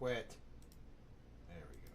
quit. There we go.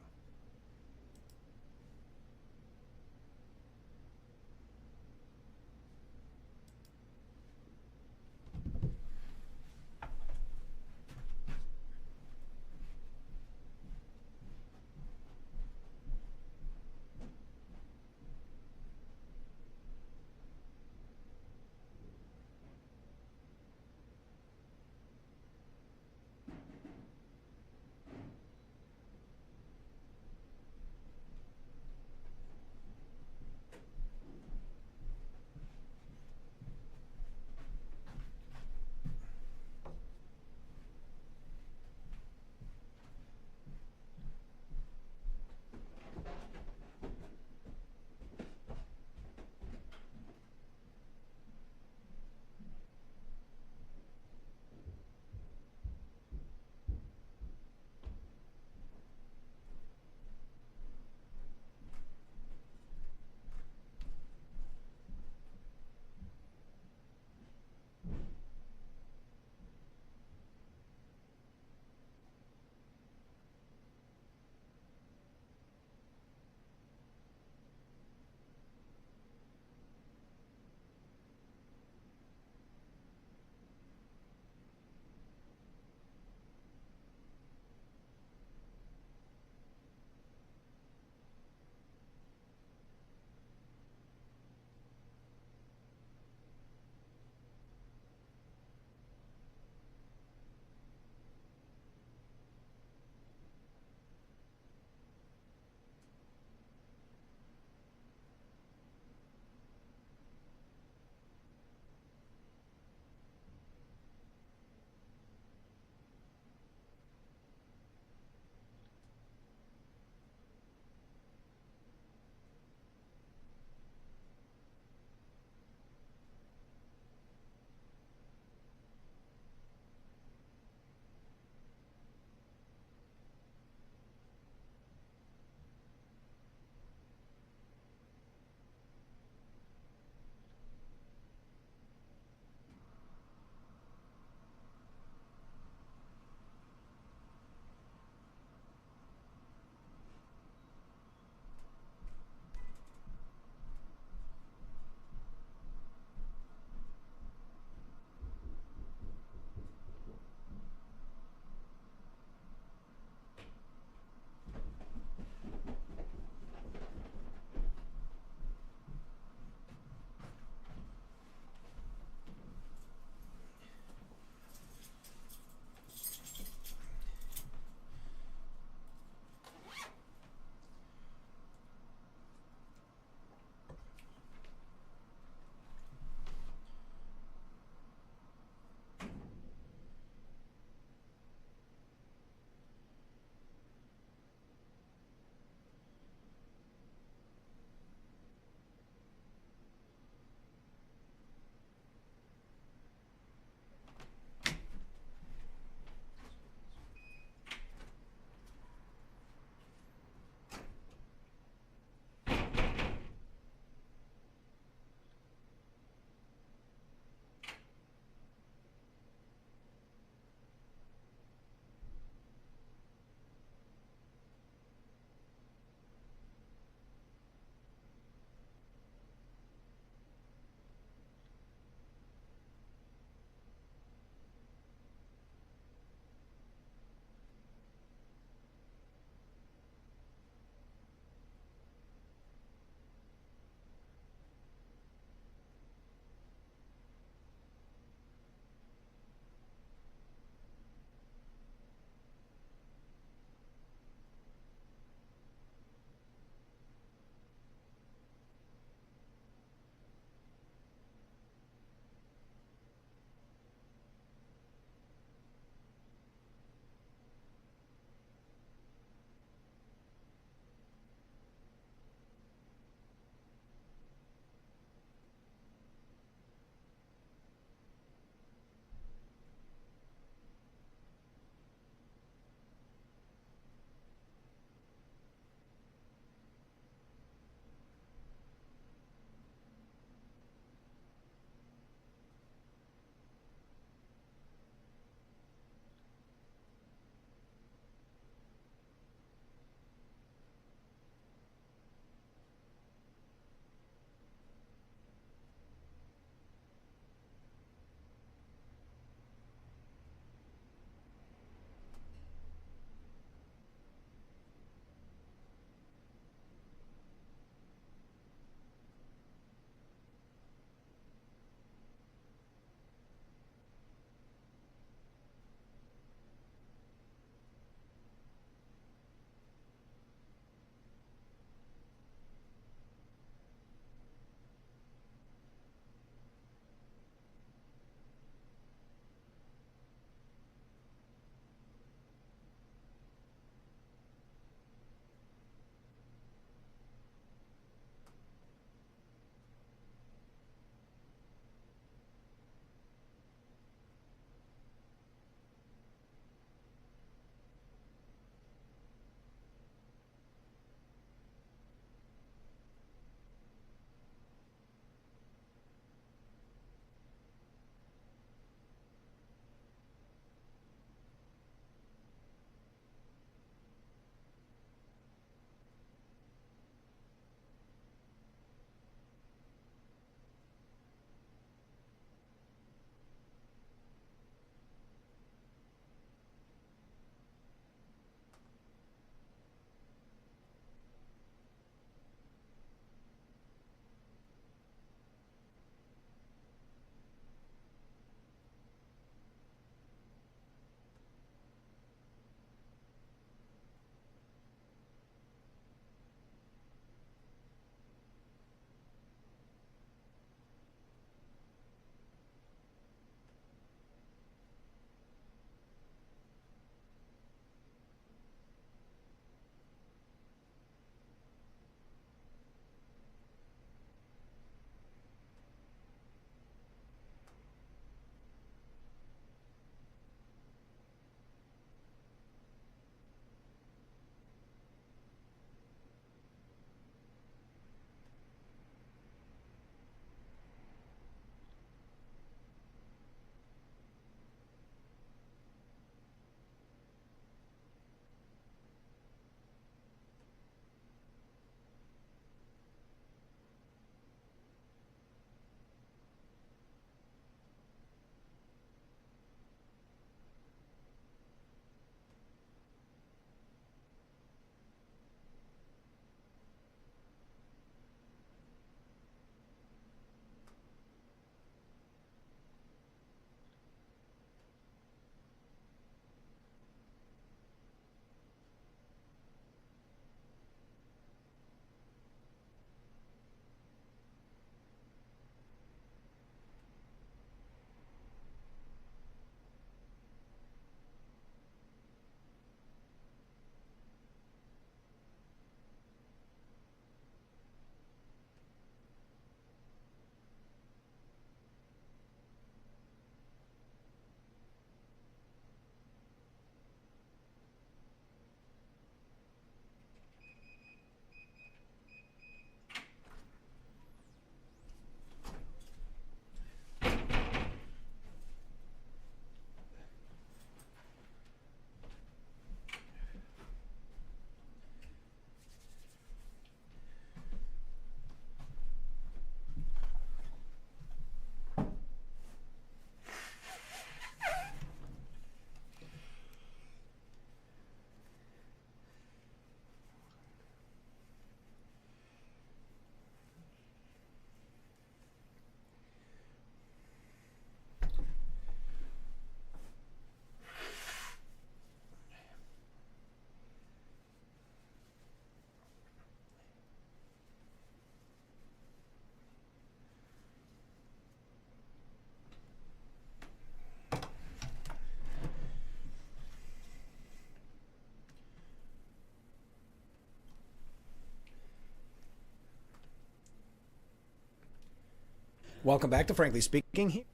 Welcome back to Frankly Speaking.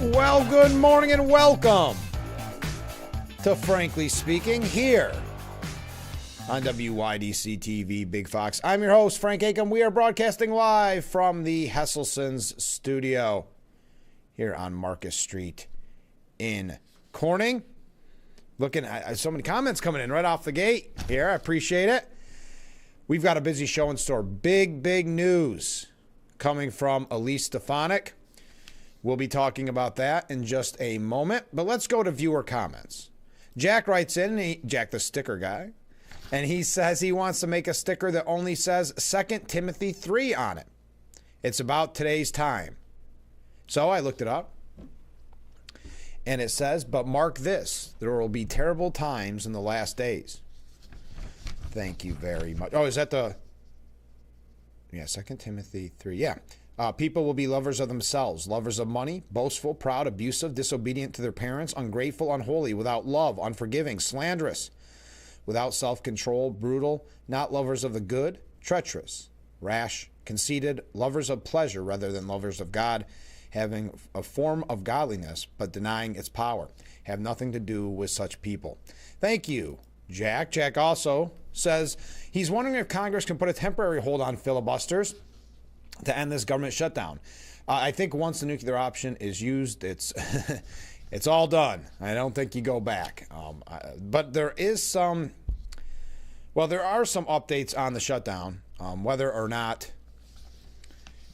Well, good morning and welcome to Frankly Speaking here on WYDC TV Big Fox. I'm your host, Frank Acom. We are broadcasting live from the Hesselson's studio here on Marcus Street in Corning. Looking at so many comments coming in right off the gate here. I appreciate it. We've got a busy show in store. Big news coming from Elise Stefanik. We'll be talking about that in just a moment, but let's go to viewer comments. Jack writes in, Jack the sticker guy, and he says he wants to make a sticker that only says 2 Timothy 3 on it. It's about today's time. So I looked it up, and it says, but mark this, there will be terrible times in the last days. Thank you very much. Oh, is that the... Yeah, 2 Timothy 3, yeah. People will be lovers of themselves, lovers of money, boastful, proud, abusive, disobedient to their parents, ungrateful, unholy, without love, unforgiving, slanderous, without self-control, brutal, not lovers of the good, treacherous, rash, conceited, lovers of pleasure rather than lovers of God, having a form of godliness but denying its power. Have nothing to do with such people. Thank you, Jack. Jack also says he's wondering if Congress can put a temporary hold on filibusters to end this government shutdown. I think once the nuclear option is used, it's it's all done. I don't think you go back. But there are some updates on the shutdown. Whether or not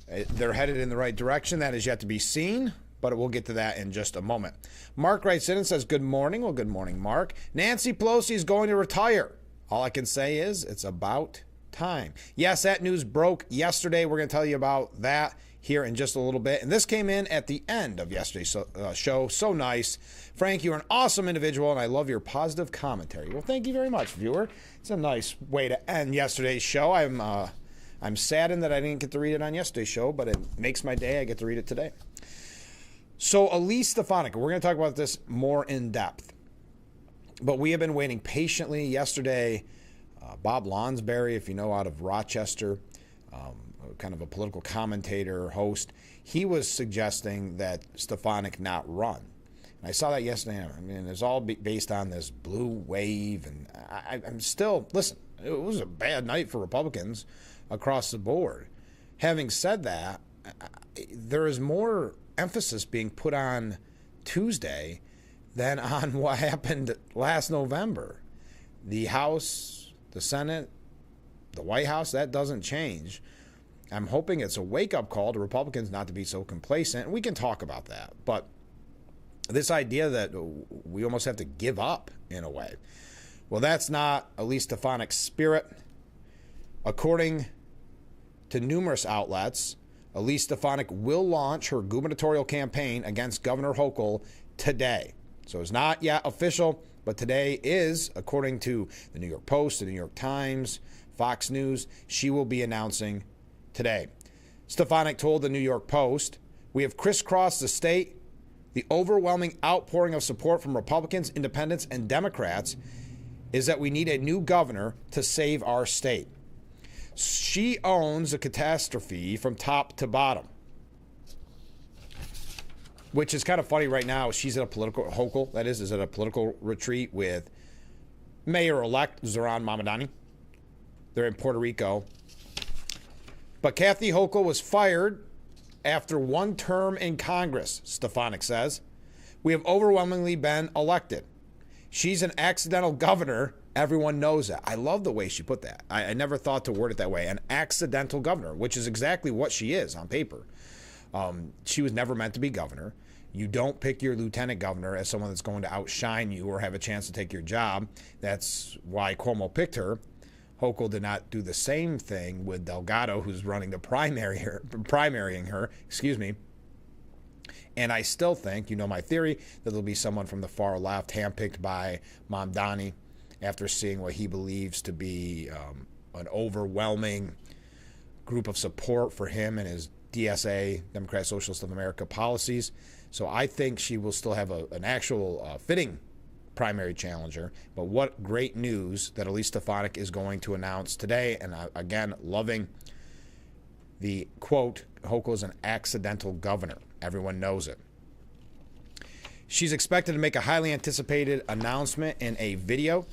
they're headed in the right direction, that is yet to be seen, but we'll get to that in just a moment. Mark writes in and says, good morning. Well, good morning, Mark. Nancy Pelosi is going to retire. All I can say is it's about time. Yes, that news broke yesterday. We're going to tell you about that here in just a little bit. And this came in at the end of yesterday's show. So nice. Frank, you're an awesome individual, and I love your positive commentary. Well, thank you very much, viewer. It's a nice way to end yesterday's show. I'm saddened that I didn't get to read it on yesterday's show, but it makes my day. I get to read it today. So Elise Stefanik, we're going to talk about this more in depth. But we have been waiting patiently. Yesterday, Bob Lonsberry, if you know, out of Rochester, kind of a political commentator, host, he was suggesting that Stefanik not run. And I saw that yesterday. I mean, it's all based on this blue wave. And I'm still, listen, it was a bad night for Republicans across the board. Having said that, there is more emphasis being put on Tuesday than on what happened last November. The House, the Senate, the White House, that doesn't change. I'm hoping it's a wake-up call to Republicans not to be so complacent. And we can talk about that. But this idea that we almost have to give up in a way, well, that's not Elise Stefanik's spirit. According to numerous outlets, Elise Stefanik will launch her gubernatorial campaign against Governor Hochul today. So it's not yet official, but today is, according to the New York Post, the New York Times, Fox News, she will be announcing today. Stefanik told the New York Post, "We have crisscrossed the state. The overwhelming outpouring of support from Republicans, independents, and Democrats is that we need a new governor to save our state." She owns the catastrophe from top to bottom, which is kind of funny right now. She's at a political, Hochul, that is at a political retreat with Mayor-elect Zohran Mamdani. They're in Puerto Rico. But Kathy Hochul was fired after one term in Congress, Stefanik says. "We have overwhelmingly been elected. She's an accidental governor. Everyone knows that." I love the way she put that. I never thought to word it that way. An accidental governor, which is exactly what she is on paper. She was never meant to be governor. You don't pick your lieutenant governor as someone that's going to outshine you or have a chance to take your job. That's why Cuomo picked her. Hochul did not do the same thing with Delgado, who's running the primarying her. And I still think, you know my theory, that there'll be someone from the far left handpicked by Mamdani after seeing what he believes to be an overwhelming group of support for him and his DSA, Democrat Socialist of America policies. So I think she will still have an actual fitting primary challenger. But what great news that Elise Stefanik is going to announce today. And again, loving the quote, Hochul is an accidental governor. Everyone knows it. She's expected to make a highly anticipated announcement in a video.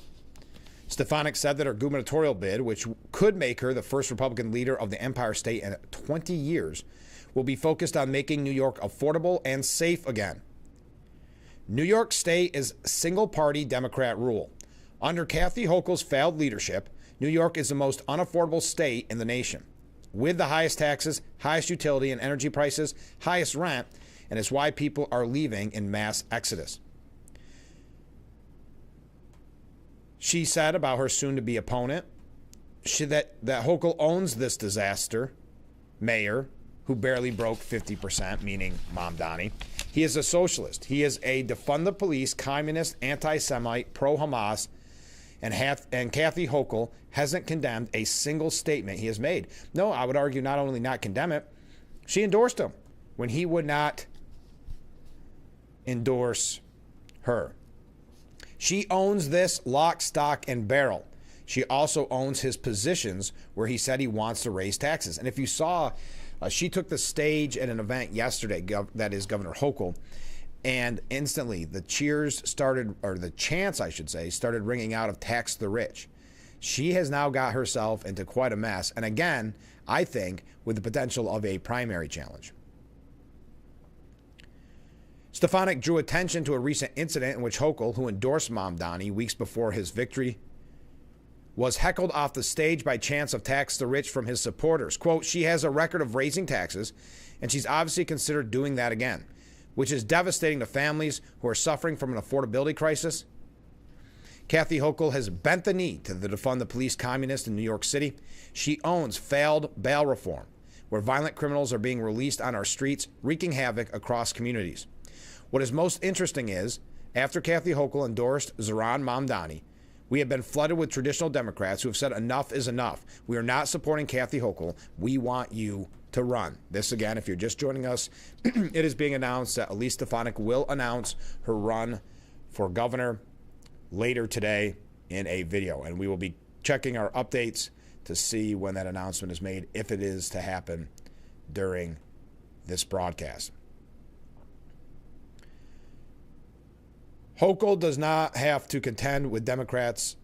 Stefanik said that her gubernatorial bid, which could make her the first Republican leader of the Empire State in 20 years, will be focused on making New York affordable and safe again. New York State is single-party Democrat rule. Under Kathy Hochul's failed leadership, New York is the most unaffordable state in the nation, with the highest taxes, highest utility and energy prices, highest rent, and it's why people are leaving in mass exodus. She said about her soon-to-be opponent that Hochul owns this disaster mayor who barely broke 50%, meaning Mamdani. He is a socialist. He is a defund the police, communist, anti-Semite, pro-Hamas, and Kathy Hochul hasn't condemned a single statement he has made. No, I would argue not only not condemn it, she endorsed him when he would not endorse her. She owns this lock, stock, and barrel. She also owns his positions where he said he wants to raise taxes. And if you saw, she took the stage at an event yesterday, that is Governor Hochul, and instantly the cheers started, or the chants, I should say, started ringing out of tax the rich. She has now got herself into quite a mess. And again, I think with the potential of a primary challenge. Stefanik drew attention to a recent incident in which Hochul, who endorsed Mamdani weeks before his victory, was heckled off the stage by chants of tax the rich from his supporters. Quote, "She has a record of raising taxes, and she's obviously considered doing that again, which is devastating to families who are suffering from an affordability crisis." Kathy Hochul has bent the knee to the defund the police communists in New York City. She owns failed bail reform, where violent criminals are being released on our streets, wreaking havoc across communities. What is most interesting is, after Kathy Hochul endorsed Zohran Mamdani, we have been flooded with traditional Democrats who have said enough is enough. We are not supporting Kathy Hochul. We want you to run. This, again, if you're just joining us, it is being announced that Elise Stefanik will announce her run for governor later today in a video. And we will be checking our updates to see when that announcement is made, if it is to happen during this broadcast. Hochul does not have to contend with Democrats.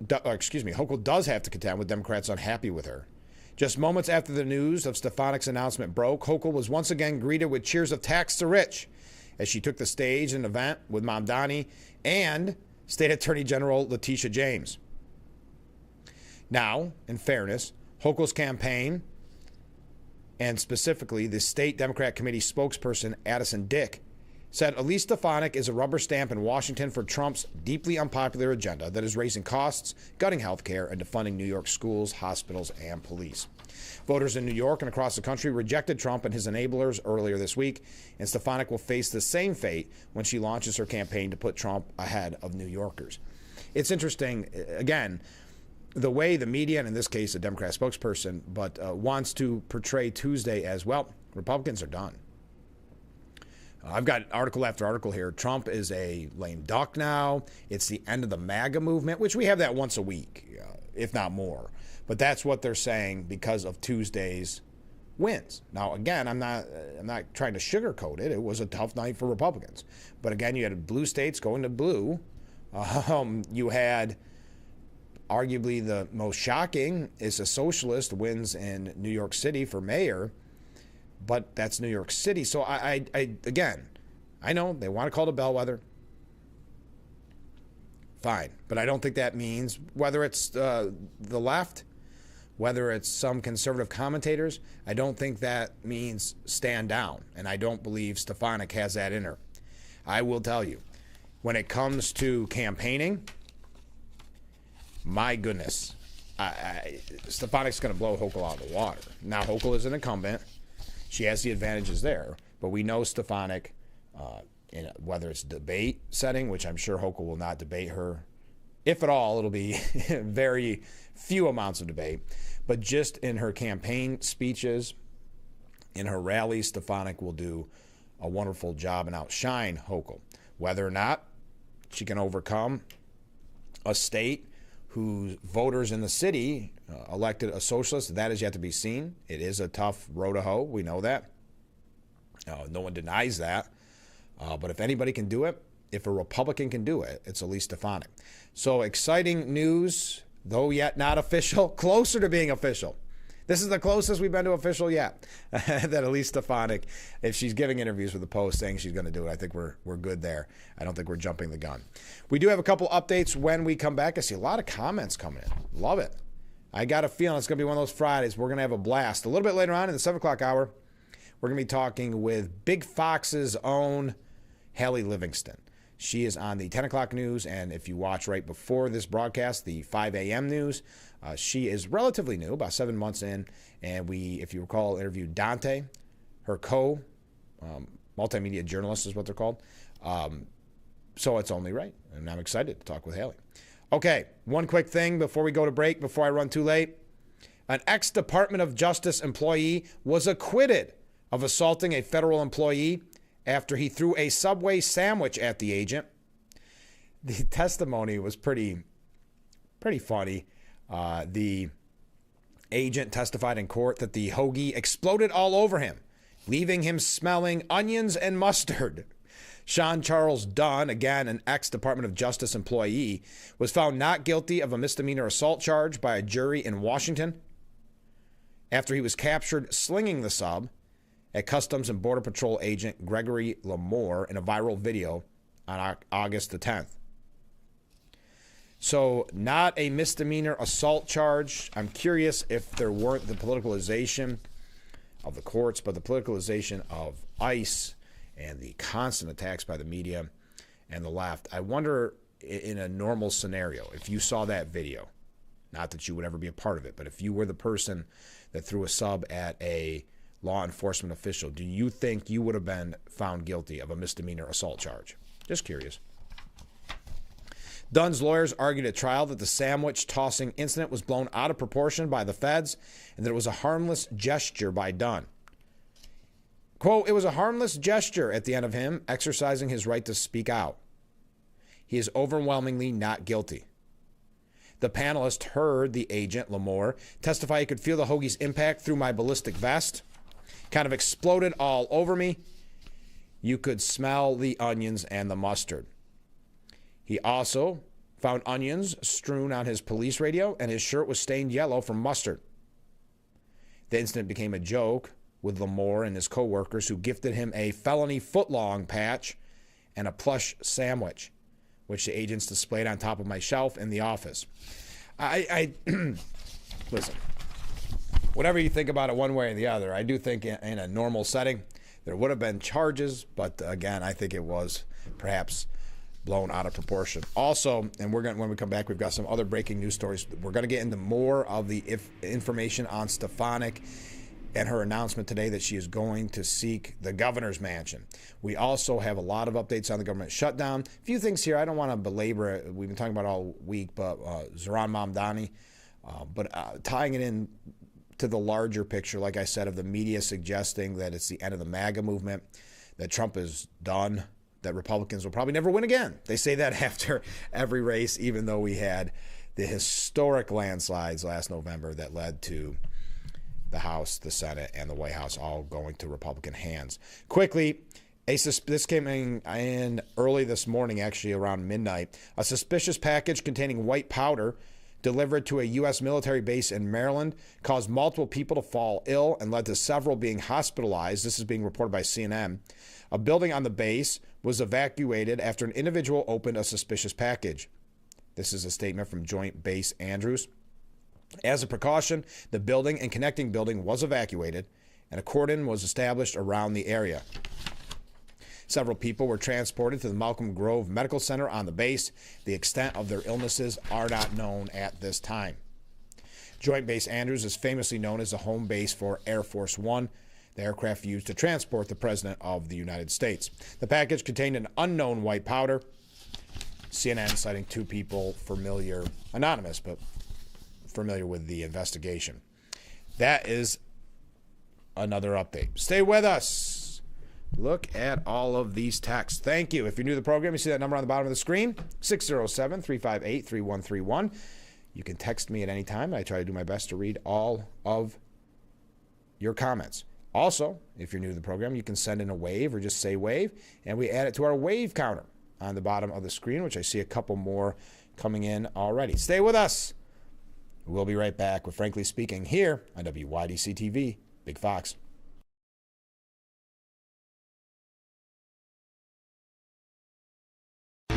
Hochul does have to contend with Democrats unhappy with her. Just moments after the news of Stefanik's announcement broke, Hochul was once again greeted with cheers of tax the rich as she took the stage in an event with Mamdani and State Attorney General Letitia James. Now, in fairness, Hochul's campaign, and specifically the State Democrat Committee spokesperson Addison Dick, said Elise Stefanik is a rubber stamp in Washington for Trump's deeply unpopular agenda that is raising costs, gutting health care, and defunding New York schools, hospitals, and police. Voters in New York and across the country rejected Trump and his enablers earlier this week, and Stefanik will face the same fate when she launches her campaign to put Trump ahead of New Yorkers. It's interesting, again, the way the media, and in this case a Democrat spokesperson, but wants to portray Tuesday as, well, Republicans are done. I've got article after article here. Trump is a lame duck now. It's the end of the MAGA movement, which we have that once a week, if not more. But that's what they're saying because of Tuesday's wins. Now, again, I'm not trying to sugarcoat it. It was a tough night for Republicans. But again, you had blue states going to blue. You had arguably the most shocking is a socialist wins in New York City for mayor. But that's New York City. So again, I know they want to call it a bellwether. Fine. But I don't think that means, whether it's the left, whether it's some conservative commentators, I don't think that means stand down. And I don't believe Stefanik has that in her. I will tell you, when it comes to campaigning, my goodness, Stefanik's going to blow Hochul out of the water. Now, Hochul is an incumbent. She has the advantages there, but we know Stefanik, whether it's debate setting, which I'm sure Hochul will not debate her. If at all, it'll be very few amounts of debate. But just in her campaign speeches, in her rallies, Stefanik will do a wonderful job and outshine Hochul. Whether or not she can overcome a state whose voters in the city elected a socialist, that is yet to be seen. It is a tough road to hoe. We know that. No one denies that. But if anybody can do it, if a Republican can do it, it's Elise Stefanik. So exciting news, though yet not official, closer to being official. This is the closest we've been to official yet. That Elise Stefanik, if she's giving interviews with the Post saying she's going to do it, I think we're good there. I don't think we're jumping the gun. We do have a couple updates when we come back. I see a lot of comments coming in. Love it. I got a feeling it's going to be one of those Fridays. We're going to have a blast. A little bit later on in the 7 o'clock hour, we're going to be talking with Big Fox's own Hallie Livingston. She is on the 10 o'clock news, and if you watch right before this broadcast, the 5 a.m. news, she is relatively new, about 7 months in, and we, if you recall, interviewed Dante, her multimedia journalist is what they're called. So it's only right, and I'm excited to talk with Hallie. Okay, one quick thing before we go to break, before I run too late. An ex-Department of Justice employee was acquitted of assaulting a federal employee after he threw a Subway sandwich at the agent. The testimony was pretty funny. The agent testified in court that the hoagie exploded all over him, leaving him smelling onions and mustard. Sean Charles Dunn, again an ex-Department of Justice employee, was found not guilty of a misdemeanor assault charge by a jury in Washington after he was captured slinging the sub at Customs and Border Patrol agent Gregory Lamore in a viral video on August the 10th. So not a misdemeanor assault charge. I'm curious if there weren't the politicalization of the courts, but the politicalization of ICE and the constant attacks by the media and the left. I wonder, in a normal scenario, if you saw that video, not that you would ever be a part of it, but if you were the person that threw a sub at a law enforcement official, do you think you would have been found guilty of a misdemeanor assault charge? Just curious. Dunn's lawyers argued at trial that the sandwich tossing incident was blown out of proportion by the feds and that it was a harmless gesture by Dunn. Quote, "It was a harmless gesture at the end of him exercising his right to speak out. He is overwhelmingly not guilty." The panelist heard the agent, Lamore, testify he could feel the hoagie's impact through my ballistic vest. Kind of exploded all over me. You could smell the onions and the mustard. He also found onions strewn on his police radio, and his shirt was stained yellow from mustard. The incident became a joke with Lamore and his co-workers, who gifted him a felony footlong patch and a plush sandwich, which the agents displayed on top of my shelf in the office. I listen, whatever you think about it one way or the other, I do think in a normal setting there would have been charges, but again, I think it was perhaps blown out of proportion. Also, and when we come back, we've got some other breaking news stories. We're going to get into more of the information on Stefanik and her announcement today that she is going to seek the governor's mansion. We also have a lot of updates on the government shutdown. A few things here. I don't want to belabor it. We've been talking about it all week, but Zohran Mamdani But tying it in to the larger picture, like I said, of the media suggesting that it's the end of the MAGA movement, that Trump is done, that Republicans will probably never win again. They say that after every race, even though we had the historic landslides last November that led to the House, the Senate, and the White House all going to Republican hands. Quickly, this came in early this morning, actually around midnight. A suspicious package containing white powder delivered to a U.S. military base in Maryland caused multiple people to fall ill and led to several being hospitalized. This is being reported by CNN. A building on the base was evacuated after an individual opened a suspicious package. This is a statement from Joint Base Andrews. As a precaution, the building and connecting building was evacuated, and a cordon was established around the area. Several people were transported to the Malcolm Grove Medical Center on the base. The extent of their illnesses are not known at this time. Joint Base Andrews is famously known as the home base for Air Force One, the aircraft used to transport the President of the United States. The package contained an unknown white powder. CNN citing two people anonymous, but familiar with the investigation. That is another update. Stay with us. Look at all of these texts. Thank you. If you're new to the program, you see that number on the bottom of the screen, 607-358-3131. You can text me at any time. I try to do my best to read all of your comments. Also, if you're new to the program, you can send in a wave or just say wave, and we add it to our wave counter on the bottom of the screen, which I see a couple more coming in already. Stay with us. We'll be right back with Frankly Speaking here on WYDC TV, Big Fox.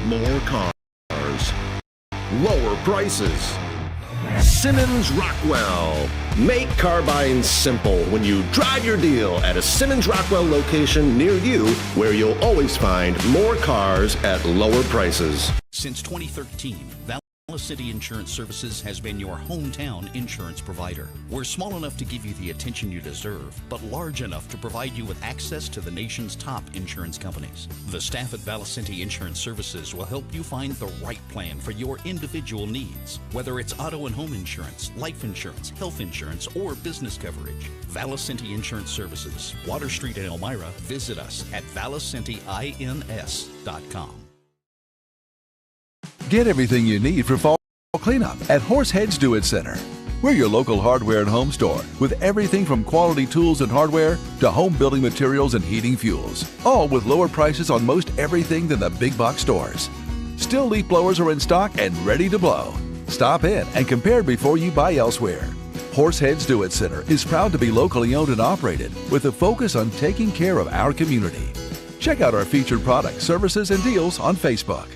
More cars, lower prices. Simmons Rockwell. Make car buying simple when you drive your deal at a Simmons Rockwell location near you, where you'll always find more cars at lower prices. Since 2013, Valley City Insurance Services has been your hometown insurance provider. We're small enough to give you the attention you deserve, but large enough to provide you with access to the nation's top insurance companies. The staff at Valicenti Insurance Services will help you find the right plan for your individual needs, whether it's auto and home insurance, life insurance, health insurance, or business coverage. Valicenti Insurance Services, Water Street in Elmira. Visit us at valicentiins.com. Get everything you need for fall cleanup at Horseheads Do-It Center. We're your local hardware and home store with everything from quality tools and hardware to home building materials and heating fuels, all with lower prices on most everything than the big box stores. Still leaf blowers are in stock and ready to blow. Stop in and compare before you buy elsewhere. Horseheads Do-It Center is proud to be locally owned and operated with a focus on taking care of our community. Check out our featured products, services, and deals on Facebook.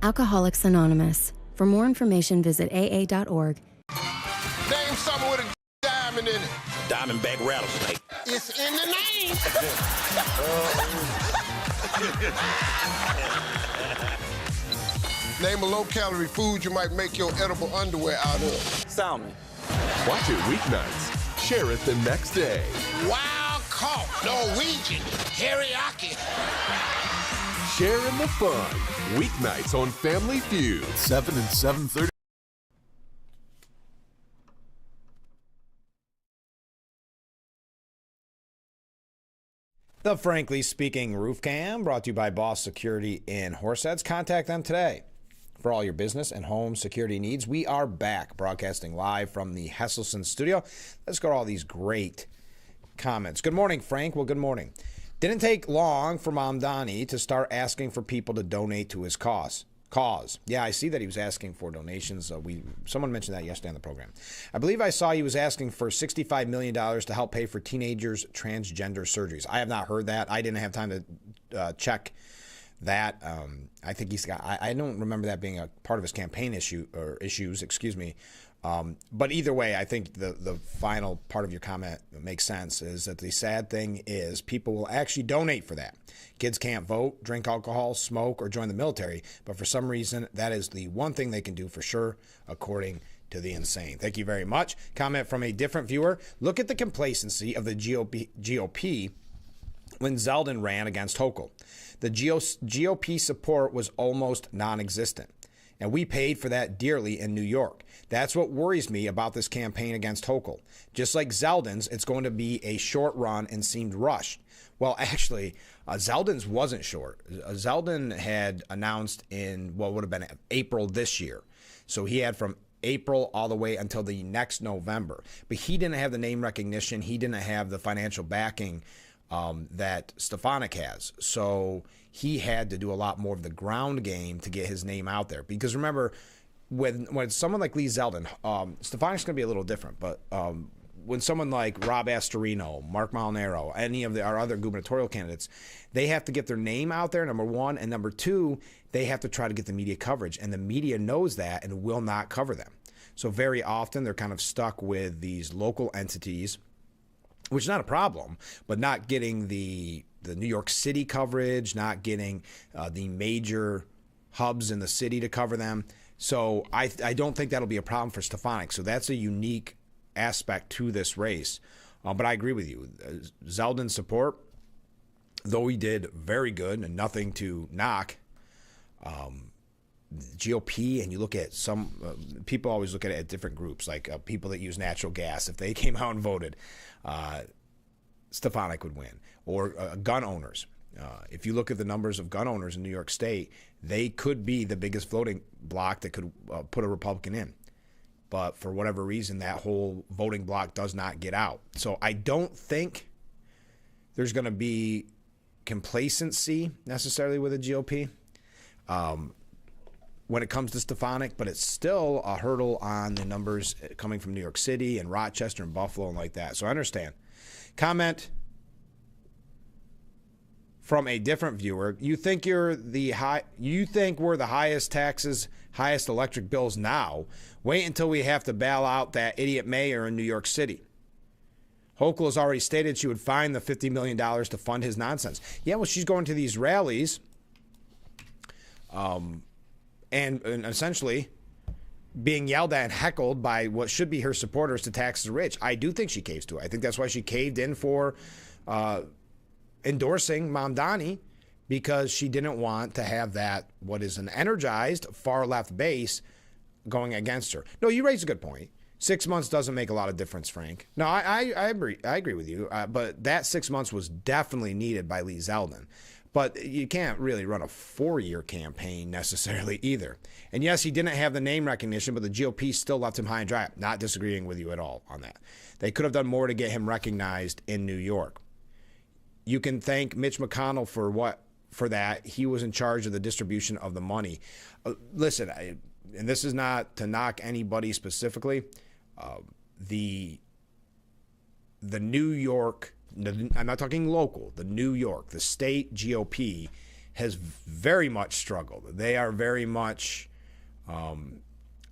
Alcoholics Anonymous. For more information, visit aa.org. Name something with a diamond in it. Diamondback rattlesnake. It's in the name. Name a low-calorie food you might make your edible underwear out of. Salmon. Watch it weeknights. Share it the next day. Wild caught Norwegian teriyaki. Share in the fun. Weeknights on Family Feud. 7 and 7:30. The Frankly Speaking Roof Cam, brought to you by Boss Security in Horseheads. Contact them today for all your business and home security needs. We are back, broadcasting live from the Hesselson studio. Let's go to all these great comments. Good morning, Frank. Well, good morning. Didn't take long for Mamdani to start asking for people to donate to his cause. Yeah, I see that he was asking for donations. Someone mentioned that yesterday on the program. I believe I saw he was asking for $65 million to help pay for teenagers' transgender surgeries. I have not heard that. I didn't have time to check that. I think he's got. I don't remember that being a part of his campaign issues. Excuse me. But either way, I think the final part of your comment makes sense, is that the sad thing is people will actually donate for that. Kids can't vote, drink alcohol, smoke, or join the military, but for some reason, that is the one thing they can do for sure, according to the insane. Thank you very much. Comment from a different viewer. Look at the complacency of the GOP when Zeldin ran against Hochul. The GOP support was almost non-existent, and we paid for that dearly in New York. That's what worries me about this campaign against Hochul. Just like Zeldin's, it's going to be a short run and seemed rushed. Well, actually, Zeldin's wasn't short. Zeldin had announced in what would have been April this year. So he had from April all the way until the next November. But he didn't have the name recognition. He didn't have the financial backing that Stefanik has. So he had to do a lot more of the ground game to get his name out there. Because remember, when someone like Lee Zeldin, Stefanik's going to be a little different, but when someone like Rob Astorino, Mark Molinaro, any of our other gubernatorial candidates, they have to get their name out there, number one, and number two, they have to try to get the media coverage, and the media knows that and will not cover them. So very often they're kind of stuck with these local entities, which is not a problem, but not getting the New York City coverage, not getting the major hubs in the city to cover them. So I don't think that'll be a problem for Stefanik. So that's a unique aspect to this race. But I agree with you. Zeldin's support, though he did very good and nothing to knock, GOP, and you look at some people always look at it at different groups, like people that use natural gas. If they came out and voted, Stefanik would win. Or gun owners. If you look at the numbers of gun owners in New York State, they could be the biggest voting bloc that could put a Republican in. But for whatever reason, that whole voting bloc does not get out. So I don't think there's going to be complacency necessarily with the GOP when it comes to Stefanik, but it's still a hurdle on the numbers coming from New York City and Rochester and Buffalo and like that. So I understand. Comment from a different viewer. You think we're the highest taxes, highest electric bills now. Wait until we have to bail out that idiot mayor in New York City. Hochul has already stated she would find the $50 million to fund his nonsense. Yeah, well, she's going to these rallies and essentially being yelled at and heckled by what should be her supporters to tax the rich. I do think she caves to it. I think that's why she caved in for endorsing Mamdani, because she didn't want to have that, what is an energized far-left base going against her. No, you raise a good point. 6 months doesn't make a lot of difference, Frank. No, I agree with you. But that 6 months was definitely needed by Lee Zeldin. But you can't really run a 4-year campaign necessarily either. And yes, he didn't have the name recognition, but the GOP still left him high and dry. Not disagreeing with you at all on that. They could have done more to get him recognized in New York. You can thank Mitch McConnell for that. He was in charge of the distribution of the money. Listen, and this is not to knock anybody specifically. The New York, I'm not talking local, the New York, the state GOP has very much struggled. They are very much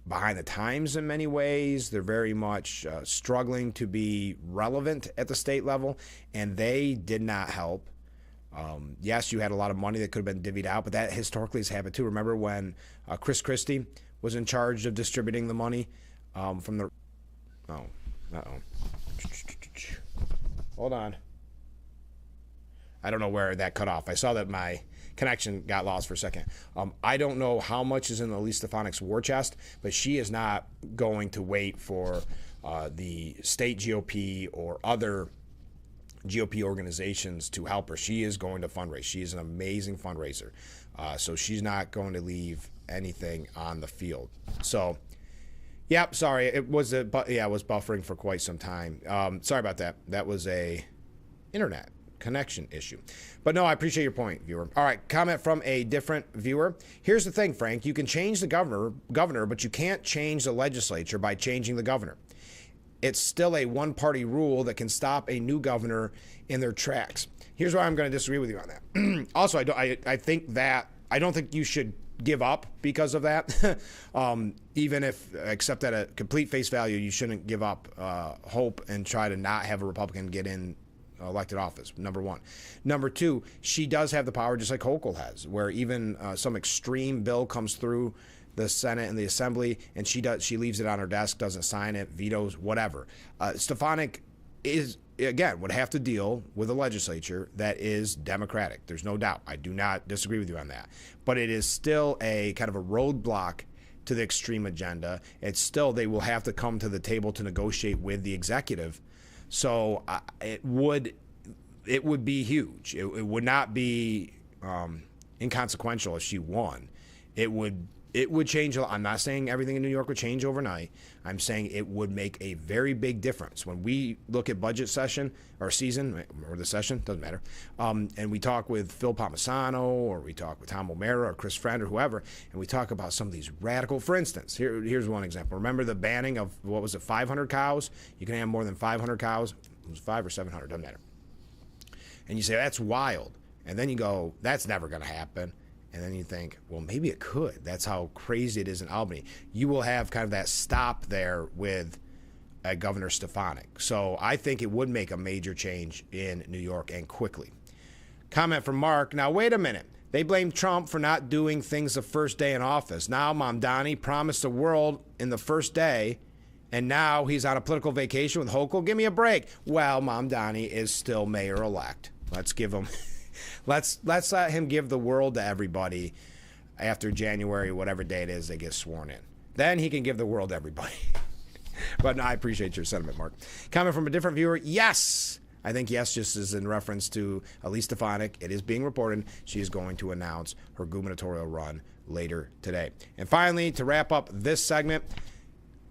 behind the times in many ways. They're very much struggling to be relevant at the state level, and they did not help. Yes, you had a lot of money that could have been divvied out, but that historically has happened too. Remember when Chris Christie was in charge of distributing the money from the... Oh, uh-oh. Hold on. I don't know where that cut off. I saw that my connection got lost for a second. I don't know how much is in Elise Stefanik's war chest, but she is not going to wait for the state GOP or other GOP organizations to help her. She is going to fundraise. She is an amazing fundraiser. So she's not going to leave anything on the field. So, yeah, sorry. It was buffering for quite some time. Sorry about that. That was a internet connection issue. But no, I appreciate your point, viewer. All right, comment from a different viewer. Here's the thing, Frank. You can change the governor, but you can't change the legislature by changing the governor. It's still a one-party rule that can stop a new governor in their tracks. Here's why I'm going to disagree with you on that. Also, I think that I don't think you should give up because of that. Even if, except at a complete face value, you shouldn't give up hope and try to not have a Republican get in elected office, number one. Number two, she does have the power, just like Hochul has, where even some extreme bill comes through the Senate and the Assembly, and she leaves it on her desk, doesn't sign it, vetoes, whatever. Stefanik would have to deal with a legislature that is Democratic. There's no doubt. I do not disagree with you on that. But it is still a kind of a roadblock to the extreme agenda. It's still, they will have to come to the table to negotiate with the executive. So it would be huge. It would not be inconsequential if she won. It would change a lot. I'm not saying everything in New York would change overnight. I'm saying it would make a very big difference. When we look at budget session or season, or the session, doesn't matter, and we talk with Phil Palmisano, or we talk with Tom O'Mara or Chris Friend or whoever, and we talk about some of these radical, for instance, here's one example. Remember the banning of, 500 cows? You can have more than 500 cows. It was 500 or 700, doesn't matter. And you say, that's wild. And then you go, that's never going to happen. And then you think, well, maybe it could. That's how crazy it is in Albany. You will have kind of that stop there with Governor Stefanik. So I think it would make a major change in New York, and quickly. Comment from Mark. Now, wait a minute. They blame Trump for not doing things the first day in office. Now Mamdani promised the world in the first day, and now he's on a political vacation with Hochul. Give me a break. Well, Mamdani is still mayor-elect. Let's give him... Let's let him give the world to everybody after January, whatever day it is they get sworn in. Then he can give the world to everybody. But no, I appreciate your sentiment, Mark. Comment from a different viewer. Yes. I think yes just is in reference to Elise Stefanik. It is being reported she is going to announce her gubernatorial run later today. And finally, to wrap up this segment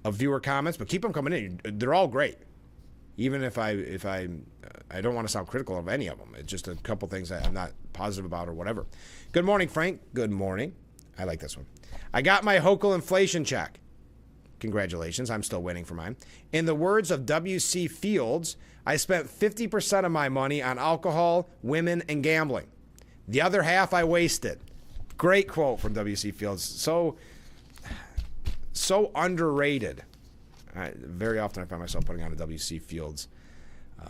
of viewer comments, but keep them coming in. They're all great. Even if I don't want to sound critical of any of them. It's just a couple things that I'm not positive about or whatever. Good morning, Frank. Good morning. I like this one. I got my Hochul inflation check. Congratulations. I'm still waiting for mine. In the words of W.C. Fields, I spent 50% of my money on alcohol, women, and gambling. The other half I wasted. Great quote from W.C. Fields. So underrated. Very often I find myself putting on a W.C. Fields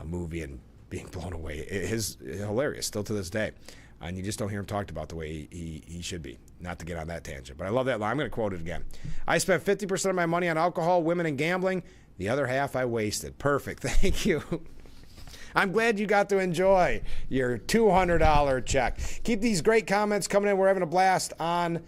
movie and being blown away. It is hilarious still to this day. And you just don't hear him talked about the way he should be. Not to get on that tangent. But I love that line. I'm going to quote it again. I spent 50% of my money on alcohol, women, and gambling. The other half I wasted. Perfect. Thank you. I'm glad you got to enjoy your $200 check. Keep these great comments coming in. We're having a blast on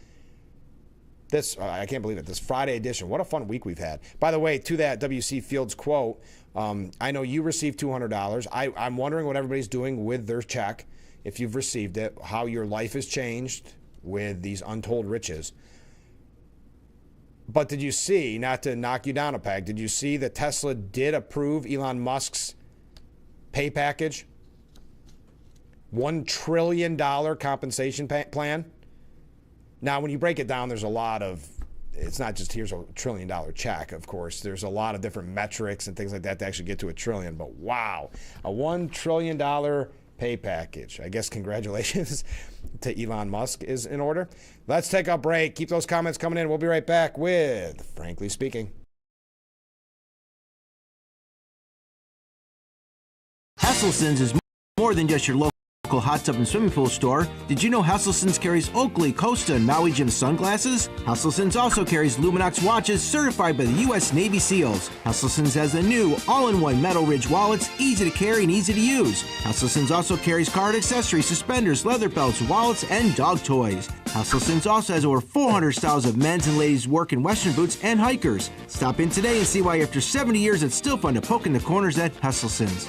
this, I can't believe it, this Friday edition. What a fun week we've had. By the way, to that W.C. Fields quote, I know you received $200. I'm wondering what everybody's doing with their check, if you've received it, how your life has changed with these untold riches. But did you see, not to knock you down a peg, did you see that Tesla did approve Elon Musk's pay package? $1 trillion compensation plan? Now, when you break it down, there's a lot of, it's not just here's $1 trillion check, of course. There's a lot of different metrics and things like that to actually get to $1 trillion. But wow, a $1 trillion pay package. I guess congratulations to Elon Musk is in order. Let's take a break. Keep those comments coming in. We'll be right back with Frankly Speaking. Hasselsen's is more than just your local hot tub and swimming pool store. Did you know Hasselsen's carries Oakley, Costa, and Maui Jim sunglasses? Hasselsen's also carries Luminox watches certified by the U.S. Navy SEALs. Hasselsen's has the new all-in-one Metal Ridge wallets, easy to carry and easy to use. Hasselsen's also carries card accessories, suspenders, leather belts, wallets, and dog toys. Hasselsen's also has over 400 styles of men's and ladies' work and western boots and hikers. Stop in today and see why after 70 years it's still fun to poke in the corners at Hasselsen's.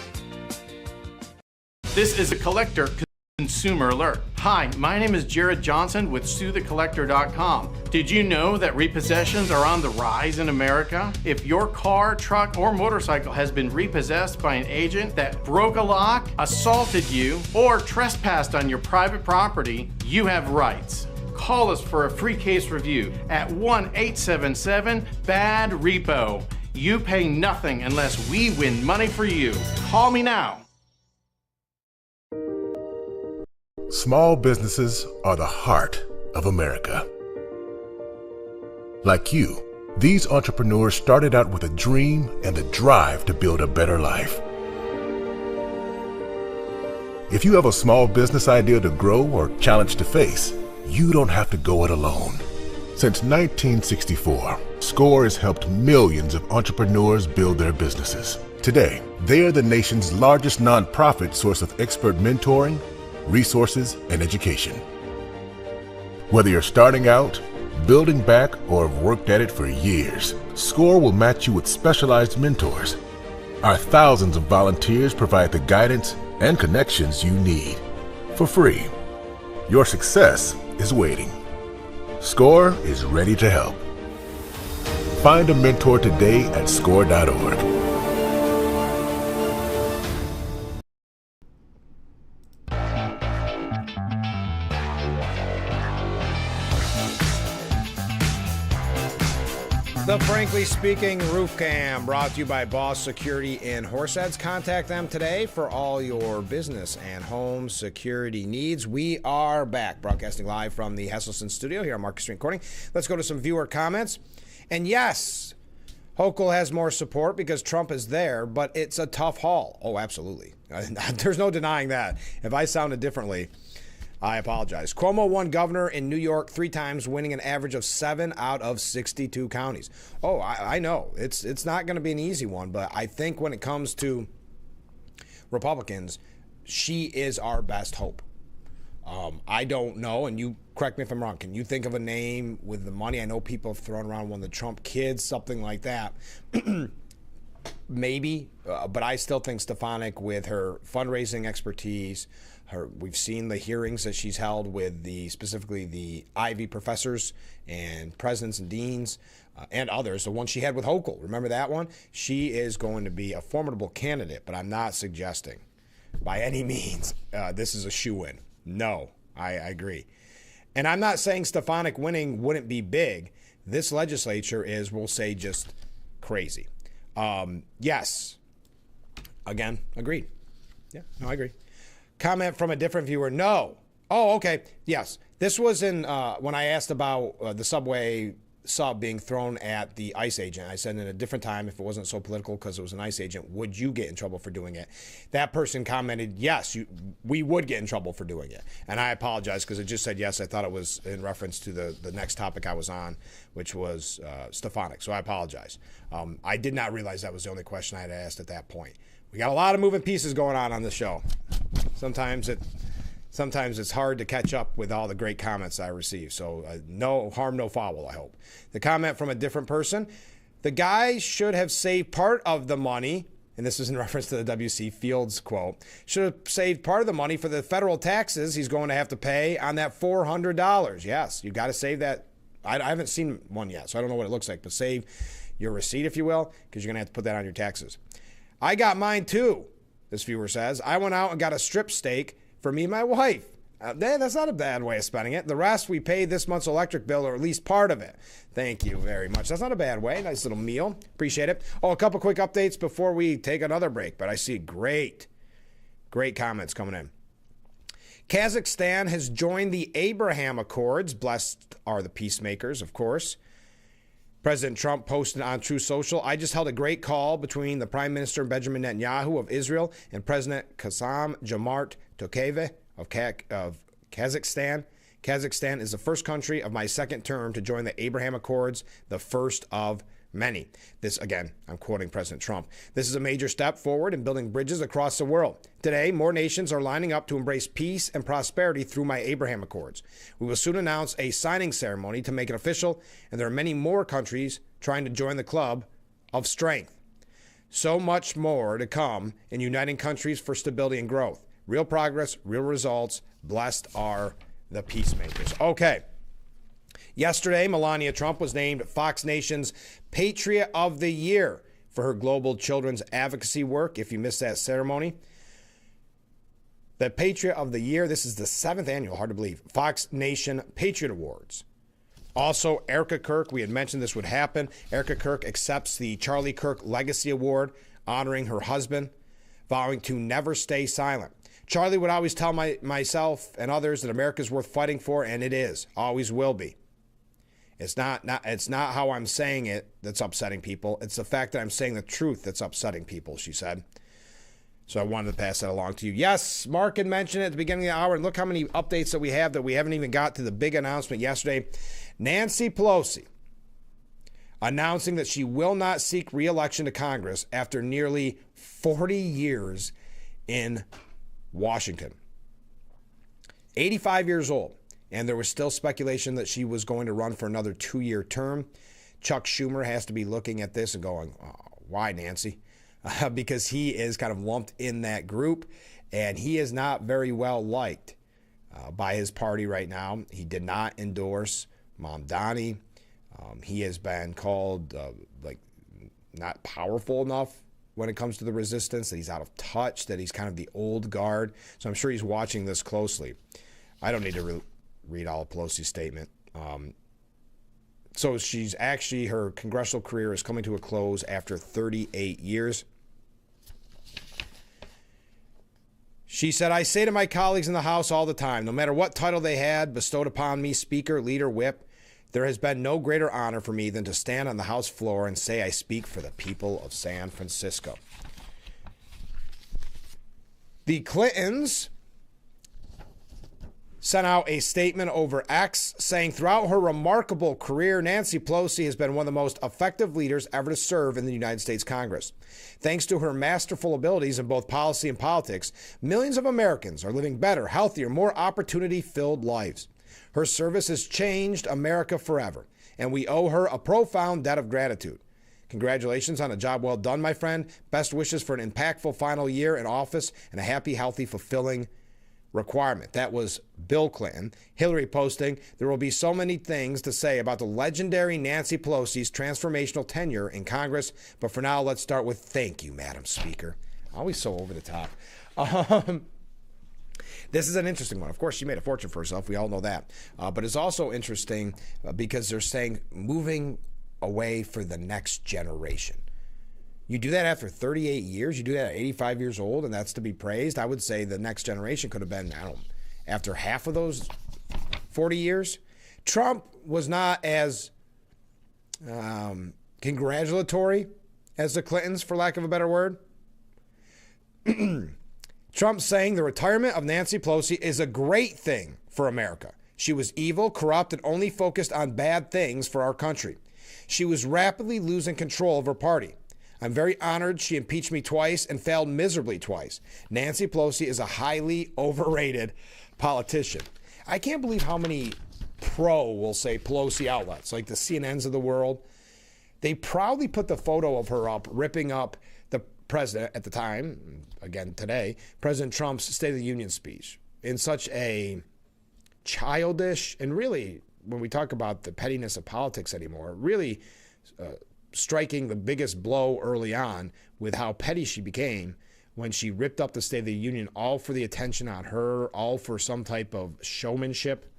This is a collector consumer alert. Hi, my name is Jared Johnson with SueTheCollector.com. Did you know that repossessions are on the rise in America? If your car, truck, or motorcycle has been repossessed by an agent that broke a lock, assaulted you, or trespassed on your private property, you have rights. Call us for a free case review at 1-877-BAD-REPO. You pay nothing unless we win money for you. Call me now. Small businesses are the heart of America. Like you, these entrepreneurs started out with a dream and the drive to build a better life. If you have a small business idea to grow or challenge to face, you don't have to go it alone. Since 1964, SCORE has helped millions of entrepreneurs build their businesses. Today, they are the nation's largest nonprofit source of expert mentoring, resources, and education. Whether you're starting out, building back, or have worked at it for years, SCORE will match you with specialized mentors. Our thousands of volunteers provide the guidance and connections you need for free. Your success is waiting. SCORE is ready to help. Find a mentor today at SCORE.org. The Frankly Speaking Roof Cam, brought to you by Boss Security in Horseheads. Contact them today for all your business and home security needs. We are back, broadcasting live from the Hesselson studio here on Market Street Recording. Let's go to some viewer comments. And yes, Hochul has more support because Trump is there, but it's a tough haul. Oh, absolutely. There's no denying that. If I sounded differently, I apologize. Cuomo won governor in New York 3 times, winning an average of 7 out of 62 counties. Oh, I know. It's not going to be an easy one, but I think when it comes to Republicans, she is our best hope. I don't know, and you correct me if I'm wrong. Can you think of a name with the money? I know people have thrown around one of the Trump kids, something like that. Maybe, but I still think Stefanik, with her fundraising expertise, we've seen the hearings that she's held with specifically the Ivy professors and presidents and deans and others. The one she had with Hochul, remember that one? She is going to be a formidable candidate, but I'm not suggesting by any means this is a shoo-in. No, I agree. And I'm not saying Stefanik winning wouldn't be big. This legislature is, we'll say, just crazy. Yes. Again, agreed. Yeah, no, I agree. Comment from a different viewer. No. Oh, okay. Yes. This was in when I asked about the subway sub being thrown at the ICE agent. I said in a different time, if it wasn't so political because it was an ICE agent, would you get in trouble for doing it? That person commented, yes, we would get in trouble for doing it. And I apologize because it just said yes. I thought it was in reference to the next topic I was on, which was Stefanik. So I apologize. I did not realize that was the only question I had asked at that point. We got a lot of moving pieces going on the show. Sometimes it's hard to catch up with all the great comments I receive. So no harm, no foul, I hope. The comment from a different person. The guy should have saved part of the money, and this is in reference to the W.C. Fields quote, should have saved part of the money for the federal taxes he's going to have to pay on that $400. Yes, you got to save that. I haven't seen one yet, so I don't know what it looks like, but save your receipt, if you will, because you're going to have to put that on your taxes. I got mine too, this viewer says. I went out and got a strip steak for me and my wife. That's not a bad way of spending it. The rest we paid this month's electric bill, or at least part of it. Thank you very much. That's not a bad way. Nice little meal. Appreciate it. Oh, a couple quick updates before we take another break, but I see great comments coming in. Kazakhstan has joined the Abraham Accords. Blessed are the peacemakers, of course. President Trump posted on Truth Social, I just held a great call between the Prime Minister Benjamin Netanyahu of Israel and President Kassam-Jomart Tokayev of Kazakhstan. Kazakhstan is the first country of my second term to join the Abraham Accords, the first of many. This, again, I'm quoting President Trump. This is a major step forward in building bridges across the world. Today, more nations are lining up to embrace peace and prosperity through my Abraham Accords. We will soon announce a signing ceremony to make it official, and there are many more countries trying to join the club of strength. So much more to come in uniting countries for stability and growth. Real progress, real results. Blessed are the peacemakers. Okay. Yesterday, Melania Trump was named Fox Nation's Patriot of the Year for her global children's advocacy work. If you missed that ceremony, the Patriot of the Year, this is the 7th annual, hard to believe, Fox Nation Patriot Awards. Also, Erica Kirk, we had mentioned this would happen. Erica Kirk accepts the Charlie Kirk Legacy Award, honoring her husband, vowing to never stay silent. Charlie would always tell myself and others that America's worth fighting for, and it is, always will be. It's not how I'm saying it that's upsetting people. It's the fact that I'm saying the truth that's upsetting people, she said. So I wanted to pass that along to you. Yes, Mark had mentioned it at the beginning of the hour, and look how many updates that we haven't even got to the big announcement yesterday. Nancy Pelosi announcing that she will not seek re-election to Congress after nearly 40 years in Washington. 85 years old, and there was still speculation that she was going to run for another 2-year term. Chuck Schumer has to be looking at this and going, oh, why, Nancy? Because he is kind of lumped in that group, and he is not very well liked by his party right now. He did not endorse Mamdani. He has been called not powerful enough when it comes to the resistance, that he's out of touch, that he's kind of the old guard. So I'm sure he's watching this closely. I don't need to read all of Pelosi's statement. So she's actually, her congressional career is coming to a close after 38 years. She said, I say to my colleagues in the House all the time, no matter what title they had bestowed upon me, Speaker, Leader, Whip, there has been no greater honor for me than to stand on the House floor and say I speak for the people of San Francisco. The Clintons sent out a statement over X saying, throughout her remarkable career, Nancy Pelosi has been one of the most effective leaders ever to serve in the United States Congress. Thanks to her masterful abilities in both policy and politics, millions of Americans are living better, healthier, more opportunity-filled lives. Her service has changed America forever, and we owe her a profound debt of gratitude. Congratulations on a job well done, my friend. Best wishes for an impactful final year in office and a happy, healthy, fulfilling requirement. That was Bill Clinton. Hillary posting, there will be so many things to say about the legendary Nancy Pelosi's transformational tenure in Congress, but for now, let's start with thank you, Madam Speaker. Always so over the top. This is an interesting one. Of course, she made a fortune for herself. We all know that. But it's also interesting because they're saying moving away for the next generation. You do that after 38 years. You do that at 85 years old, and that's to be praised. I would say the next generation could have been, I don't know, after half of those 40 years. Trump was not as congratulatory as the Clintons, for lack of a better word. Trump saying the retirement of Nancy Pelosi is a great thing for America. She was evil, corrupt, and only focused on bad things for our country. She was rapidly losing control of her party. I'm very honored she impeached me twice and failed miserably twice. Nancy Pelosi is a highly overrated politician. I can't believe how many we'll say, Pelosi outlets, like the CNNs of the world, they proudly put the photo of her up, ripping up the president at the time, again today, President Trump's State of the Union speech in such a childish, and really, when we talk about the pettiness of politics anymore, really striking the biggest blow early on with how petty she became when she ripped up the State of the Union, all for the attention on her, all for some type of showmanship.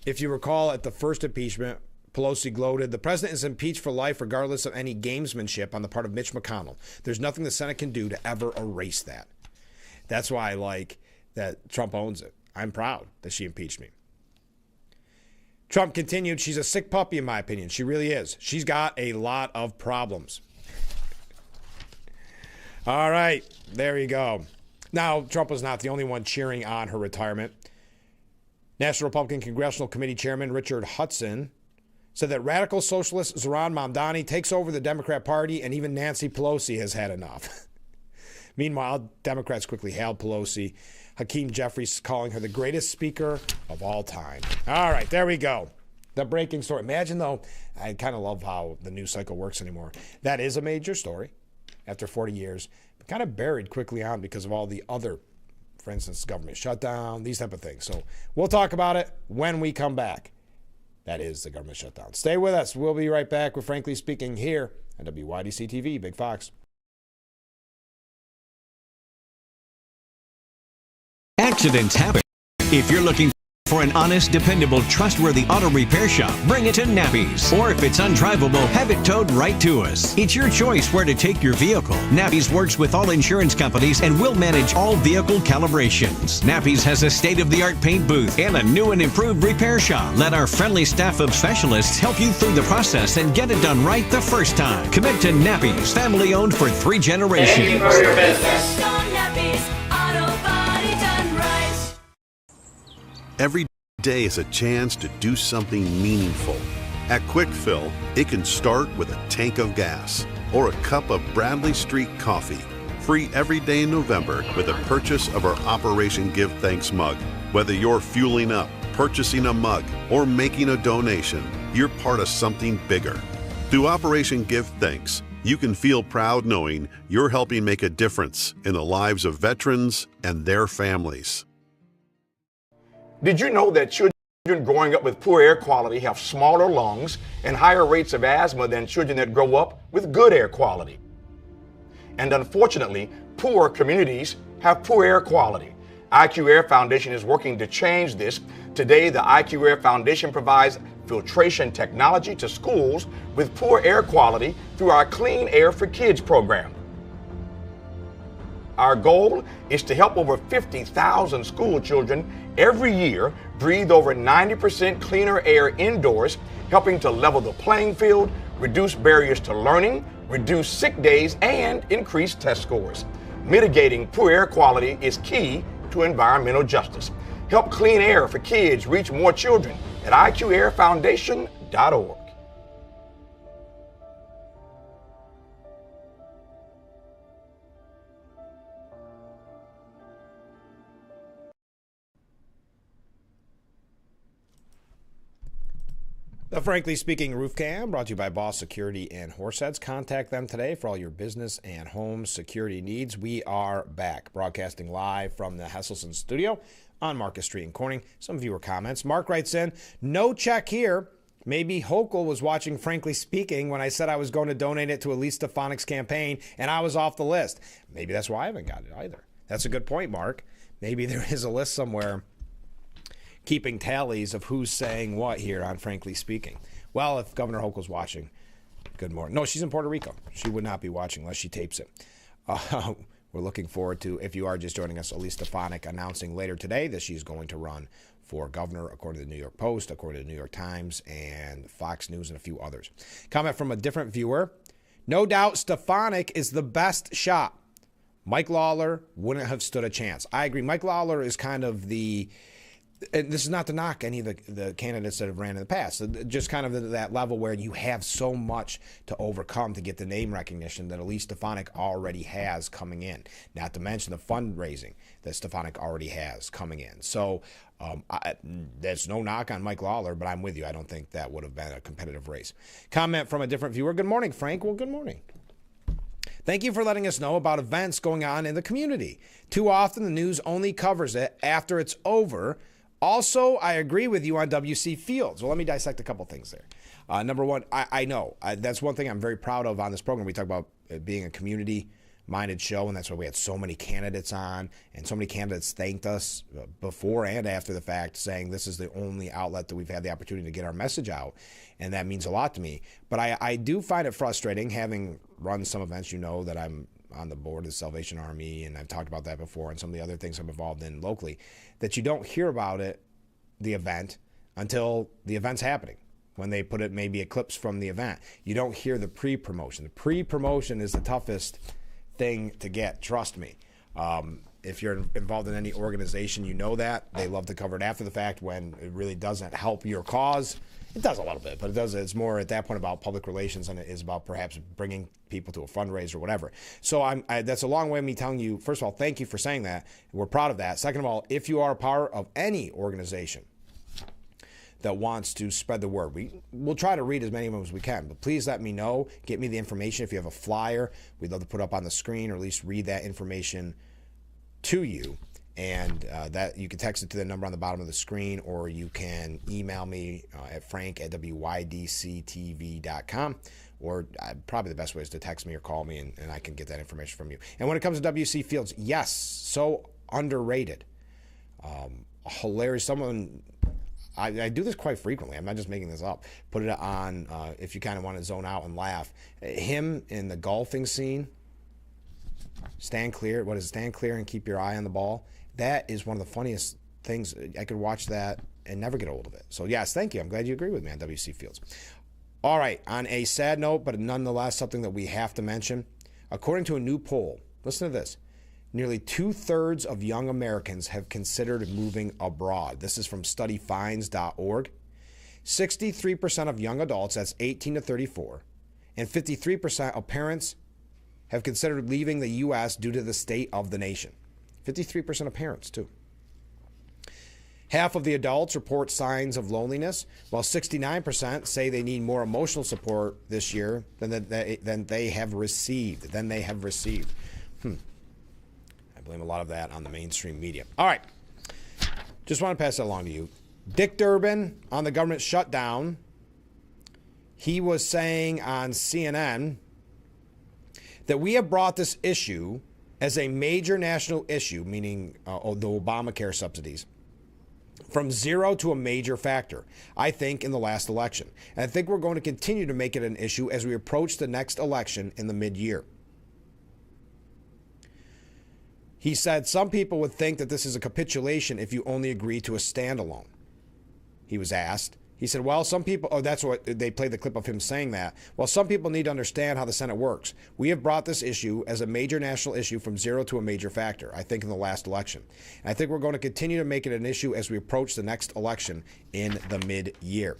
If you recall, at the first impeachment, Pelosi gloated, the president is impeached for life regardless of any gamesmanship on the part of Mitch McConnell. There's nothing the Senate can do to ever erase that. That's why I like that Trump owns it. I'm proud that she impeached me. Trump continued, she's a sick puppy in my opinion. She really is. She's got a lot of problems. All right, there you go. Now, Trump was not the only one cheering on her retirement. National Republican Congressional Committee Chairman Richard Hudson said that radical socialist Zohran Mamdani takes over the Democrat Party, and even Nancy Pelosi has had enough. Meanwhile, Democrats quickly hailed Pelosi. Hakeem Jeffries calling her the greatest speaker of all time. All right, there we go. The breaking story. Imagine, though, I kind of love how the news cycle works anymore. That is a major story after 40 years, but kind of buried quickly on because of all the other, for instance, government shutdown, these type of things. So we'll talk about it when we come back. That is the government shutdown. Stay with us. We'll be right back with Frankly Speaking here on WYDC TV, Big Fox. Accidents happen. If you're looking for an honest, dependable, trustworthy auto repair shop, bring it to Nappy's. Or if it's undrivable, have it towed right to us. It's your choice where to take your vehicle. Nappy's works with all insurance companies and will manage all vehicle calibrations. Nappy's has a state-of-the-art paint booth and a new and improved repair shop. Let our friendly staff of specialists help you through the process and get it done right the first time. Commit to Nappy's, family-owned for 3 generations. Thank you for your business. Nappy's Auto Body done right. Every day is a chance to do something meaningful. At Quick Fill, it can start with a tank of gas or a cup of Bradley Street coffee. Free every day in November with a purchase of our Operation Give Thanks mug. Whether you're fueling up, purchasing a mug, or making a donation, you're part of something bigger. Through Operation Give Thanks, you can feel proud knowing you're helping make a difference in the lives of veterans and their families. Did you know that children growing up with poor air quality have smaller lungs and higher rates of asthma than children that grow up with good air quality? And unfortunately, poor communities have poor air quality. IQ Air Foundation is working to change this. Today, the IQ Air Foundation provides filtration technology to schools with poor air quality through our Clean Air for Kids program. Our goal is to help over 50,000 school children every year breathe over 90% cleaner air indoors, helping to level the playing field, reduce barriers to learning, reduce sick days, and increase test scores. Mitigating poor air quality is key to environmental justice. Help Clean Air for Kids reach more children at IQAirFoundation.org. The Frankly Speaking Roof Cam, brought to you by Boss Security and Horseheads. Contact them today for all your business and home security needs. We are back, broadcasting live from the Hesselson studio on Market Street in Corning. Some viewer comments. Mark writes in, no check here. Maybe Hochul was watching Frankly Speaking when I said I was going to donate it to Elise Stefanik's campaign, and I was off the list. Maybe that's why I haven't got it either. That's a good point, Mark. Maybe there is a list somewhere keeping tallies of who's saying what here on Frankly Speaking. Well, if Governor Hochul's watching, good morning. No, she's in Puerto Rico. She would not be watching unless she tapes it. We're looking forward to, if you are just joining us, Elise Stefanik announcing later today that she's going to run for governor, according to the New York Post, according to the New York Times, and Fox News, and a few others. Comment from a different viewer. No doubt Stefanik is the best shot. Mike Lawler wouldn't have stood a chance. I agree. Mike Lawler is kind of the... And this is not to knock any of the candidates that have ran in the past. Just kind of that level where you have so much to overcome to get the name recognition that Elise Stefanik already has coming in. Not to mention the fundraising that Stefanik already has coming in. So there's no knock on Mike Lawler, but I'm with you. I don't think that would have been a competitive race. Comment from a different viewer. Good morning, Frank. Well, good morning. Thank you for letting us know about events going on in the community. Too often the news only covers it after it's over. Also, I agree with you on WC Fields. Well, let me dissect a couple things there. Number one, I know. That's one thing I'm very proud of on this program. We talk about it being a community-minded show, and that's why we had so many candidates on, and so many candidates thanked us before and after the fact, saying this is the only outlet that we've had the opportunity to get our message out, and that means a lot to me. But I do find it frustrating, having run some events. You know that I'm on the board of the Salvation Army, and I've talked about that before, and some of the other things I'm involved in locally, that you don't hear about the event, until the event's happening. When they put it, maybe a clips from the event. You don't hear the pre-promotion. The pre-promotion is the toughest thing to get, trust me. If you're involved in any organization, you know that. They love to cover it after the fact when it really doesn't help your cause. It does a little bit, but it's more at that point about public relations than it is about perhaps bringing people to a fundraiser or whatever. So that's a long way of me telling you, first of all, thank you for saying that. We're proud of that. Second of all, if you are a part of any organization that wants to spread the word, we'll try to read as many of them as we can, but please let me know. Get me the information. If you have a flyer, we'd love to put up on the screen or at least read that information to you. And that you can text it to the number on the bottom of the screen, or you can email me at frank@wydctv.com, or probably the best way is to text me or call me, and I can get that information from you. And when it comes to WC Fields, yes, so underrated. Hilarious. I do this quite frequently. I'm not just making this up. Put it on if you kind of want to zone out and laugh. Him in the golfing scene, stand clear. What is it? Stand clear and keep your eye on the ball. That is one of the funniest things. I could watch that and never get old of it. So, yes, thank you. I'm glad you agree with me on WC Fields. All right, on a sad note, but nonetheless something that we have to mention, according to a new poll, listen to this, nearly 2/3 of young Americans have considered moving abroad. This is from studyfinds.org. 63% of young adults, that's 18 to 34, and 53% of parents have considered leaving the U.S. due to the state of the nation. 53% of parents, too. Half of the adults report signs of loneliness, while 69% say they need more emotional support this year than they have received. I blame a lot of that on the mainstream media. All right. Just want to pass that along to you. Dick Durbin on the government shutdown. He was saying on CNN that we have brought this issue as a major national issue, meaning the Obamacare subsidies, from zero to a major factor, I think, in the last election. And I think we're going to continue to make it an issue as we approach the next election in the mid-year. He said some people would think that this is a capitulation if you only agree to a standalone. He was asked. He said, well, some people, that's what they played the clip of him saying that. Well, some people need to understand how the Senate works. We have brought this issue as a major national issue from zero to a major factor, I think, in the last election. And I think we're going to continue to make it an issue as we approach the next election in the mid-year.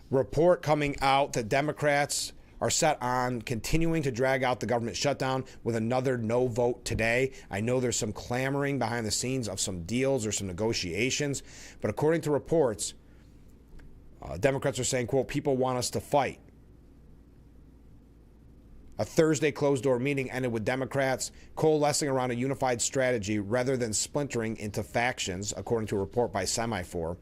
Report coming out that Democrats are set on continuing to drag out the government shutdown with another no vote today. I know there's some clamoring behind the scenes of some deals or some negotiations, but according to reports, Democrats are saying, quote, people want us to fight. A Thursday closed-door meeting ended with Democrats coalescing around a unified strategy rather than splintering into factions, according to a report by Semaphore.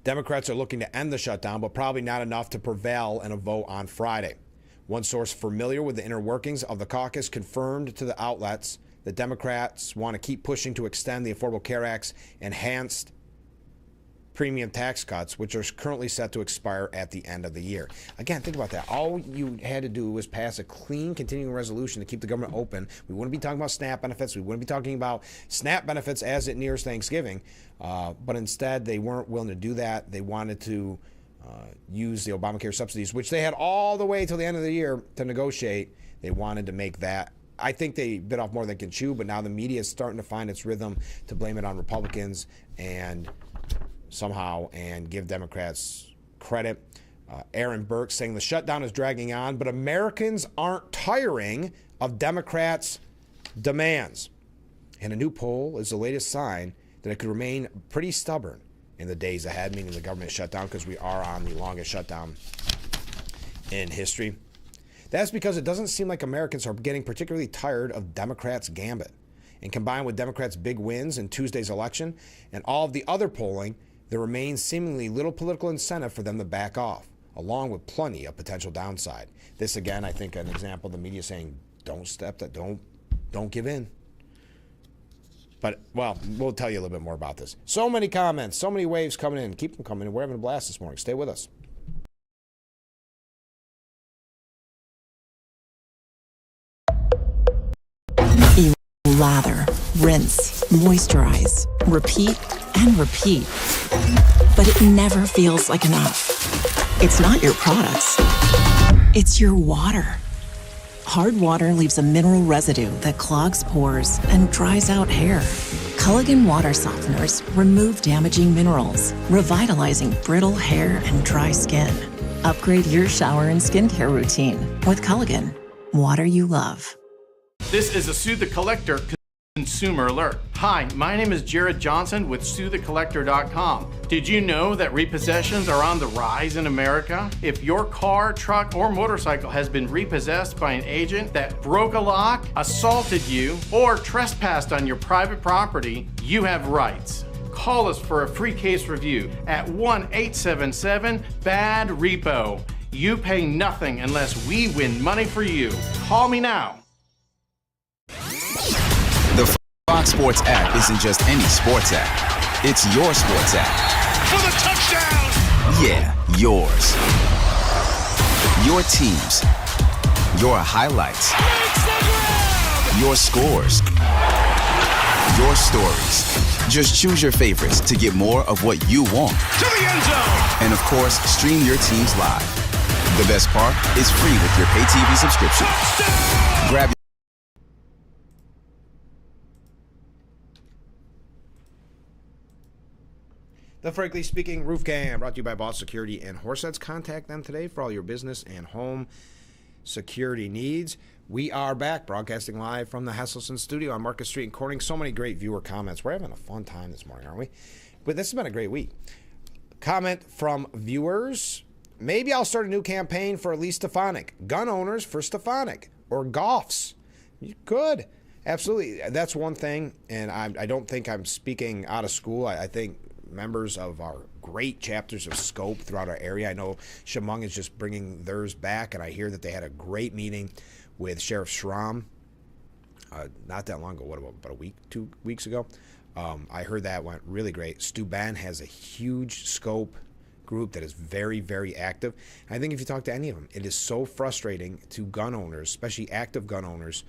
Democrats are looking to end the shutdown, but probably not enough to prevail in a vote on Friday. One source familiar with the inner workings of the caucus confirmed to the outlets that Democrats want to keep pushing to extend the Affordable Care Act's enhanced premium tax cuts, which are currently set to expire at the end of the year. Again, think about that. All you had to do was pass a clean continuing resolution to keep the government open. We wouldn't be talking about SNAP benefits. We wouldn't be talking about SNAP benefits as it nears Thanksgiving. But instead, they weren't willing to do that. They wanted to use the Obamacare subsidies, which they had all the way till the end of the year to negotiate. They wanted to make that. I think they bit off more than they can chew, but now the media is starting to find its rhythm to blame it on Republicans and give Democrats credit. Aaron Burke saying the shutdown is dragging on, but Americans aren't tiring of Democrats' demands. And a new poll is the latest sign that it could remain pretty stubborn in the days ahead, meaning the government shutdown, because we are on the longest shutdown in history. That's because it doesn't seem like Americans are getting particularly tired of Democrats' gambit. And combined with Democrats' big wins in Tuesday's election and all of the other polling, there remains seemingly little political incentive for them to back off, along with plenty of potential downside. This, again, I think an example of the media saying, don't give in. But, well, we'll tell you a little bit more about this. So many comments, so many waves coming in. Keep them coming in. We're having a blast this morning. Stay with us. Lather, rinse, moisturize, repeat, and repeat. But it never feels like enough. It's not your products. It's your water. Hard water leaves a mineral residue that clogs pores and dries out hair. Culligan water softeners remove damaging minerals, revitalizing brittle hair and dry skin. Upgrade your shower and skincare routine with Culligan, water you love. This is a Sue the Collector consumer alert. Hi, my name is Jared Johnson with SueTheCollector.com. Did you know that repossessions are on the rise in America? If your car, truck, or motorcycle has been repossessed by an agent that broke a lock, assaulted you, or trespassed on your private property, you have rights. Call us for a free case review at 1-877-BAD-REPO. You pay nothing unless we win money for you. Call me now. The Fox Sports app isn't just any sports app. It's your sports app. For the touchdown! Yeah, yours. Your teams. Your highlights. Your scores. Your stories. Just choose your favorites to get more of what you want. To the end zone! And of course, stream your teams live. The best part is free with your pay TV subscription. Grab The Frankly Speaking Roof Cam, brought to you by Boss Security and Horseheads. Contact them today for all your business and home security needs. We are back, broadcasting live from the Hesselson studio on Market Street in Corning. So many great viewer comments. We're having a fun time this morning, aren't we? But this has been a great week. Comment from viewers. Maybe I'll start a new campaign for Elise Stefanik. Gun owners for Stefanik. Or Goffs. You could. Absolutely. That's one thing, and I don't think I'm speaking out of school. I think members of our great chapters of Scope throughout our area, I know Chemung is just bringing theirs back, and I hear that they had a great meeting with Sheriff Schramm not that long ago. What, about a week, 2 weeks ago? I heard that went really great. Stu Ben has a huge Scope group that is very, very active. And I think if you talk to any of them, it is so frustrating to gun owners, especially active gun owners,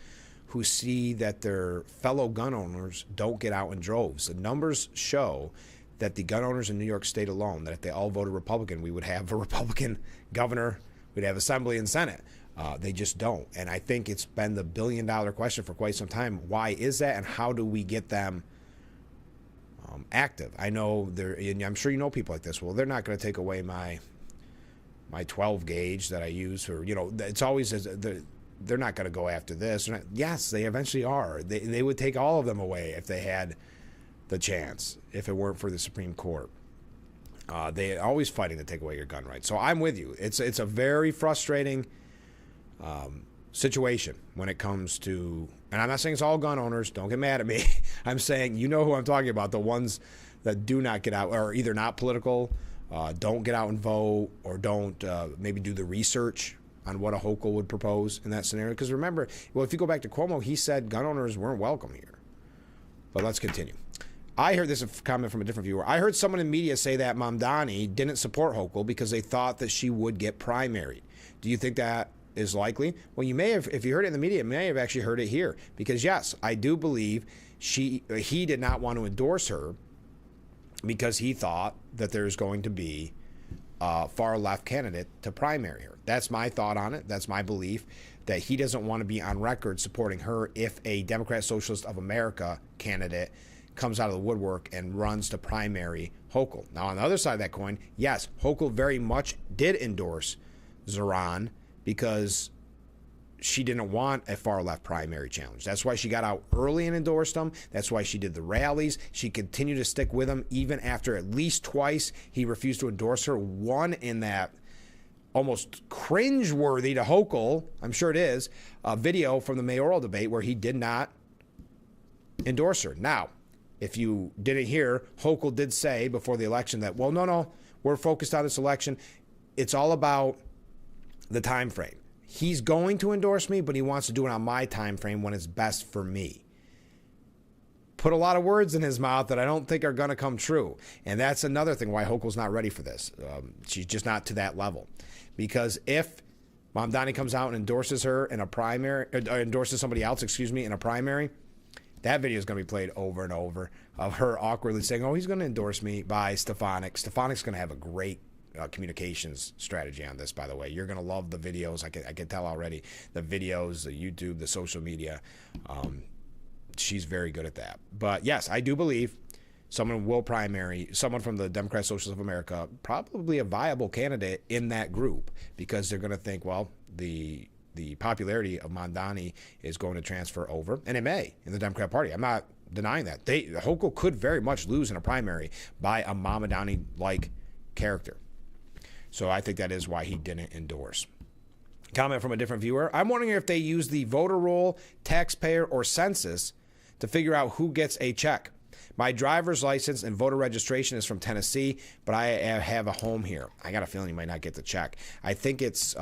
who see that their fellow gun owners don't get out in droves. The numbers show that the gun owners in New York State alone, that if they all voted Republican, we would have a Republican governor, we'd have Assembly and Senate. They just don't. And I think it's been the billion-dollar question for quite some time. Why is that, and how do we get them active? I know and I'm sure you know people like this. Well, they're not going to take away my 12 gauge that I use for, it's always they're not going to go after this. Yes, they eventually are. They would take all of them away if they had the chance, if it weren't for the Supreme Court. They're always fighting to take away your gun rights. So I'm with you. It's a very frustrating situation when it comes to, and I'm not saying it's all gun owners. Don't get mad at me. I'm saying, you know who I'm talking about, the ones that do not get out, or either not political, don't get out and vote, or don't maybe do the research on what a Hochul would propose in that scenario. Because remember, well, if you go back to Cuomo, he said gun owners weren't welcome here. But let's continue. I heard this comment from a different viewer. I heard someone in media say that Mamdani didn't support Hochul because they thought that she would get primaried. Do you think that is likely? Well, you may have, if you heard it in the media, you may have actually heard it here. Because yes, I do believe he did not want to endorse her because he thought that there's going to be a far left candidate to primary her. That's my thought on it. That's my belief, that he doesn't want to be on record supporting her if a Democrat Socialist of America candidate comes out of the woodwork and runs to primary Hochul. Now, on the other side of that coin, yes, Hochul very much did endorse Zoran because she didn't want a far-left primary challenge. That's why she got out early and endorsed him. That's why she did the rallies. She continued to stick with him even after at least twice he refused to endorse her. One in that almost cringe-worthy to Hochul, I'm sure it is, a video from the mayoral debate where he did not endorse her. Now, if you didn't hear, Hochul did say before the election that, well, no, we're focused on this election. It's all about the time frame. He's going to endorse me, but he wants to do it on my time frame when it's best for me. Put a lot of words in his mouth that I don't think are going to come true. And that's another thing why Hochul's not ready for this. She's just not to that level. Because if Mamdani comes out and endorses her in a primary, or endorses somebody else, in a primary, that video is going to be played over and over of her awkwardly saying, oh, he's going to endorse me by Stefanik. Stefanik's going to have a great communications strategy on this, by the way. You're going to love the videos. I can tell already. The videos, the YouTube, the social media. She's very good at that. But yes, I do believe someone will primary, someone from the Democrat Socialists of America, probably a viable candidate in that group, because they're going to think, well, the popularity of Mamdani is going to transfer over, and it may in the Democrat Party. I'm not denying that. Hochul could very much lose in a primary by a Mamdani-like character. So I think that is why he didn't endorse. Comment from a different viewer. I'm wondering if they use the voter roll, taxpayer, or census to figure out who gets a check. My driver's license and voter registration is from Tennessee, but I have a home here. I got a feeling you might not get the check. I think it's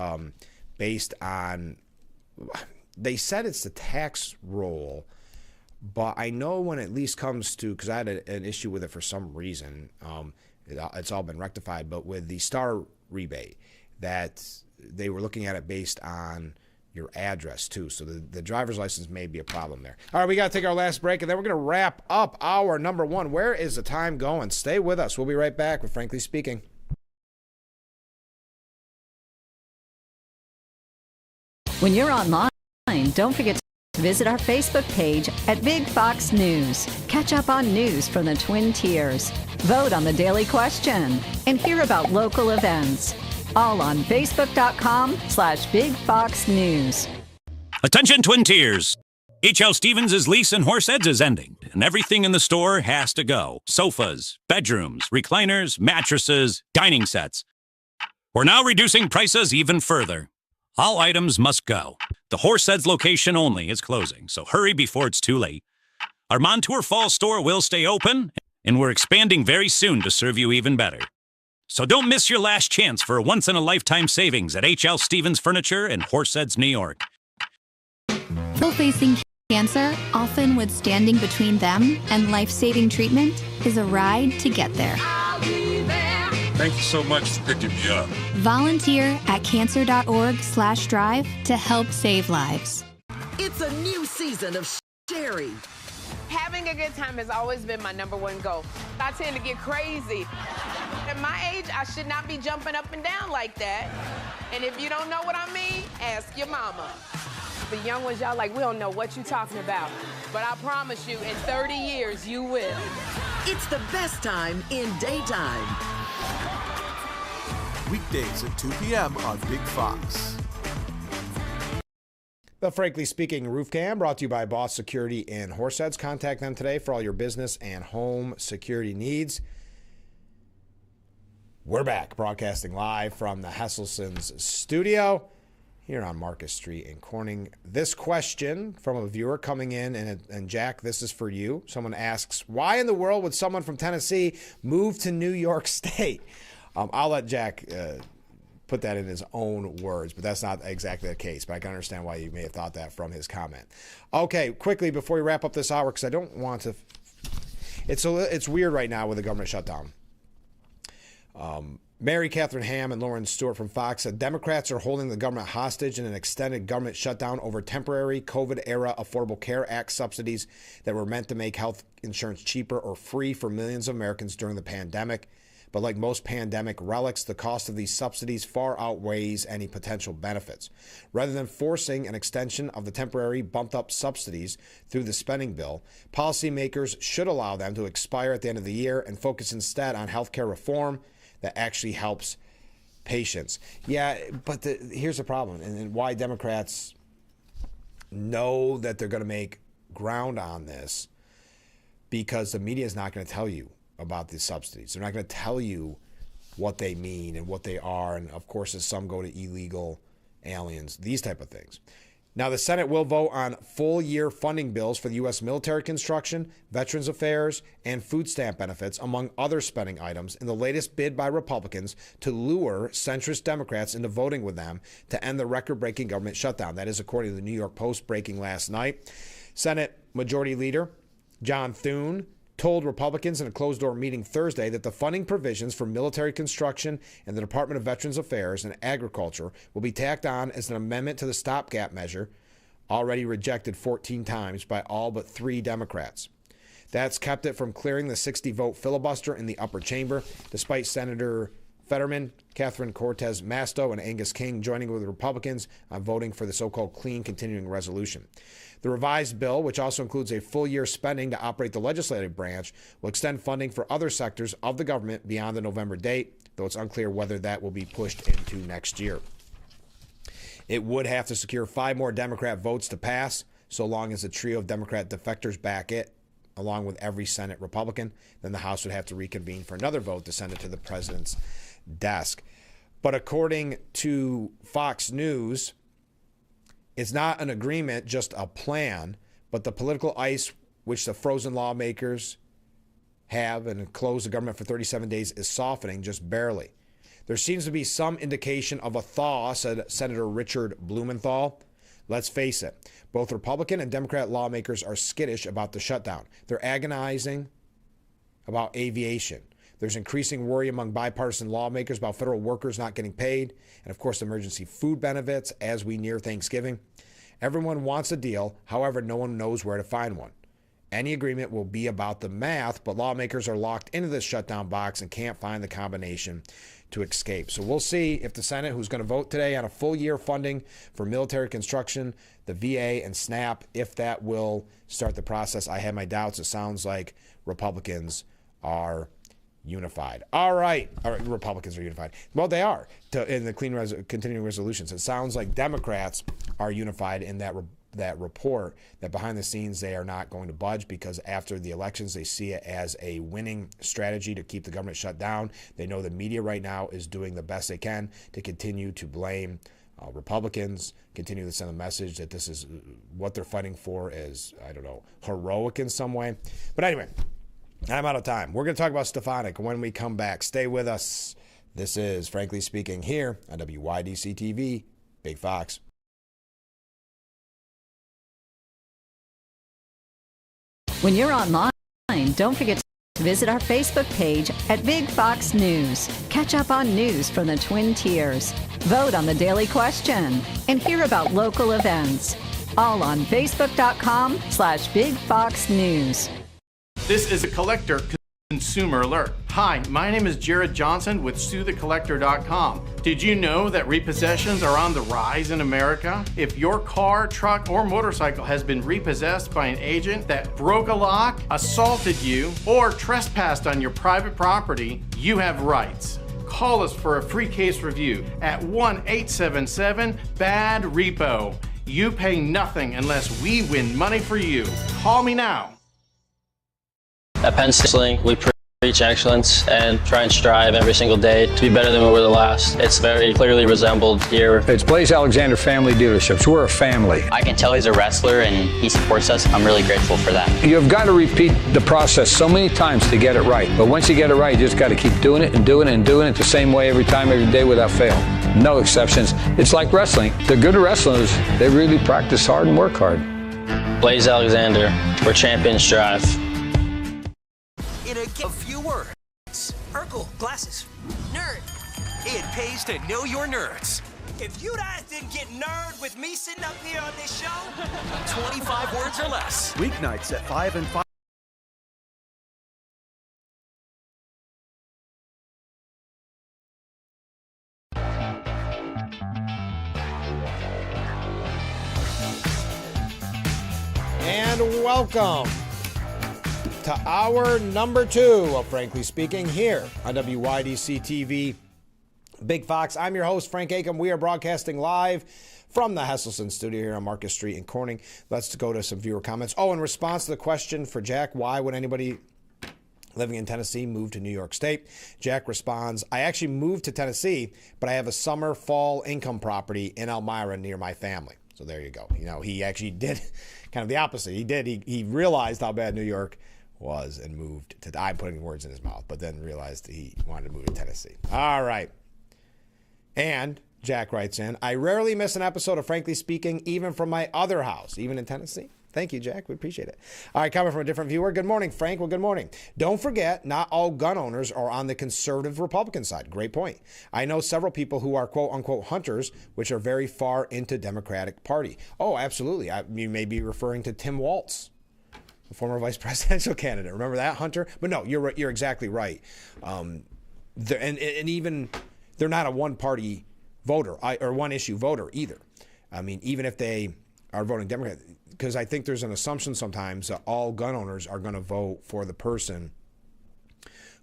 based on, they said it's the tax roll, but I know when it at least comes to, because I had an issue with it for some reason, it's all been rectified, but with the star rebate, that they were looking at it based on your address too. So the driver's license may be a problem there. All right, we got to take our last break, and then we're going to wrap up our number one. Where is the time going? Stay with us. We'll be right back with Frankly Speaking. When you're online, don't forget to visit our Facebook page at Big Fox News. Catch up on news from the Twin Tiers. vote on the daily question, and hear about local events. All on Facebook.com/BigFoxNews. Attention, Twin Tiers. H.L. Stevens' lease in Horseheads is ending, and everything in the store has to go. Sofas, bedrooms, recliners, mattresses, dining sets. We're now reducing prices even further. All items must go. The Horseheads location only is closing, so hurry before it's too late. Our Montour Falls store will stay open, and we're expanding very soon to serve you even better. So don't miss your last chance for a once-in-a-lifetime savings at H.L. Stevens Furniture in Horseheads, New York. People facing cancer, often with standing between them and life-saving treatment, is a ride to get there. Thank you so much for picking me up. Volunteer at cancer.org/drive to help save lives. It's a new season of Sherry. Having a good time has always been my number one goal. I tend to get crazy. At my age, I should not be jumping up and down like that. And if you don't know what I mean, ask your mama. The young ones, y'all like, we don't know what you're talking about. But I promise you, in 30 years, you will. It's the best time in daytime. Weekdays at 2 p.m. on Big Fox. The Frankly Speaking Roof Cam brought to you by Boss Security in Horseheads. Contact them today for all your business and home security needs. We're back broadcasting live from the Hesselson's studio here on Marcus Street in Corning. This question from a viewer coming in, and Jack, this is for you. Someone asks, why in the world would someone from Tennessee move to New York State? I'll let Jack put that in his own words, but that's not exactly the case. But I can understand why you may have thought that from his comment. Okay, quickly, before we wrap up this hour, because I don't want to... It's weird right now with the government shutdown. Mary Catherine Ham and Lauren Stewart from Fox said Democrats are holding the government hostage in an extended government shutdown over temporary COVID-era Affordable Care Act subsidies that were meant to make health insurance cheaper or free for millions of Americans during the pandemic. But like most pandemic relics, the cost of these subsidies far outweighs any potential benefits. Rather than forcing an extension of the temporary bumped-up subsidies through the spending bill, policymakers should allow them to expire at the end of the year and focus instead on health care reform that actually helps patients. Yeah, but here's the problem, and why Democrats know that they're going to make ground on this, because the media is not going to tell you about these subsidies. They're not going to tell you what they mean and what they are, and of course, as some go to illegal aliens, these type of things. Now, the Senate will vote on full-year funding bills for the U.S. military construction, Veterans Affairs, and food stamp benefits, among other spending items, in the latest bid by Republicans to lure centrist Democrats into voting with them to end the record-breaking government shutdown. That is according to the New York Post, breaking last night. Senate Majority Leader John Thune told Republicans in a closed-door meeting Thursday that the funding provisions for military construction and the Department of Veterans Affairs and Agriculture will be tacked on as an amendment to the stopgap measure, already rejected 14 times by all but 3 Democrats. That's kept it from clearing the 60-vote filibuster in the upper chamber, despite Senator Fetterman, Catherine Cortez Masto, and Angus King joining with the Republicans on voting for the so-called clean continuing resolution. The revised bill, which also includes a full year spending to operate the legislative branch, will extend funding for other sectors of the government beyond the November date, though it's unclear whether that will be pushed into next year. It would have to secure 5 more Democrat votes to pass, so long as a trio of Democrat defectors back it, along with every Senate Republican. Then the House would have to reconvene for another vote to send it to the president's desk. But according to Fox News, it's not an agreement, just a plan, but the political ice which the frozen lawmakers have and close the government for 37 days is softening just barely. There seems to be some indication of a thaw, said Senator Richard Blumenthal. Let's face it, both Republican and Democrat lawmakers are skittish about the shutdown. They're agonizing about aviation. There's increasing worry among bipartisan lawmakers about federal workers not getting paid, and of course, emergency food benefits as we near Thanksgiving. Everyone wants a deal, however, no one knows where to find one. Any agreement will be about the math, but lawmakers are locked into this shutdown box and can't find the combination to escape. So we'll see if the Senate, who's going to vote today on a full year funding for military construction, the VA, and SNAP, if that will start the process. I have my doubts. It sounds like Republicans are unified. All right. Republicans are unified. Well, they are in the continuing resolutions. It sounds like Democrats are unified in that report, that behind the scenes they are not going to budge because after the elections they see it as a winning strategy to keep the government shut down. They know the media right now is doing the best they can to continue to blame Republicans, continue to send a message that this is what they're fighting for is, I don't know, heroic in some way. But anyway, I'm out of time. We're going to talk about Stefanik when we come back. Stay with us. This is Frankly Speaking here on WYDC TV, Big Fox. When you're online, don't forget to visit our Facebook page at Big Fox News. Catch up on news from the Twin Tiers. Vote on the daily question and hear about local events. All on Facebook.com/Big Fox News. This is a Collector Consumer Alert. Hi, my name is Jared Johnson with SueTheCollector.com. Did you know that repossessions are on the rise in America? If your car, truck, or motorcycle has been repossessed by an agent that broke a lock, assaulted you, or trespassed on your private property, you have rights. Call us for a free case review at 1-877-BAD-REPO. You pay nothing unless we win money for you. Call me now. At Penn State, we preach excellence and try and strive every single day to be better than we were the last. It's very clearly resembled here. It's Blaze Alexander Family Dealerships. We're a family. I can tell he's a wrestler and he supports us. I'm really grateful for that. You've got to repeat the process so many times to get it right. But once you get it right, you just got to keep doing it and doing it and doing it the same way every time, every day without fail. No exceptions. It's like wrestling. The good wrestlers, they really practice hard and work hard. Blaze Alexander, where champions strive. A few words. Urkel, glasses. Nerd. It pays to know your nerds. If you guys didn't get nerd with me sitting up here on this show, 25 words or less. Weeknights at 5 and 5. And welcome to hour number 2 of Frankly Speaking here on WYDC TV, Big Fox. I'm your host, Frank Acom. We are broadcasting live from the Hesselson studio here on Marcus Street in Corning. Let's go to some viewer comments. Oh, in response to the question for Jack, why would anybody living in Tennessee move to New York State? Jack responds, I actually moved to Tennessee, but I have a summer fall income property in Elmira near my family. So there you go. You know, he actually did kind of the opposite. He realized how bad New York was and moved to, I'm putting words in his mouth, but then realized he wanted to move to Tennessee. All right. And Jack writes in, I rarely miss an episode of Frankly Speaking, even from my other house, even in Tennessee. Thank you, Jack. We appreciate it. All right, coming from a different viewer. Good morning, Frank. Well, good morning. Don't forget, not all gun owners are on the conservative Republican side. Great point. I know several people who are quote-unquote hunters, which are very far into Democratic Party. Oh, absolutely. You may be referring to Tim Walz, the former vice presidential candidate. Remember that, Hunter? But no, you're exactly right. And even they're not a one-party voter or one-issue voter either. I mean, even if they are voting Democrat, because I think there's an assumption sometimes that all gun owners are going to vote for the person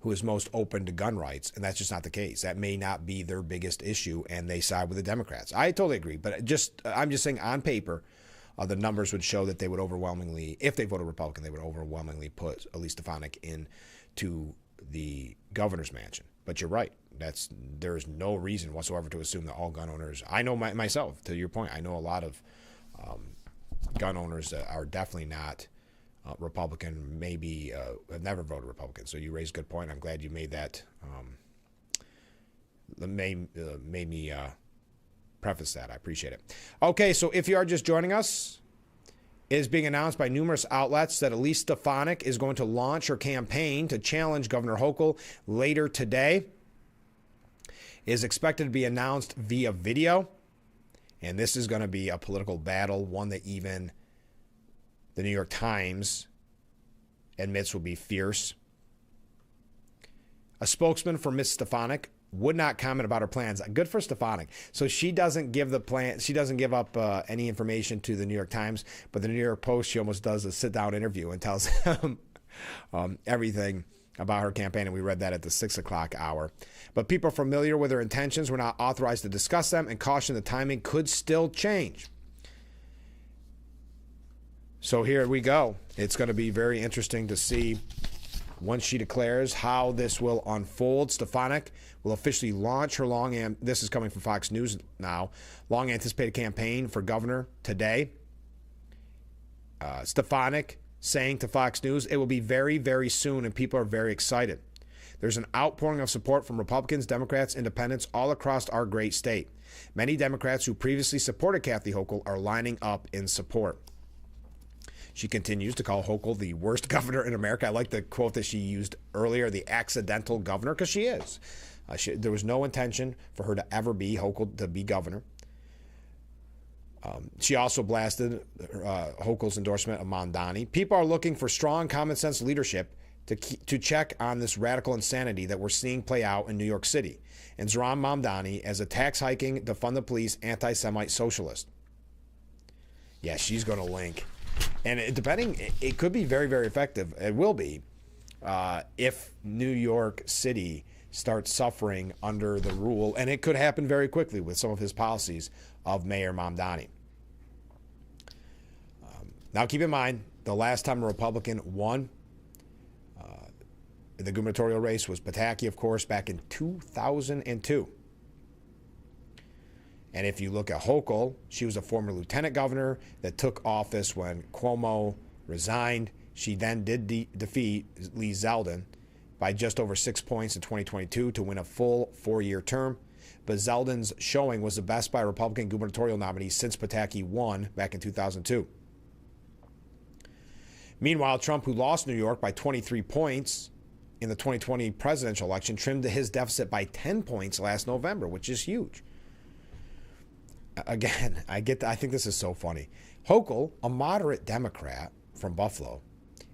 who is most open to gun rights, and that's just not the case. That may not be their biggest issue, and they side with the Democrats. I totally agree, but I'm just saying on paper, the numbers would show that they would overwhelmingly, if they voted Republican, they would overwhelmingly put Elise Stefanik into the governor's mansion. But you're right. There's no reason whatsoever to assume that all gun owners, I know myself, to your point, I know a lot of gun owners that are definitely not Republican, maybe have never voted Republican. So you raised a good point. I'm glad you made that, made me preface that. I appreciate it. Okay, so if you are just joining us, it is being announced by numerous outlets that Elise Stefanik is going to launch her campaign to challenge Governor Hochul later today. It is expected to be announced via video, and this is going to be a political battle, one that even the New York Times admits will be fierce. A spokesman for Ms. Stefanik would not comment about her plans. Good for Stefanik. So she doesn't give the plan. She doesn't give up any information to the New York Times, but the New York Post, she almost does a sit-down interview and tells them everything about her campaign, and we read that at the 6 o'clock hour. But people familiar with her intentions were not authorized to discuss them and caution the timing could still change. So here we go. It's going to be very interesting to see once she declares how this will unfold. Stefanik will officially launch her this is coming from Fox News now, long anticipated campaign for governor today. Stefanik saying to Fox News, it will be very, very soon, and people are very excited. There's an outpouring of support from Republicans, Democrats, Independents all across our great state. Many Democrats who previously supported Kathy Hochul are lining up in support. She continues to call Hochul the worst governor in America. I like the quote that she used earlier, the accidental governor, because she is. There was no intention for her to ever be Hochul to be governor. She also blasted Hochul's endorsement of Mamdani. People are looking for strong common sense leadership to check on this radical insanity that we're seeing play out in New York City. And Zohran Mamdani as a tax-hiking, defund the police, anti-Semite socialist. Yeah, she's going to link. And it could be very, very effective. It will be if New York City starts suffering under the rule, and it could happen very quickly with some of his policies, of Mayor Mamdani. Now, keep in mind, the last time a Republican won the gubernatorial race was Pataki, of course, back in 2002. And if you look at Hochul, she was a former lieutenant governor that took office when Cuomo resigned. She then did defeat Lee Zeldin by just over 6 points in 2022 to win a full 4-year term. But Zeldin's showing was the best by a Republican gubernatorial nominee since Pataki won back in 2002. Meanwhile, Trump, who lost New York by 23 points in the 2020 presidential election, trimmed his deficit by 10 points last November, which is huge. Again, I think this is so funny. Hochul, a moderate Democrat from Buffalo,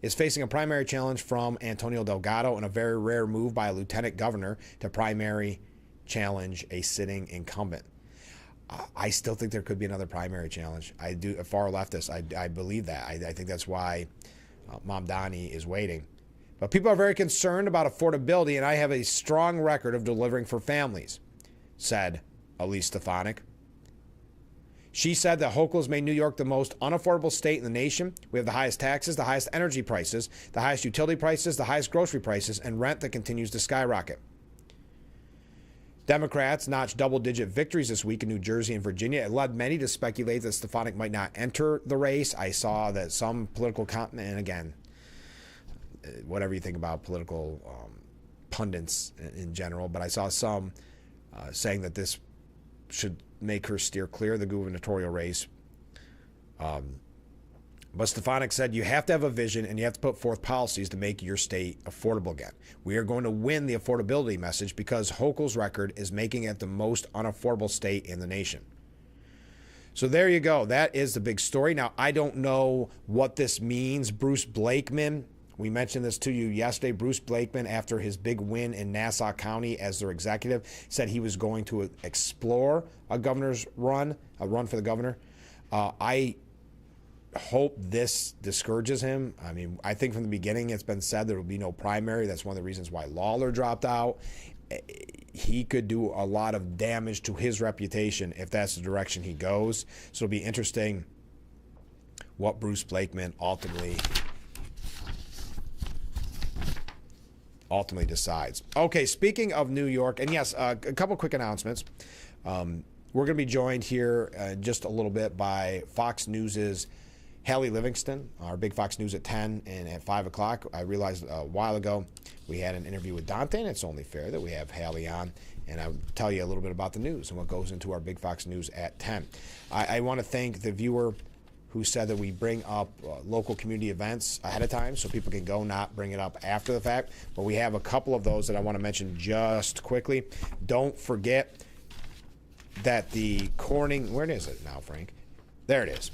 is facing a primary challenge from Antonio Delgado in a very rare move by a lieutenant governor to primary challenge a sitting incumbent. I still think there could be another primary challenge. I do, a far leftist. I believe that. I think that's why Mamdani is waiting. But people are very concerned about affordability, and I have a strong record of delivering for families, said Elise Stefanik. She said that Hochul has made New York the most unaffordable state in the nation. We have the highest taxes, the highest energy prices, the highest utility prices, the highest grocery prices, and rent that continues to skyrocket. Democrats notched double-digit victories this week in New Jersey and Virginia. It led many to speculate that Stefanik might not enter the race. I saw that some political and again, whatever you think about political pundits in general, but I saw some saying that this should make her steer clear of the gubernatorial race. But Stefanik said you have to have a vision and you have to put forth policies to make your state affordable again. We are going to win the affordability message because Hochul's record is making it the most unaffordable state in the nation. So there you go. That is the big story. Now, I don't know what this means. Bruce Blakeman, we mentioned this to you yesterday. Bruce Blakeman, after his big win in Nassau County as their executive, said he was going to explore a governor's run, a run for the governor. I hope this discourages him. I mean, I think from the beginning it's been said there will be no primary. That's one of the reasons why Lawler dropped out. He could do a lot of damage to his reputation if that's the direction he goes. So it'll be interesting what Bruce Blakeman ultimately decides. Okay, speaking of New York, and yes, a couple quick announcements. We're going to be joined here just a little bit by Fox News's Hallie Livingston, our big Fox News at 10 and at 5 o'clock. I realized a while ago we had an interview with Dante, and it's only fair that we have Hallie on, and I'll tell you a little bit about the news and what goes into our big Fox News at 10. I want to thank the viewer who said that we bring up local community events ahead of time so people can go, not bring it up after the fact. But we have a couple of those that I want to mention just quickly. Don't forget that the Corning, where is it now, Frank? There it is.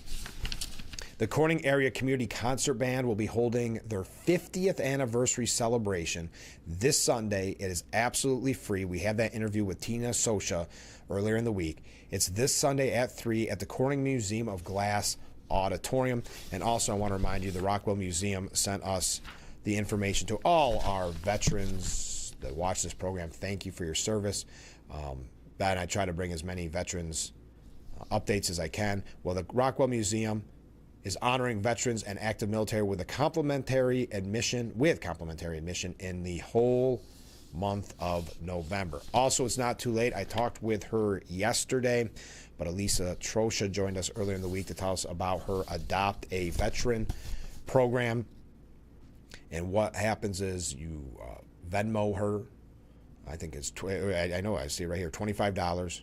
The Corning Area Community Concert Band will be holding their 50th anniversary celebration this Sunday. It is absolutely free. We had that interview with Tina Sosha earlier in the week. It's this Sunday at 3 at the Corning Museum of Glass Auditorium. And also, I want to remind you, the Rockwell Museum sent us the information to all our veterans that watch this program. Thank you for your service. And I try to bring as many veterans updates as I can. Well, the Rockwell Museum is honoring veterans and active military with complimentary admission in the whole month of November. Also, it's not too late. I talked with her yesterday, but Elisa Trosha joined us earlier in the week to tell us about her Adopt a Veteran program. And what happens is you Venmo her. I think it's, I know I see it right here, $25.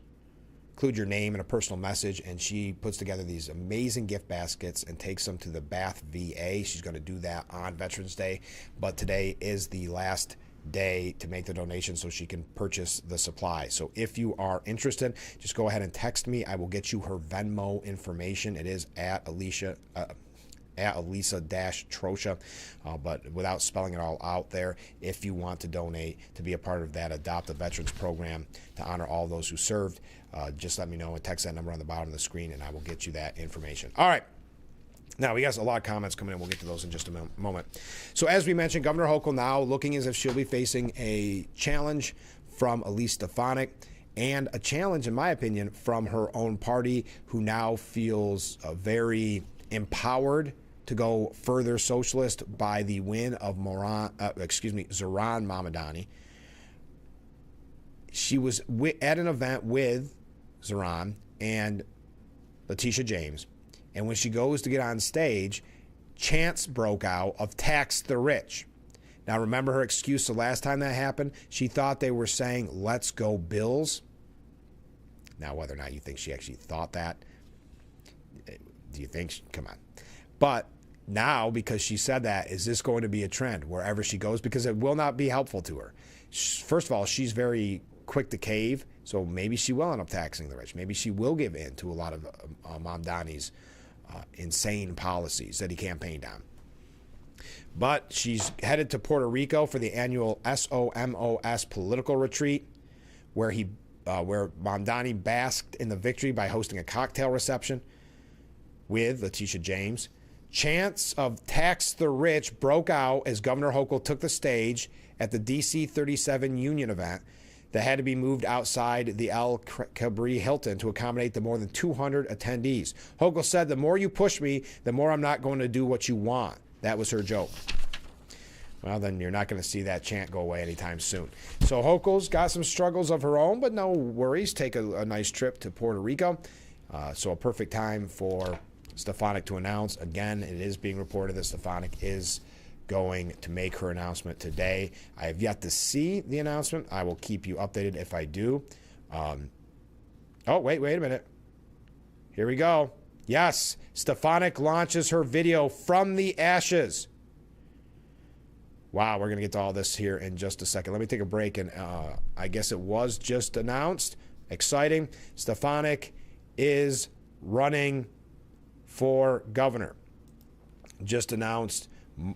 Include your name and a personal message, and she puts together these amazing gift baskets and takes them to the Bath VA. She's going to do that on Veterans Day, but today is the last day to make the donation so she can purchase the supply. So if you are interested, just go ahead and text me. I will get you her Venmo information. It is at Elisa-Trosha, but without spelling it all out there. If you want to donate to be a part of that Adopt a Veterans program to honor all those who served, just let me know and text that number on the bottom of the screen, and I will get you that information. All right. Now, we got a lot of comments coming in. We'll get to those in just a moment. So as we mentioned, Governor Hochul now looking as if she'll be facing a challenge from Elise Stefanik, and a challenge, in my opinion, from her own party, who now feels very empowered to go further socialist by the win of Zoran Mamdani. She was at an event with Zoran and Letitia James, and when she goes to get on stage, chants broke out of tax the rich. Now, remember her excuse the last time that happened? She thought they were saying, let's go Bills. Now, whether or not you think she actually thought that, do you think? Come on. But now, because she said that, is this going to be a trend wherever she goes? Because it will not be helpful to her. First of all, she's very quick to cave, so maybe she will end up taxing the rich. Maybe she will give in to a lot of Mamdani's insane policies that he campaigned on. But she's headed to Puerto Rico for the annual SOMOS political retreat, where Mamdani basked in the victory by hosting a cocktail reception with Letitia James. Chants of tax the rich broke out as Governor Hochul took the stage at the DC 37 union event that had to be moved outside the El Cabri Hilton to accommodate the more than 200 attendees. Hochul said, the more you push me, the more I'm not going to do what you want. That was her joke. Well, then you're not going to see that chant go away anytime soon. So Hochul's got some struggles of her own, but no worries. Take a nice trip to Puerto Rico. So a perfect time for Stefanik to announce. Again, it is being reported that Stefanik is going to make her announcement today. I have yet to see the announcement. I will keep you updated if I do. Oh, wait a minute. Here we go. Yes, Stefanik launches her video from the ashes. Wow, we're going to get to all this here in just a second. Let me take a break, and I guess it was just announced. Exciting. Stefanik is running for governor. Just announced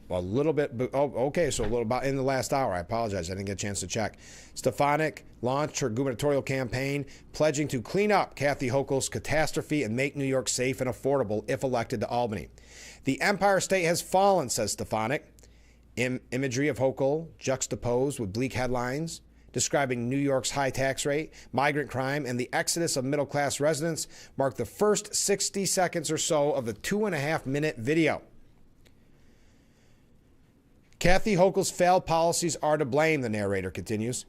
a little bit, so a little about in the last hour. I apologize, I didn't get a chance to check. Stefanik launched her gubernatorial campaign, pledging to clean up Kathy Hochul's catastrophe and make New York safe and affordable if elected to Albany. The Empire State has fallen, says Stefanik. Imagery of Hochul juxtaposed with bleak headlines describing New York's high tax rate, migrant crime, and the exodus of middle-class residents marked the first 60 seconds or so of the 2.5-minute video. Kathy Hochul's failed policies are to blame, the narrator continues.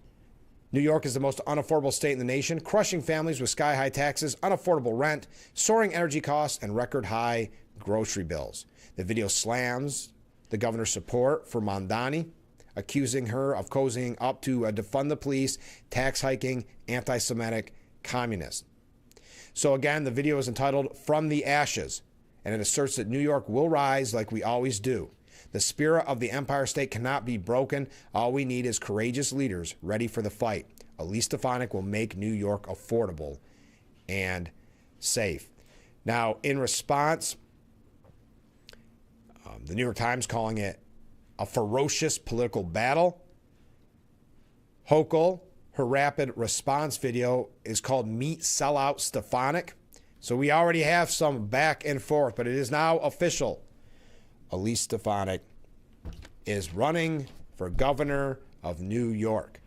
New York is the most unaffordable state in the nation, crushing families with sky-high taxes, unaffordable rent, soaring energy costs, and record-high grocery bills. The video slams the governor's support for Mamdani, accusing her of cozying up to a defund the police, tax-hiking, anti-Semitic communist. So again, the video is entitled From the Ashes, and it asserts that New York will rise like we always do. The spirit of the Empire State cannot be broken. All we need is courageous leaders ready for the fight. Elise Stefanik will make New York affordable and safe. Now, in response, the New York Times calling it a ferocious political battle. Hochul, her rapid response video is called Meet Sellout Stefanik. So we already have some back and forth, but it is now official. Elise Stefanik is running for governor of New York.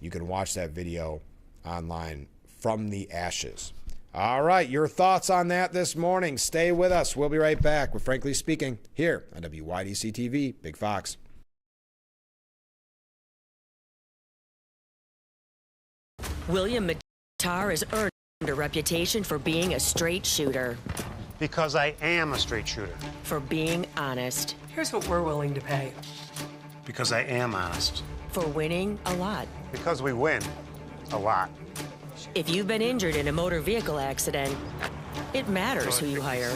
You can watch that video online from the ashes. All right, your thoughts on that this morning. Stay with us. We'll be right back with Frankly Speaking here on WYDC TV, Big Fox. William Mattar has earned a reputation for being a straight shooter. Because I am a straight shooter. For being honest. Here's what we're willing to pay. Because I am honest. For winning a lot. Because we win a lot. If you've been injured in a motor vehicle accident, it matters who you hire.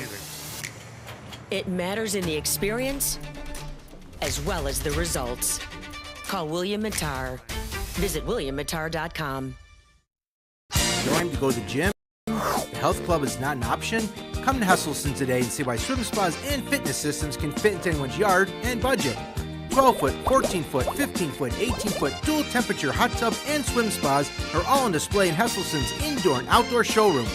It matters in the experience as well as the results. Call William Mattar. Visit WilliamMattar.com. Going to go to the gym? The health club is not an option? Come to Hesselson today and see why swim spas and fitness systems can fit into anyone's yard and budget. 12-foot, 14-foot, 15-foot, 18-foot dual temperature hot tub and swim spas are all on display in Hesselson's indoor and outdoor showroom.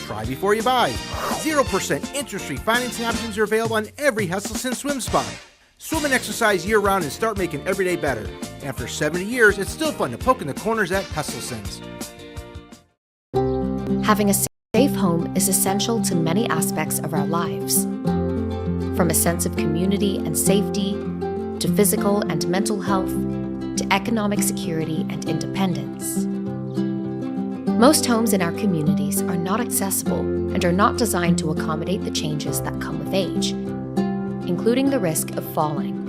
Try before you buy. 0% interest-free financing options are available on every Hesselson swim spa. Swim and exercise year-round and start making every day better. After 70 years, it's still fun to poke in the corners at Hesselson's. Having a safe home is essential to many aspects of our lives. From a sense of community and safety, to physical and mental health, to economic security and independence. Most homes in our communities are not accessible and are not designed to accommodate the changes that come with age, including the risk of falling.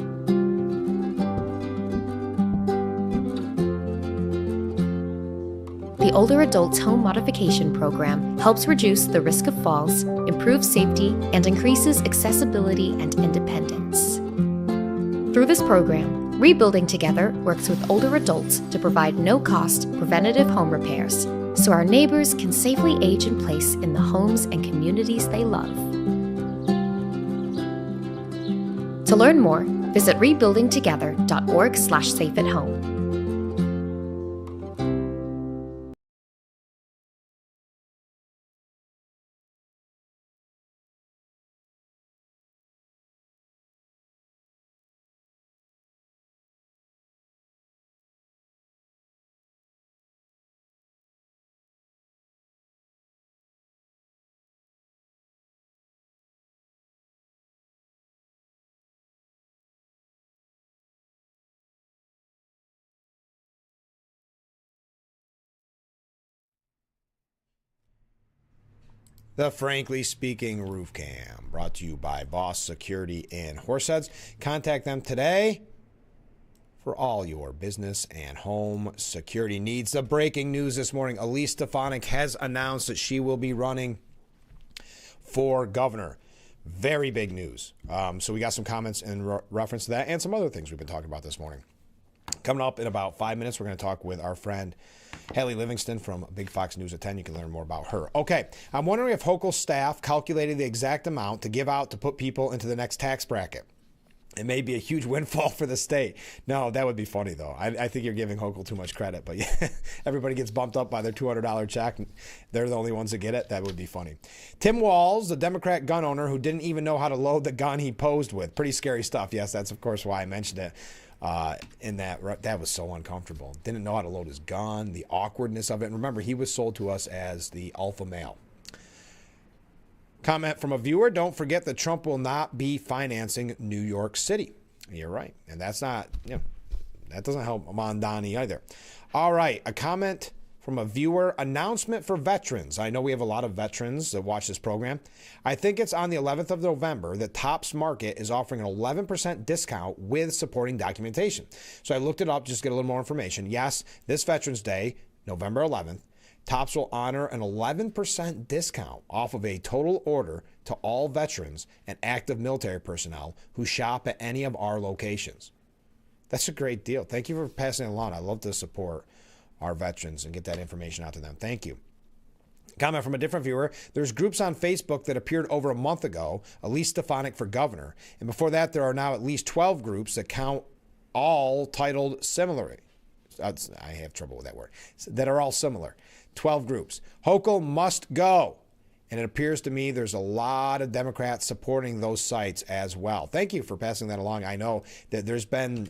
The Older Adults Home Modification Program helps reduce the risk of falls, improves safety, and increases accessibility and independence. Through this program, Rebuilding Together works with older adults to provide no-cost preventative home repairs so our neighbors can safely age in place in the homes and communities they love. To learn more, visit rebuildingtogether.org/safeathome. The Frankly Speaking Roof Cam, brought to you by Voss Security in Horseheads. Contact them today for all your business and home security needs. The breaking news this morning, Elise Stefanik has announced that she will be running for governor. Very big news. So we got some comments in reference to that and some other things we've been talking about this morning. Coming up in about 5 minutes, we're going to talk with our friend Haley Livingston from Big Fox News at 10. You can learn more about her. Okay, I'm wondering if Hochul's staff calculated the exact amount to give out to put people into the next tax bracket. It may be a huge windfall for the state. No, that would be funny, though. I think you're giving Hochul too much credit. But yeah, everybody gets bumped up by their $200 check. They're the only ones that get it. That would be funny. Tim Walz, the Democrat gun owner who didn't even know how to load the gun he posed with. Pretty scary stuff. Yes, that's, of course, why I mentioned it. In that was so uncomfortable. Didn't know how to load his gun, the awkwardness of it. And remember, he was sold to us as the alpha male. Comment from a viewer, don't forget that Trump will not be financing New York City. You're right. And that's not, that doesn't help Mondani either. All right, a comment from a viewer, announcement for veterans. I know we have a lot of veterans that watch this program. I think it's on the 11th of November that Topps Market is offering an 11% discount with supporting documentation. So I looked it up just to get a little more information. Yes, this Veterans Day, November 11th, Topps will honor an 11% discount off of a total order to all veterans and active military personnel who shop at any of our locations. That's a great deal. Thank you for passing it along. I love to support our veterans and get that information out to them. Thank you. Comment from a different viewer. There's groups on Facebook that appeared over a month ago, Elise Stefanik for governor. And before that, there are now at least 12 groups that count all titled similarly. I have trouble with that word. That are all similar. 12 groups. Hochul must go. And it appears to me there's a lot of Democrats supporting those sites as well. Thank you for passing that along. I know that there's been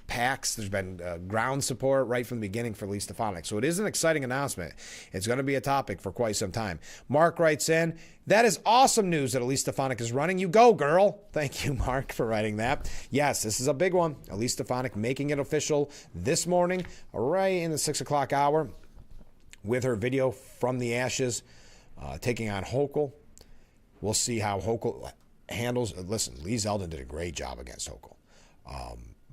PACs, there's been ground support right from the beginning for Lee Stefanik. So it is an exciting announcement. It's going to be a topic for quite some time. Mark writes in, that is awesome news that Elise Stefanik is running. You go, girl. Thank you, Mark, for writing that. Yes, this is a big one. Elise Stefanik making it official this morning, right in the 6 o'clock hour, with her video from the ashes, taking on Hochul. We'll see how Hochul handles. Listen, Lee Zeldin did a great job against Hochul.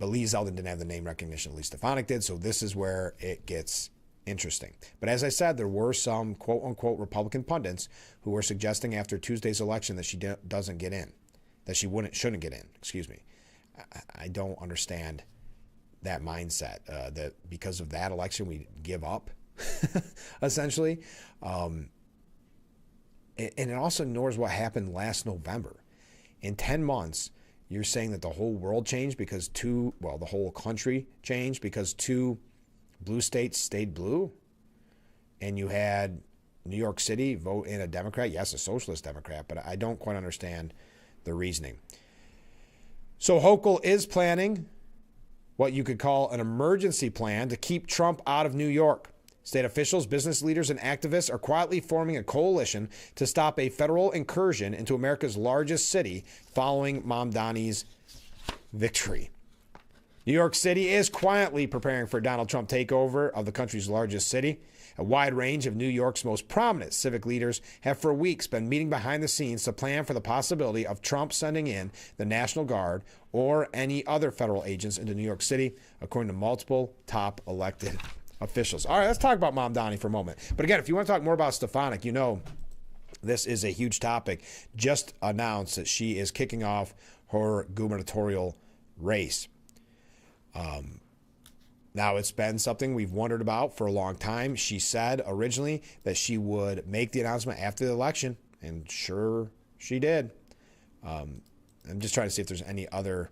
But Lee Zeldin didn't have the name recognition Lee Stefanik did, so this is where it gets interesting. But as I said, there were some quote-unquote Republican pundits who were suggesting after Tuesday's election that she doesn't get in, that she shouldn't get in, excuse me. I don't understand that mindset, that because of that election we give up, essentially. And it also ignores what happened last November. In 10 months, you're saying that the whole world changed because the whole country changed because 2 blue states stayed blue? And you had New York City vote in a Democrat? Yes, a socialist Democrat, but I don't quite understand the reasoning. So Hochul is planning what you could call an emergency plan to keep Trump out of New York. State officials, business leaders, and activists are quietly forming a coalition to stop a federal incursion into America's largest city following Mamdani's victory. New York City is quietly preparing for Donald Trump takeover of the country's largest city. A wide range of New York's most prominent civic leaders have for weeks been meeting behind the scenes to plan for the possibility of Trump sending in the National Guard or any other federal agents into New York City, according to multiple top elected officials. All right, let's talk about Mamdani for a moment. But again, if you want to talk more about Stefanik, you know this is a huge topic. Just announced that she is kicking off her gubernatorial race. Now, it's been something we've wondered about for a long time. She said originally that she would make the announcement after the election, and sure she did. I'm just trying to see if there's any other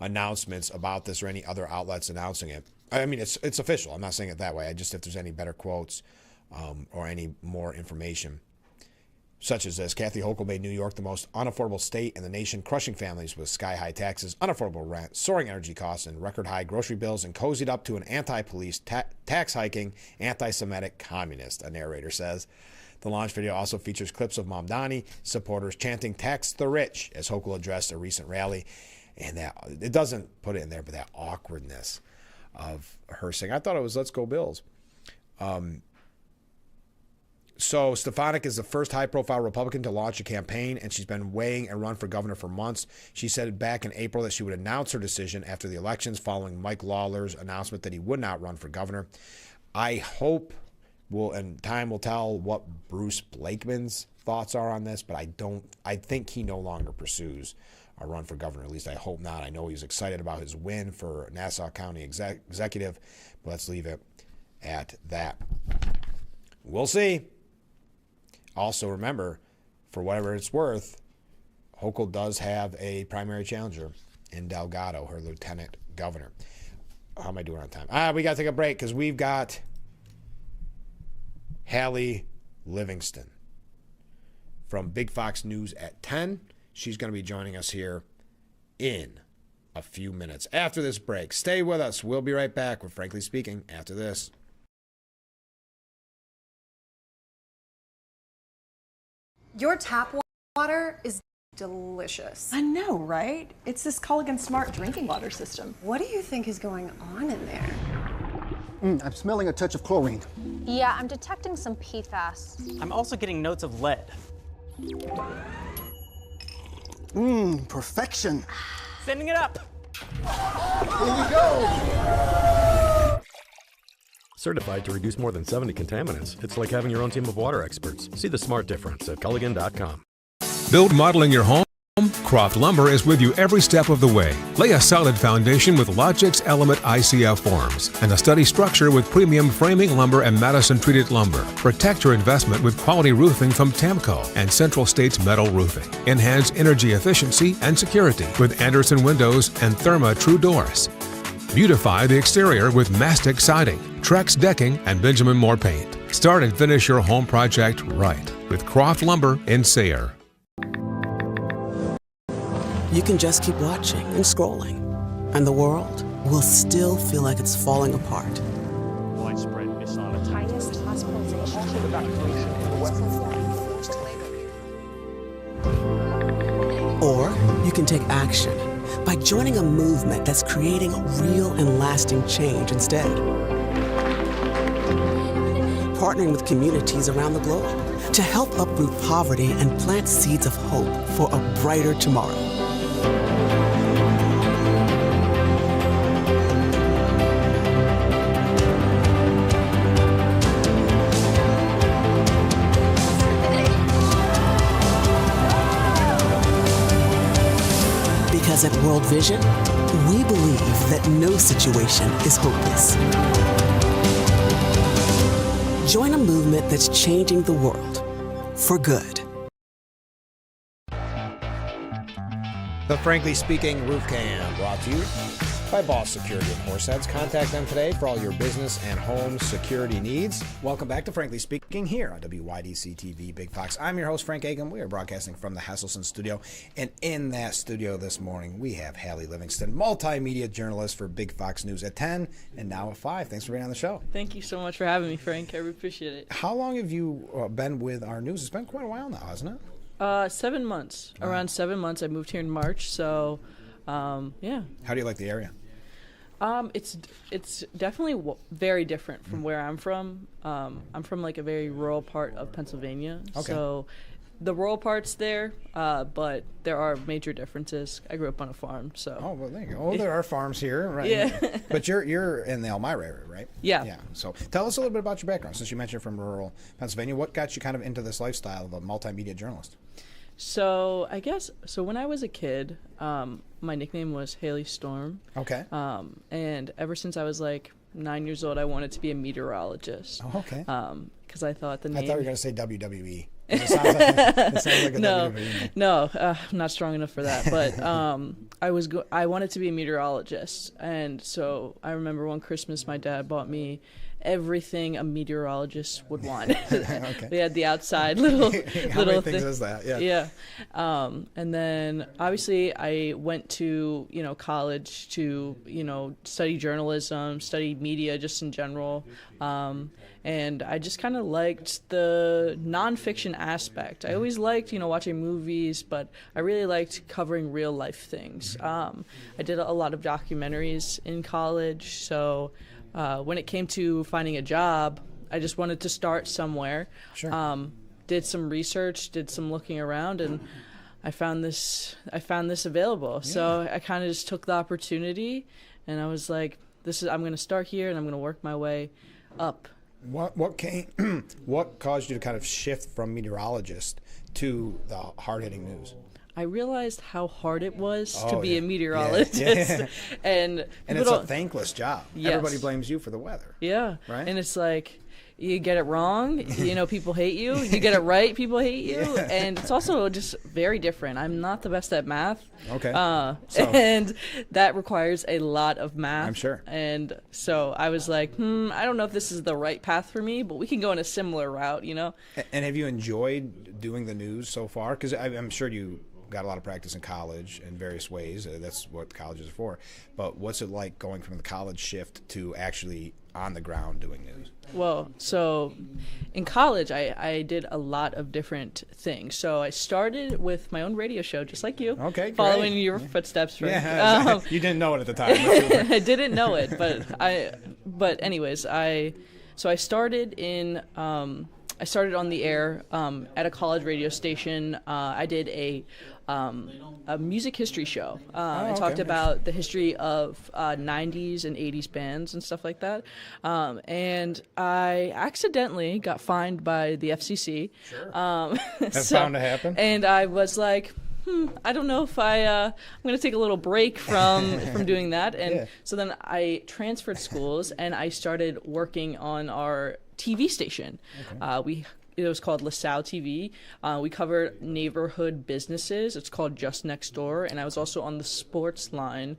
announcements about this or any other outlets announcing it. I mean, it's official. I'm not saying it that way. I just, if there's any better quotes or any more information, such as this. Kathy Hochul made New York the most unaffordable state in the nation, crushing families with sky-high taxes, unaffordable rent, soaring energy costs, and record-high grocery bills, and cozied up to an anti-police, tax-hiking, anti-Semitic communist, a narrator says. The launch video also features clips of Mamdani supporters chanting "Tax the Rich" as Hochul addressed a recent rally. And that, it doesn't put it in there, but that awkwardness of her saying, I thought it was "Let's go Bills." So Stefanik is the first high-profile Republican to launch a campaign, and she's been weighing a run for governor for months. She said back in April that she would announce her decision after the elections following Mike Lawler's announcement that he would not run for governor. I hope, and time will tell what Bruce Blakeman's thoughts are on this, but I think he no longer pursues a run for governor. At least I hope not. I know he's excited about his win for Nassau County executive, but let's leave it at that. We'll see. Also, remember, for whatever it's worth, Hochul does have a primary challenger in Delgado, her lieutenant governor. How am I doing on time? We got to take a break because we've got Hallie Livingston from Big Fox News at 10. She's going to be joining us here in a few minutes after this break. Stay with us. We'll be right back with Frankly Speaking after this. Your tap water is delicious. I know, right? It's this Culligan Smart drinking water system. What do you think is going on in there? I'm smelling a touch of chlorine. Yeah, I'm detecting some PFAS. I'm also getting notes of lead. Perfection. Sending it up. Here we go. Certified to reduce more than 70 contaminants. It's like having your own team of water experts. See the smart difference at Culligan.com. Build modeling your home? Croft Lumber is with you every step of the way. Lay a solid foundation with Logix Element ICF forms and a steady structure with premium framing lumber and Madison treated lumber. Protect your investment with quality roofing from Tamco and Central States Metal Roofing. Enhance energy efficiency and security with Anderson windows and Therma True doors. Beautify the exterior with Mastic siding, Trex decking, and Benjamin Moore paint. Start and finish your home project right with Croft Lumber in Sayre. You can just keep watching and scrolling, and the world will still feel like it's falling apart. Widespread missile attack. Highest hospitalization. Evacuation in the west. Forced labor. Or you can take action by joining a movement that's creating real and lasting change instead. Partnering with communities around the globe to help uproot poverty and plant seeds of hope for a brighter tomorrow. Because at World Vision, we believe that no situation is hopeless. Join a movement that's changing the world for good. The Frankly Speaking Roof Cam, brought to you by Boss Security of Horseheads. Contact them today for all your business and home security needs. Welcome back to Frankly Speaking here on WYDC TV Big Fox. I'm your host, Frank Agan. We are broadcasting from the Hesselson studio. And in that studio this morning, we have Hallie Livingston, multimedia journalist for Big Fox News at 10 and now at 5. Thanks for being on the show. Thank you so much for having me, Frank. I really appreciate it. How long have you been with our news? It's been quite a while now, hasn't it? 7 months. Around 7 months. I moved here in March, so yeah. How do you like the area? It's definitely very different from where I'm from. I'm from like a very rural part of Pennsylvania, so the rural part's there, but there are major differences. I grew up on a farm, so. Oh, well, there you go. Oh, there are farms here, right? Yeah. But you're in the Elmira area, right? Yeah. Yeah. So tell us a little bit about your background. Since you mentioned you're from rural Pennsylvania, what got you kind of into this lifestyle of a multimedia journalist? So I guess when I was a kid, my nickname was Haley Storm. Okay. And ever since I was like 9 years old, I wanted to be a meteorologist. Oh, okay. Because I thought the name. I thought you were going to say WWE. It sounds like a WWE name. No, I'm not strong enough for that. But I wanted to be a meteorologist, and so I remember one Christmas my dad bought me everything a meteorologist would want. Okay. They had the outside little How many things is that? Yeah. Yeah. And then obviously I went to college to study journalism, study media just in general. And I just kind of liked the nonfiction aspect. I always liked, watching movies, but I really liked covering real life things. I did a lot of documentaries in college, so when it came to finding a job, I just wanted to start somewhere. Sure. Did some research, did some looking around, and I found this available. Yeah. So I kind of just took the opportunity, and I was like, I'm going to start here, and I'm going to work my way up. What caused you to kind of shift from meteorologist to the hard-hitting news? I realized how hard it was to be a meteorologist. Yeah. And it's a thankless job. Yes. Everybody blames you for the weather. Yeah. Right? And it's like, you get it wrong, people hate you. You get it right, people hate you. Yeah. And it's also just very different. I'm not the best at math. Okay. And that requires a lot of math. I'm sure. And so I was like, I don't know if this is the right path for me, but we can go in a similar route, And have you enjoyed doing the news so far? Because I'm sure you got a lot of practice in college in various ways. That's what colleges are for. But what's it like going from the college shift to actually on the ground doing news? Well, so in college, I did a lot of different things. So I started with my own radio show, just like you. Okay, following great. your footsteps. Right? Yeah, you didn't know it at the time. I didn't know it, but anyways, I started in. I started on the air at a college radio station. I did a music history show. I talked about the history of 90s and 80s bands and stuff like that. And I accidentally got fined by the FCC. Sure. That's bound to happen. And I was like, I don't know if I'm going to take a little break from doing that. And so then I transferred schools and I started working on our TV station. Okay. We it was called LaSalle TV. We covered neighborhood businesses. It's called Just Next Door. And I was also on the Sports Line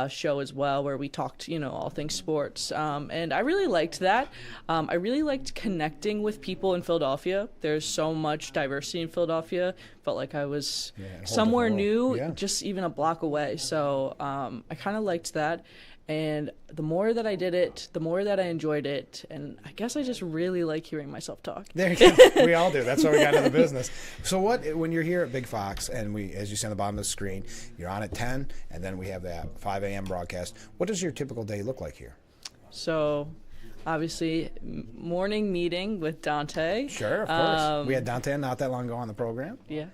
show as well, where we talked, all things sports. And I really liked that. I really liked connecting with people in Philadelphia. There's so much diversity in Philadelphia. Felt like I was somewhere new, just even a block away. So I kind of liked that. And the more that I did it, the more that I enjoyed it. And I guess I just really like hearing myself talk. There you go. We all do. That's why we got into the business. So when you're here at Big Fox, and as you see on the bottom of the screen, you're on at 10, and then we have that 5 a.m. broadcast. What does your typical day look like here? So obviously, morning meeting with Dante. Sure, of course. We had Dante not that long ago on the program. Yeah.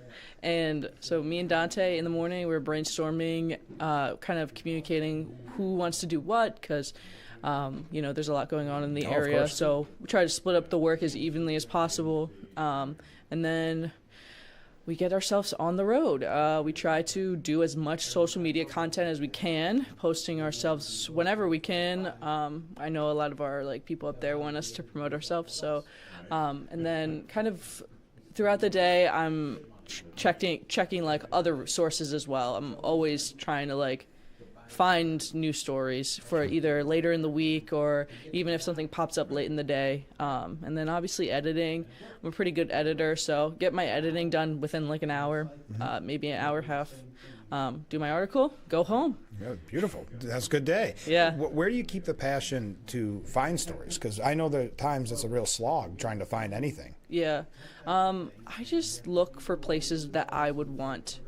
And so me and Dante in the morning, we were brainstorming, kind of communicating who wants to do what, because, there's a lot going on in the area. So we try to split up the work as evenly as possible. And then we get ourselves on the road. We try to do as much social media content as we can, posting ourselves whenever we can. I know a lot of our people up there want us to promote ourselves. So, and then kind of throughout the day, I'm checking other sources as well. I'm always trying to find new stories for either later in the week or even if something pops up late in the day. And then obviously editing. I'm a pretty good editor, so get my editing done within an hour, maybe an hour and a half. Do my article, go home. Yeah, beautiful. That's a good day. Yeah. Where do you keep the passion to find stories? Because I know there are times it's a real slog trying to find anything. Yeah. I just look for places that I would want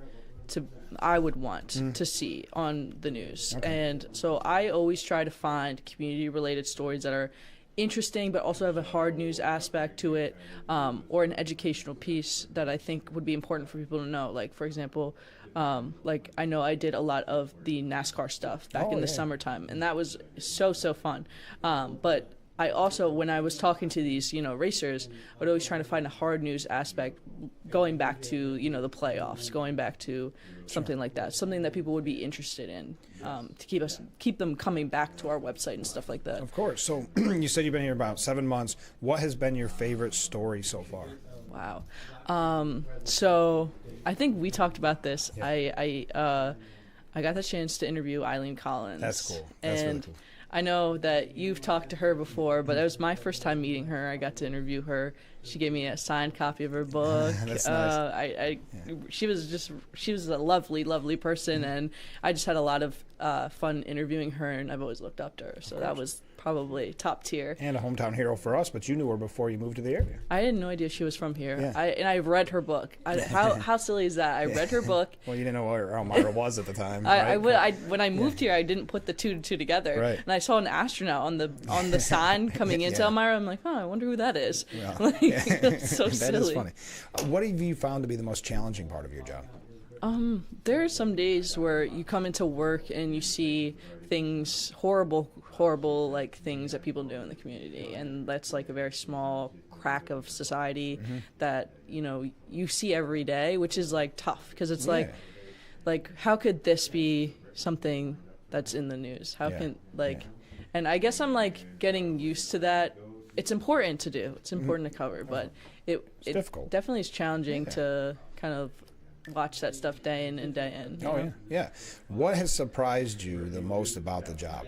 to see on the news. Okay. And so I always try to find community-related stories that are interesting but also have a hard news aspect to it, or an educational piece that I think would be important for people to know. Like, for example, I know I did a lot of the NASCAR stuff back in the summertime, and that was so fun. But I also, when I was talking to these, racers, I would always try to find a hard news aspect, going back to, the playoffs, going back to something like that, something that people would be interested in, to keep them coming back to our website and stuff like that. Of course. So you said you've been here about 7 months. What has been your favorite story so far? Wow. So I think we talked about this. Yeah. I got the chance to interview Eileen Collins. That's cool. That's really cool. I know that you've talked to her before, but it was my first time meeting her. I got to interview her. She gave me a signed copy of her book. That's nice. She was a lovely person, and I just had a lot of fun interviewing her, and I've always looked up to her. So that was probably top tier. And a hometown hero for us, but you knew her before you moved to the area. I had no idea she was from here. Yeah. I've read her book. How silly is that? I read her book. Well, you didn't know where Elmira was at the time. When I moved here, I didn't put the two and two together. Right. And I saw an astronaut on the sign coming into Elmira. I'm like, I wonder who that is. Well, It's so silly. That is funny. What have you found to be the most challenging part of your job? There are some days where you come into work and you see things, horrible things that people do in the community, and that's a very small crack of society that you see every day, which is tough, because it's like how could this be something that's in the news? How can and I guess I'm getting used to that. It's important to do. It's important to cover, but it difficult. Definitely is challenging to kind of watch that stuff day in and day in. Yeah. What has surprised you the most about the job?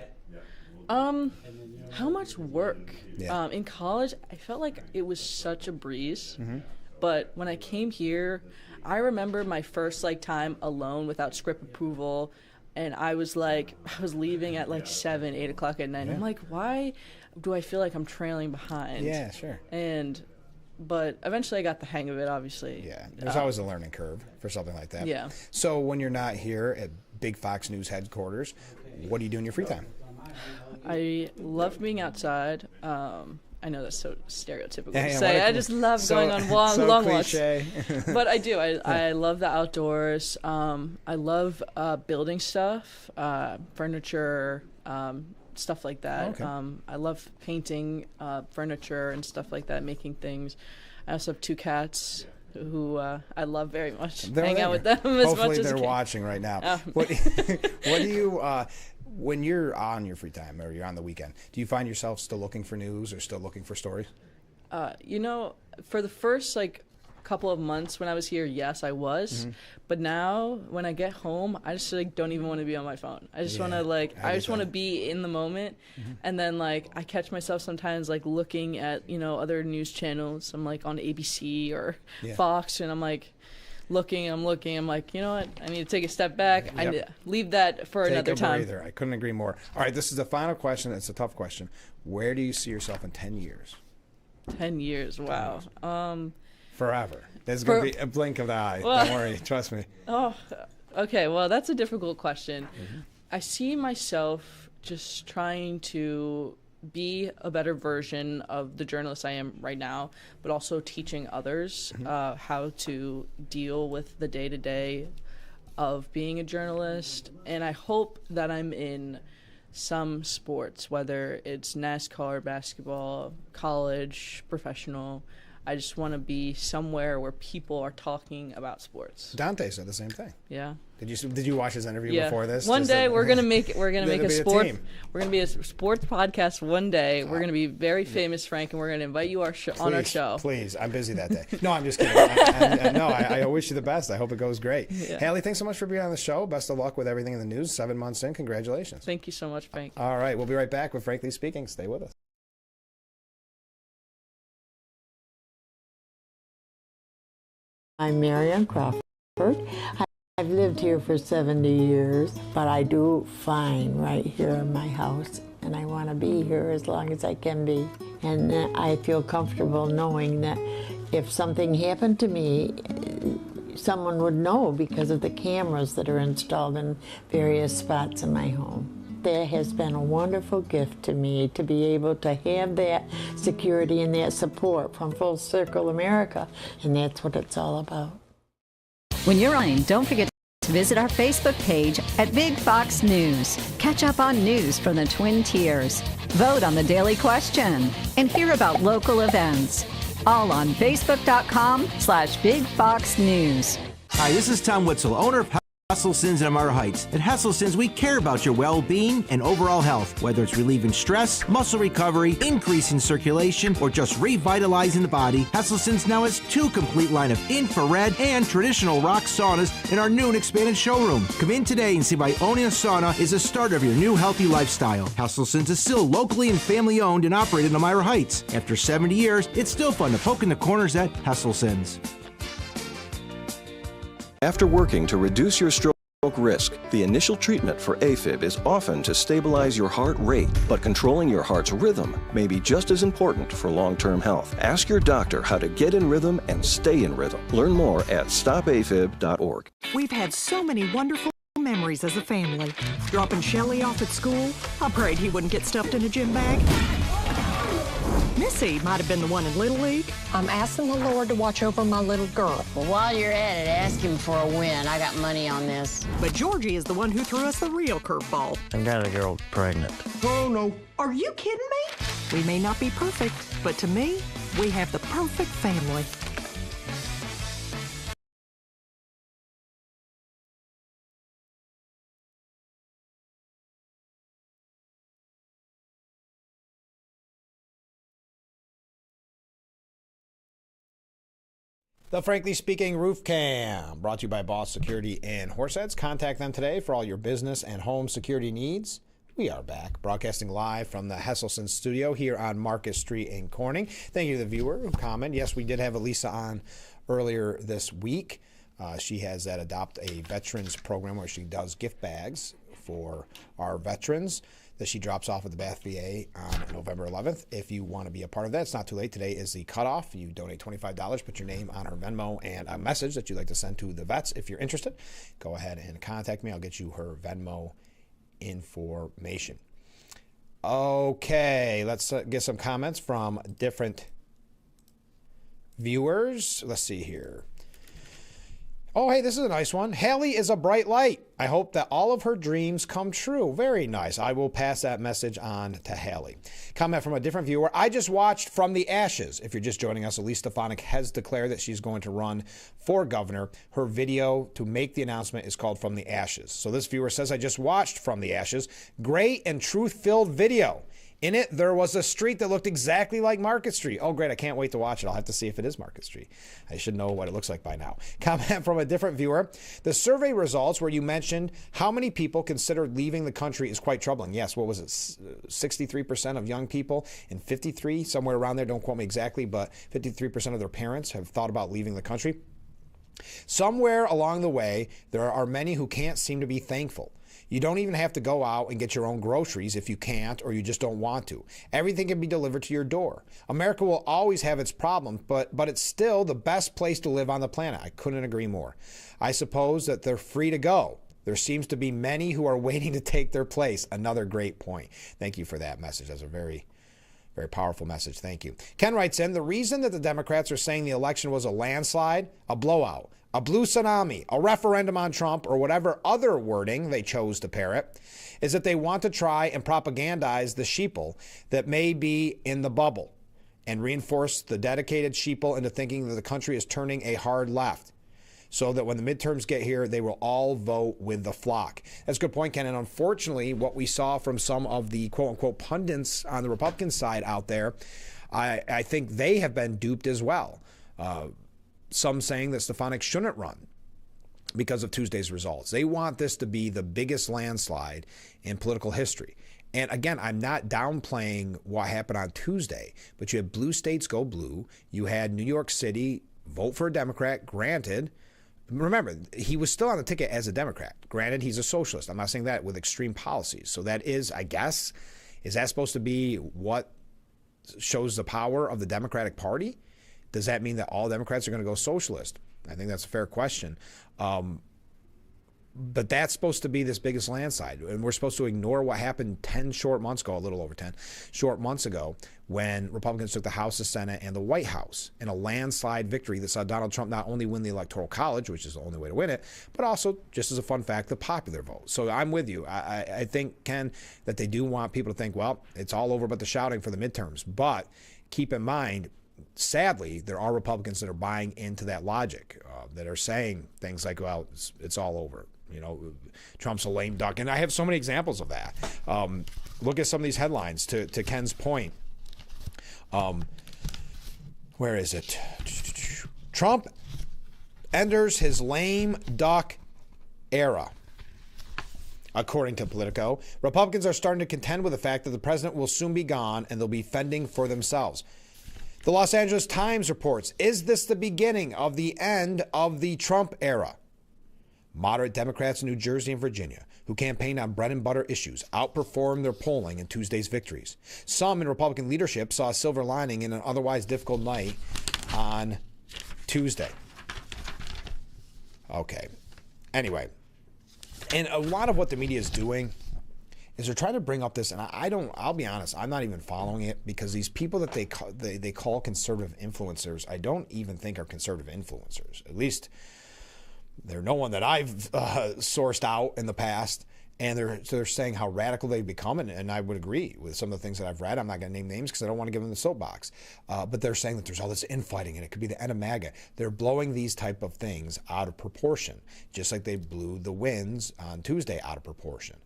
How much work. Yeah. In college, I felt like it was such a breeze, but when I came here, I remember my first time alone without script approval, and I was leaving at 7, 8 o'clock at night. Yeah. I'm like, why do I feel like I'm trailing behind? Yeah, sure. But eventually I got the hang of it, obviously. Yeah, there's always a learning curve for something like that. Yeah. So when you're not here at Big Fox News headquarters, what do you do in your free time? I love being outside. I know that's so stereotypical to Yeah, say. I just love going on long walks. But I do. I love the outdoors. I love building stuff, furniture, stuff like that. Okay. I love painting furniture and stuff like that, making things. I also have 2 cats who I love very much. Hang out with them as much as Hopefully they're I can. watching right now. What do you, when you're on your free time or you're on the weekend, do you find yourself still looking for news or still looking for stories? You know, for the first couple of months when I was here, yes, I was. But now when I get home, I just don't even want to be on my phone. I just want to I just want to be in the moment. And then I catch myself sometimes looking at, other news channels. I'm on ABC or Fox, and I'm looking, I'm like, you know what? I need to take a step back. I need to leave that for another time. Breather. I couldn't agree more. All right, this is the final question. It's a tough question. Where do you see yourself in 10 years? 10 years, wow. Forever. There's going to be a blink of the eye. Well, don't worry, trust me. Oh, okay. Well, that's a difficult question. I see myself just trying to be a better version of the journalist I am right now, but also teaching others how to deal with the day-to-day of being a journalist. And I hope that I'm in some sports, whether it's NASCAR, basketball, college, professional. I just want to be somewhere where people are talking about sports. Dante said the same thing. Yeah. Did you watch his interview before this? One day we're gonna make it. We're gonna make a sport. We're gonna be a sports podcast one day. We're gonna be very famous, Frank, and we're gonna invite you on our show. Please, I'm busy that day. No, I'm just kidding. I wish you the best. I hope it goes great. Yeah. Haley, thanks so much for being on the show. Best of luck with everything in the news. 7 months in, congratulations. Thank you so much, Frank. All right, we'll be right back with Frankly Speaking. Stay with us. I'm Marianne Crawford. I've lived here for 70 years, but I do fine right here in my house, and I want to be here as long as I can be. And I feel comfortable knowing that if something happened to me, someone would know because of the cameras that are installed in various spots in my home. That has been a wonderful gift to me, to be able to have that security and that support from Full Circle America, and that's what it's all about. When you're online, don't forget to visit our Facebook page at Big Fox News. Catch up on news from the Twin Tiers. Vote on the daily question and hear about local events. All on Facebook.com/Big Fox News. Hi, this is Tom Witzel, owner of Hesselson's in Amara Heights. At Hesselson's, we care about your well-being and overall health, whether it's relieving stress, muscle recovery, increasing circulation, or just revitalizing the body. Hesselson's now has 2 complete line of infrared and traditional rock saunas in our new and expanded showroom. Come in today and see why owning a sauna is the start of your new healthy lifestyle. Hesselson's is still locally and family-owned and operated in Amara Heights. After 70 years, it's still fun to poke in the corners at Hesselson's. After working to reduce your stroke risk, the initial treatment for AFib is often to stabilize your heart rate, but controlling your heart's rhythm may be just as important for long-term health. Ask your doctor how to get in rhythm and stay in rhythm. Learn more at stopafib.org. We've had so many wonderful memories as a family. Dropping Shelly off at school, I prayed he wouldn't get stuffed in a gym bag. Missy might have been the one in Little League. I'm asking the Lord to watch over my little girl. Well, while you're at it, ask him for a win. I got money on this. But Georgie is the one who threw us the real curveball. I got a girl pregnant. Oh, no. Are you kidding me? We may not be perfect, but to me, we have the perfect family. The Frankly Speaking Roof Cam, brought to you by Boss Security in Horseheads. Contact them today for all your business and home security needs. We are back, broadcasting live from the Hesselson studio here on Marcus Street in Corning. Thank you to the viewer who commented. Yes, we did have Elisa on earlier this week. She has that Adopt a Veterans program where she does gift bags for our veterans that she drops off at the Bath VA on November 11th. If you want to be a part of that, it's not too late. Today is the cutoff. You donate $25, put your name on her Venmo and a message that you'd like to send to the vets. If you're interested, go ahead and contact me. I'll get you her Venmo information. Okay, let's get some comments from different viewers. Let's see here. Oh, hey, this is a nice one. Haley is a bright light. I hope that all of her dreams come true. Very nice. I will pass that message on to Haley. Comment from a different viewer. I just watched From the Ashes. If you're just joining us, Elise Stefanik has declared that she's going to run for governor. Her video to make the announcement is called From the Ashes. So this viewer says, I just watched From the Ashes. Great and truth-filled video. In it, there was a street that looked exactly like Market Street. Oh, great. I can't wait to watch it. I'll have to see if it is Market Street. I should know what it looks like by now. Comment from a different viewer. The survey results where you mentioned how many people considered leaving the country is quite troubling. Yes, what was it? 63% of young people and 53, somewhere around there, don't quote me exactly, but 53% of their parents have thought about leaving the country. Somewhere along the way, there are many who can't seem to be thankful. You don't even have to go out and get your own groceries if you can't or you just don't want to. Everything can be delivered to your door. America will always have its problems, but it's still the best place to live on the planet. I couldn't agree more. I suppose that they're free to go. There seems to be many who are waiting to take their place. Another great point. Thank you for that message. That's a very powerful message. Thank you. Ken writes in, the reason that the Democrats are saying the election was a landslide, a blowout, a blue tsunami, a referendum on Trump, or whatever other wording they chose to parrot, is that they want to try and propagandize the sheeple that may be in the bubble and reinforce the dedicated sheeple into thinking that the country is turning a hard left, so that when the midterms get here, they will all vote with the flock. That's a good point, Ken. And unfortunately, what we saw from some of the quote-unquote pundits on the Republican side out there, I think they have been duped as well. Some saying that Stefanik shouldn't run because of Tuesday's results. They want this to be the biggest landslide in political history. And again, I'm not downplaying what happened on Tuesday, but you had blue states go blue. You had New York City vote for a Democrat, granted. Remember, he was still on the ticket as a Democrat. Granted, he's a socialist. I'm not saying that with extreme policies. So that is, I guess, is that supposed to be what shows the power of the Democratic Party? Does that mean that all Democrats are going to go socialist? I think that's a fair question. But that's supposed to be this biggest landslide. And we're supposed to ignore what happened 10 short months ago, a little over 10 short months ago, when Republicans took the House, the Senate, and the White House in a landslide victory that saw Donald Trump not only win the Electoral College, which is the only way to win it, but also, just as a fun fact, the popular vote. So I'm with you. I think, Ken, that they do want people to think, well, it's all over but the shouting for the midterms. But keep in mind, sadly, there are Republicans that are buying into that logic, that are saying things like, well, it's all over. You know, Trump's a lame duck. And I have so many examples of that. Look at some of these headlines to Ken's point. Where is it? Trump enters his lame duck era. According to Politico, Republicans are starting to contend with the fact that the president will soon be gone and they'll be fending for themselves. The Los Angeles Times reports, is this the beginning of the end of the Trump era? Moderate Democrats in New Jersey and Virginia, who campaigned on bread and butter issues, outperformed their polling in Tuesday's victories. Some in Republican leadership saw a silver lining in an otherwise difficult night on Tuesday. Okay. Anyway, and a lot of what the media is doing is they're trying to bring up this, and I'll be honest, I'm not even following it, because these people that they call conservative influencers, I don't even think are conservative influencers. At least they're no one that I've sourced out in the past, and they're saying how radical they've become, and I would agree with some of the things that I've read. I'm not going to name names because I don't want to give them the soapbox, but they're saying that there's all this infighting, and it could be the end of MAGA. They're blowing these type of things out of proportion, just like they blew the wins on Tuesday out of proportion.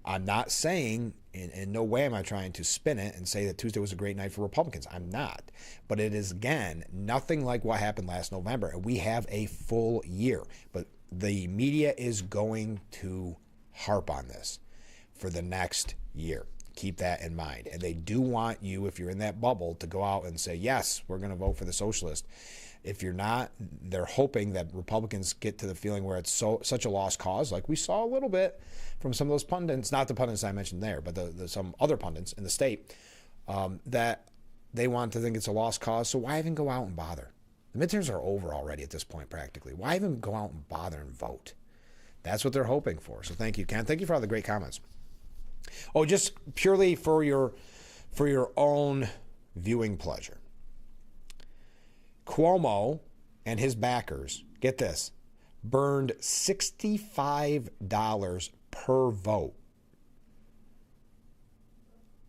I'm not saying, in no way am I trying to spin it and say that Tuesday was a great night for Republicans. I'm not. But it is, again, nothing like what happened last November. And we have a full year. But the media is going to harp on this for the next year. Keep that in mind. And they do want you, if you're in that bubble, to go out and say, yes, we're going to vote for the socialist. If you're not, they're hoping that Republicans get to the feeling where it's such a lost cause, like we saw a little bit from some of those pundits, not the pundits I mentioned there, but some other pundits in the state, that they want to think it's a lost cause. So why even go out and bother? The midterms are over already at this point, practically. Why even go out and bother and vote? That's what they're hoping for. So thank you, Ken. Thank you for all the great comments. Oh, just purely for your own viewing pleasure. Cuomo and his backers, get this, burned $65 per vote.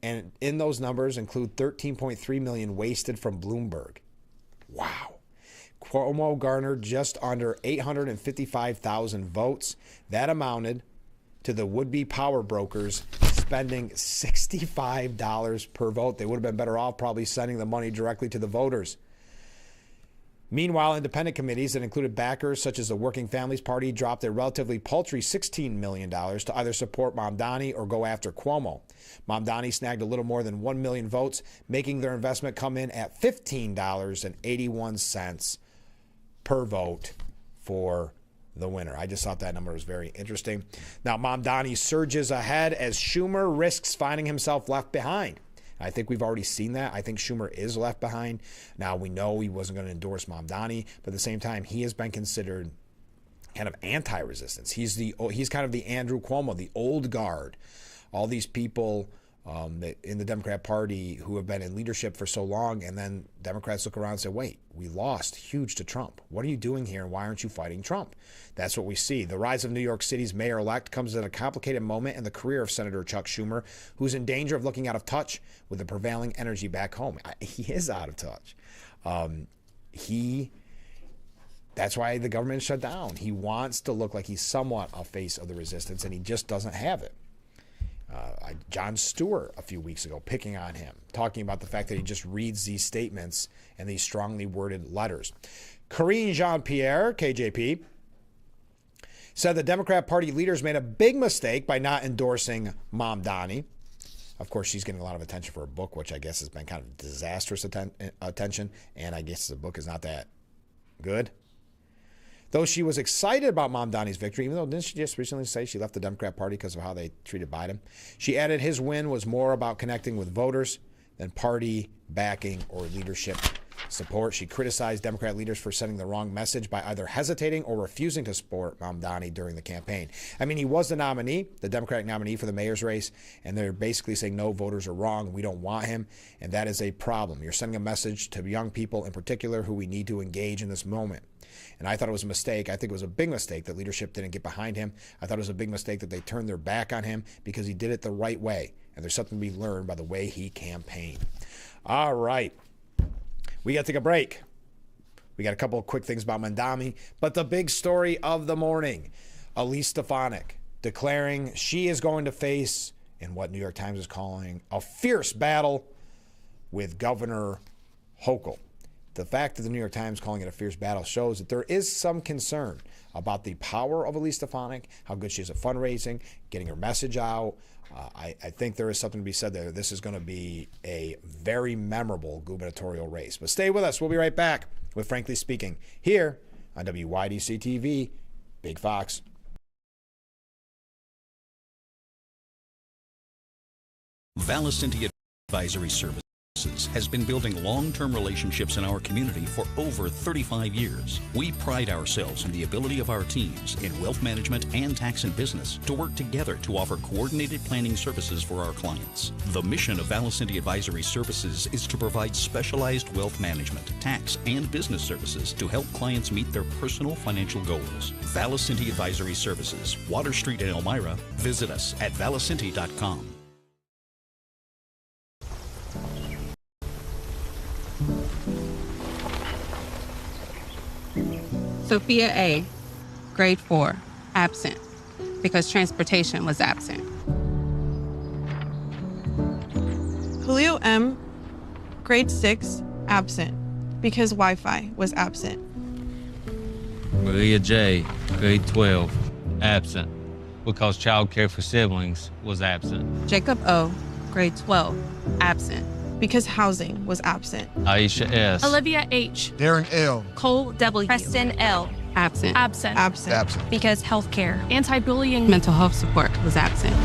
And in those numbers include $13.3 million wasted from Bloomberg. Wow. Cuomo garnered just under 855,000 votes. That amounted to the would-be power brokers spending $65 per vote. They would have been better off probably sending the money directly to the voters. Meanwhile, independent committees that included backers such as the Working Families Party dropped a relatively paltry $16 million to either support Mamdani or go after Cuomo. Mamdani snagged a little more than 1 million votes, making their investment come in at $15.81 per vote for the winner. I just thought that number was very interesting. Now, Mamdani surges ahead as Schumer risks finding himself left behind. I think we've already seen that. I think Schumer is left behind. Now, we know he wasn't going to endorse Mamdani, but at the same time, he has been considered kind of anti-resistance. He's kind of the Andrew Cuomo, the old guard. All these people in the Democrat Party who have been in leadership for so long, and then Democrats look around and say, wait, we lost huge to Trump. What are you doing here, and why aren't you fighting Trump? That's what we see. The rise of New York City's mayor-elect comes at a complicated moment in the career of Senator Chuck Schumer, who's in danger of looking out of touch with the prevailing energy back home. He is out of touch. That's why the government shut down. He wants to look like he's somewhat a face of the resistance, and he just doesn't have it. Jon Stewart a few weeks ago picking on him, talking about the fact that he just reads these statements and these strongly worded letters. Karine Jean-Pierre, KJP, said the Democrat Party leaders made a big mistake by not endorsing Mamdani. Of course, she's getting a lot of attention for her book, which I guess has been kind of disastrous attention, and I guess the book is not that good. Though she was excited about Mamdani's victory, even though didn't she just recently say she left the Democrat Party because of how they treated Biden? She added his win was more about connecting with voters than party backing or leadership support. She criticized Democrat leaders for sending the wrong message by either hesitating or refusing to support Mamdani during the campaign. I mean, he was the nominee, the Democratic nominee for the mayor's race, and they're basically saying, no, voters are wrong. We don't want him, and that is a problem. You're sending a message to young people in particular who we need to engage in this moment. And I thought it was a mistake. I think it was a big mistake that leadership didn't get behind him. I thought it was a big mistake that they turned their back on him because he did it the right way. And there's something to be learned by the way he campaigned. All right. We got to take a break. We got a couple of quick things about Mamdani. But the big story of the morning, Elise Stefanik declaring she is going to face, in what New York Times is calling, a fierce battle with Governor Hochul. The fact that the New York Times calling it a fierce battle shows that there is some concern about the power of Elise Stefanik, how good she is at fundraising, getting her message out. I think there is something to be said there. This is going to be a very memorable gubernatorial race. But stay with us. We'll be right back with Frankly Speaking here on WYDC TV, Big Fox. Valicenti Advisory Services has been building long-term relationships in our community for over 35 years. We pride ourselves in the ability of our teams in wealth management and tax and business to work together to offer coordinated planning services for our clients. The mission of Valicenti Advisory Services is to provide specialized wealth management, tax, and business services to help clients meet their personal financial goals. Valicenti Advisory Services, Water Street in Elmira. Visit us at valicenti.com. Sophia A., grade 4, absent, because transportation was absent. Julio M., grade 6, absent, because Wi-Fi was absent. Maria J., grade 12, absent, because childcare for siblings was absent. Jacob O., grade 12, absent, because housing was absent. Aisha S., Olivia H., Darren L., Cole W., Preston L., absent. Absent. Absent. Because healthcare, anti-bullying, Mental health support was absent.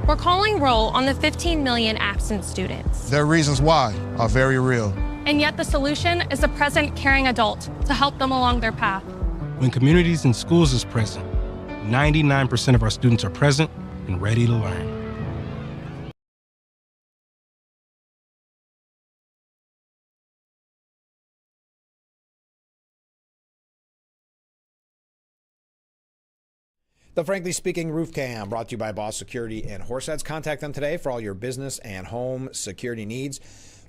We're calling roll on the 15 million absent students. Their reasons why are very real. And yet the solution is a present, caring adult to help them along their path. When communities and schools is present, 99% of our students are present and ready to learn. The Frankly Speaking Roof Cam, brought to you by Boss Security and Horseheads. Contact them today for all your business and home security needs.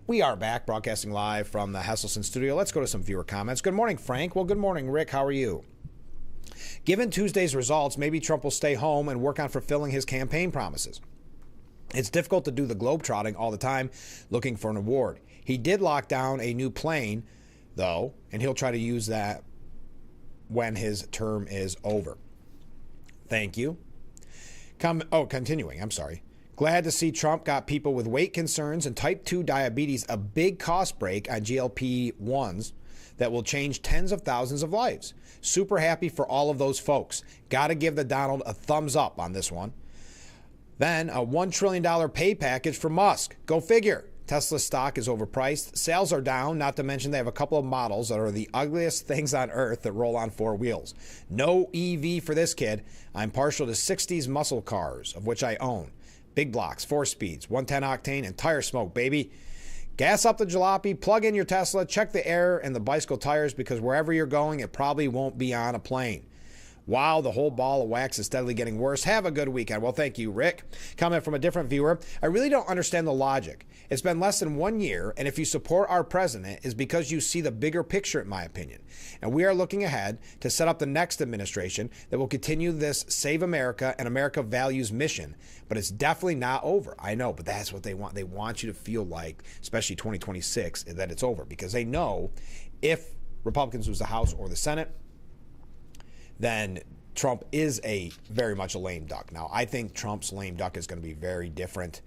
We are back, broadcasting live from the Hesselson studio. Let's go to some viewer comments. Good morning, Frank. Well, good morning, Rick. How are you? Given Tuesday's results, maybe Trump will stay home and work on fulfilling his campaign promises. It's difficult to do the globetrotting all the time looking for an award. He did lock down a new plane, though, and he'll try to use that when his term is over. Thank you. Continuing, I'm sorry. Glad to see Trump got people with weight concerns and type 2 diabetes a big cost break on GLP-1s that will change tens of thousands of lives. Super happy for all of those folks. Got to give the Donald a thumbs up on this one. Then a $1 trillion pay package for Musk. Go figure. Tesla stock is overpriced. Sales are down, not to mention they have a couple of models that are the ugliest things on earth that roll on 4 wheels. No EV for this kid. I'm partial to 60s muscle cars, of which I own. Big blocks, 4 speeds, 110 octane, and tire smoke, baby. Gas up the jalopy, plug in your Tesla, check the air and the bicycle tires because wherever you're going, it probably won't be on a plane. Wow, the whole ball of wax is steadily getting worse. Have a good weekend. Well, thank you, Rick. Comment from a different viewer. I really don't understand the logic. It's been less than 1 year, and if you support our president, it's because you see the bigger picture, in my opinion. And we are looking ahead to set up the next administration that will continue this Save America and America Values mission. But it's definitely not over. I know, but that's what they want. They want you to feel like, especially 2026, that it's over because they know if Republicans lose the House or the Senate, then Trump is very much a lame duck. Now, I think Trump's lame duck is going to be very different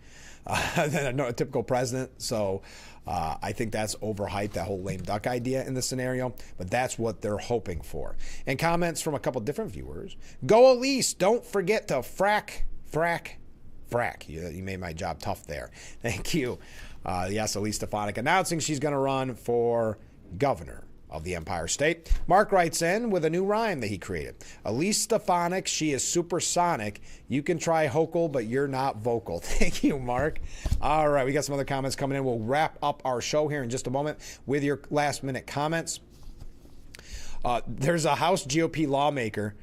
than a typical president. So I think that's overhyped, that whole lame duck idea in this scenario. But that's what they're hoping for. And comments from a couple different viewers. Go Elise. Don't forget to frack. You made my job tough there. Thank you. Yes, Elise Stefanik announcing she's going to run for governor of the Empire State. Mark writes in with a new rhyme that he created. Elise Stefanik, she is supersonic. You can try Hochul, but you're not vocal. Thank you, Mark. All right, we got some other comments coming in. We'll wrap up our show here in just a moment with your last-minute comments. There's a House GOP lawmaker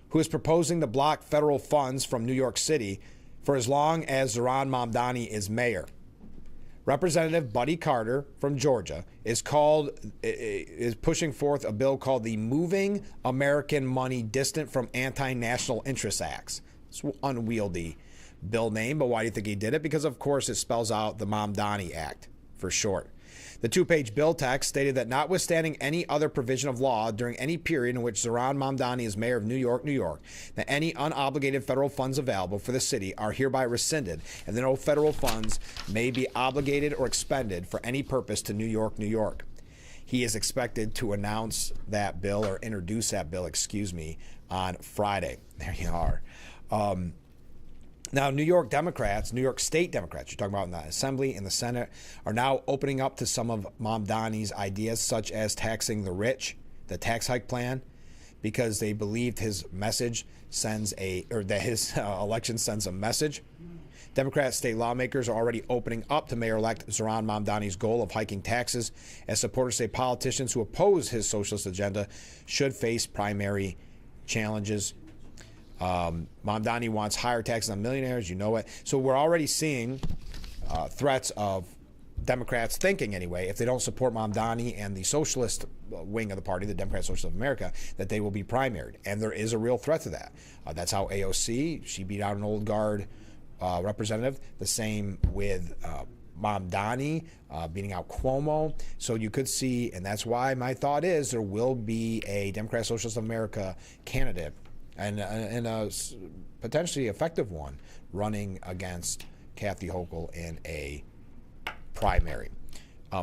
who is proposing to block federal funds from New York City for as long as Zohran Mamdani is mayor. Representative Buddy Carter from Georgia is pushing forth a bill called the Moving American Money Distant from Anti-National Interest Acts. It's an unwieldy bill name, but why do you think he did it? Because, of course, it spells out the Mamdani Act for short. The 2-page bill text stated that notwithstanding any other provision of law during any period in which Zohran Mamdani is mayor of New York, that any unobligated federal funds available for the city are hereby rescinded, and that no federal funds may be obligated or expended for any purpose to New York. He is expected to announce that bill, or introduce that bill, on Friday. There you are. Now, New York State Democrats, you're talking about in the Assembly and the Senate, are now opening up to some of Mamdani's ideas, such as taxing the rich, the tax hike plan, because they believed his message his election sends a message. Democrat state lawmakers are already opening up to Mayor-elect Zohran Mamdani's goal of hiking taxes, as supporters say politicians who oppose his socialist agenda should face primary challenges. Mamdani wants higher taxes on millionaires, you know it. So we're already seeing threats of Democrats thinking, anyway, if they don't support Mamdani and the socialist wing of the party, the Democrat Socialists of America, that they will be primaried. And there is a real threat to that. That's how AOC, she beat out an old guard representative. The same with Mamdani beating out Cuomo. So you could see, and that's why my thought is there will be a Democrat Socialist of America candidate and a potentially effective one running against Kathy Hochul in a primary.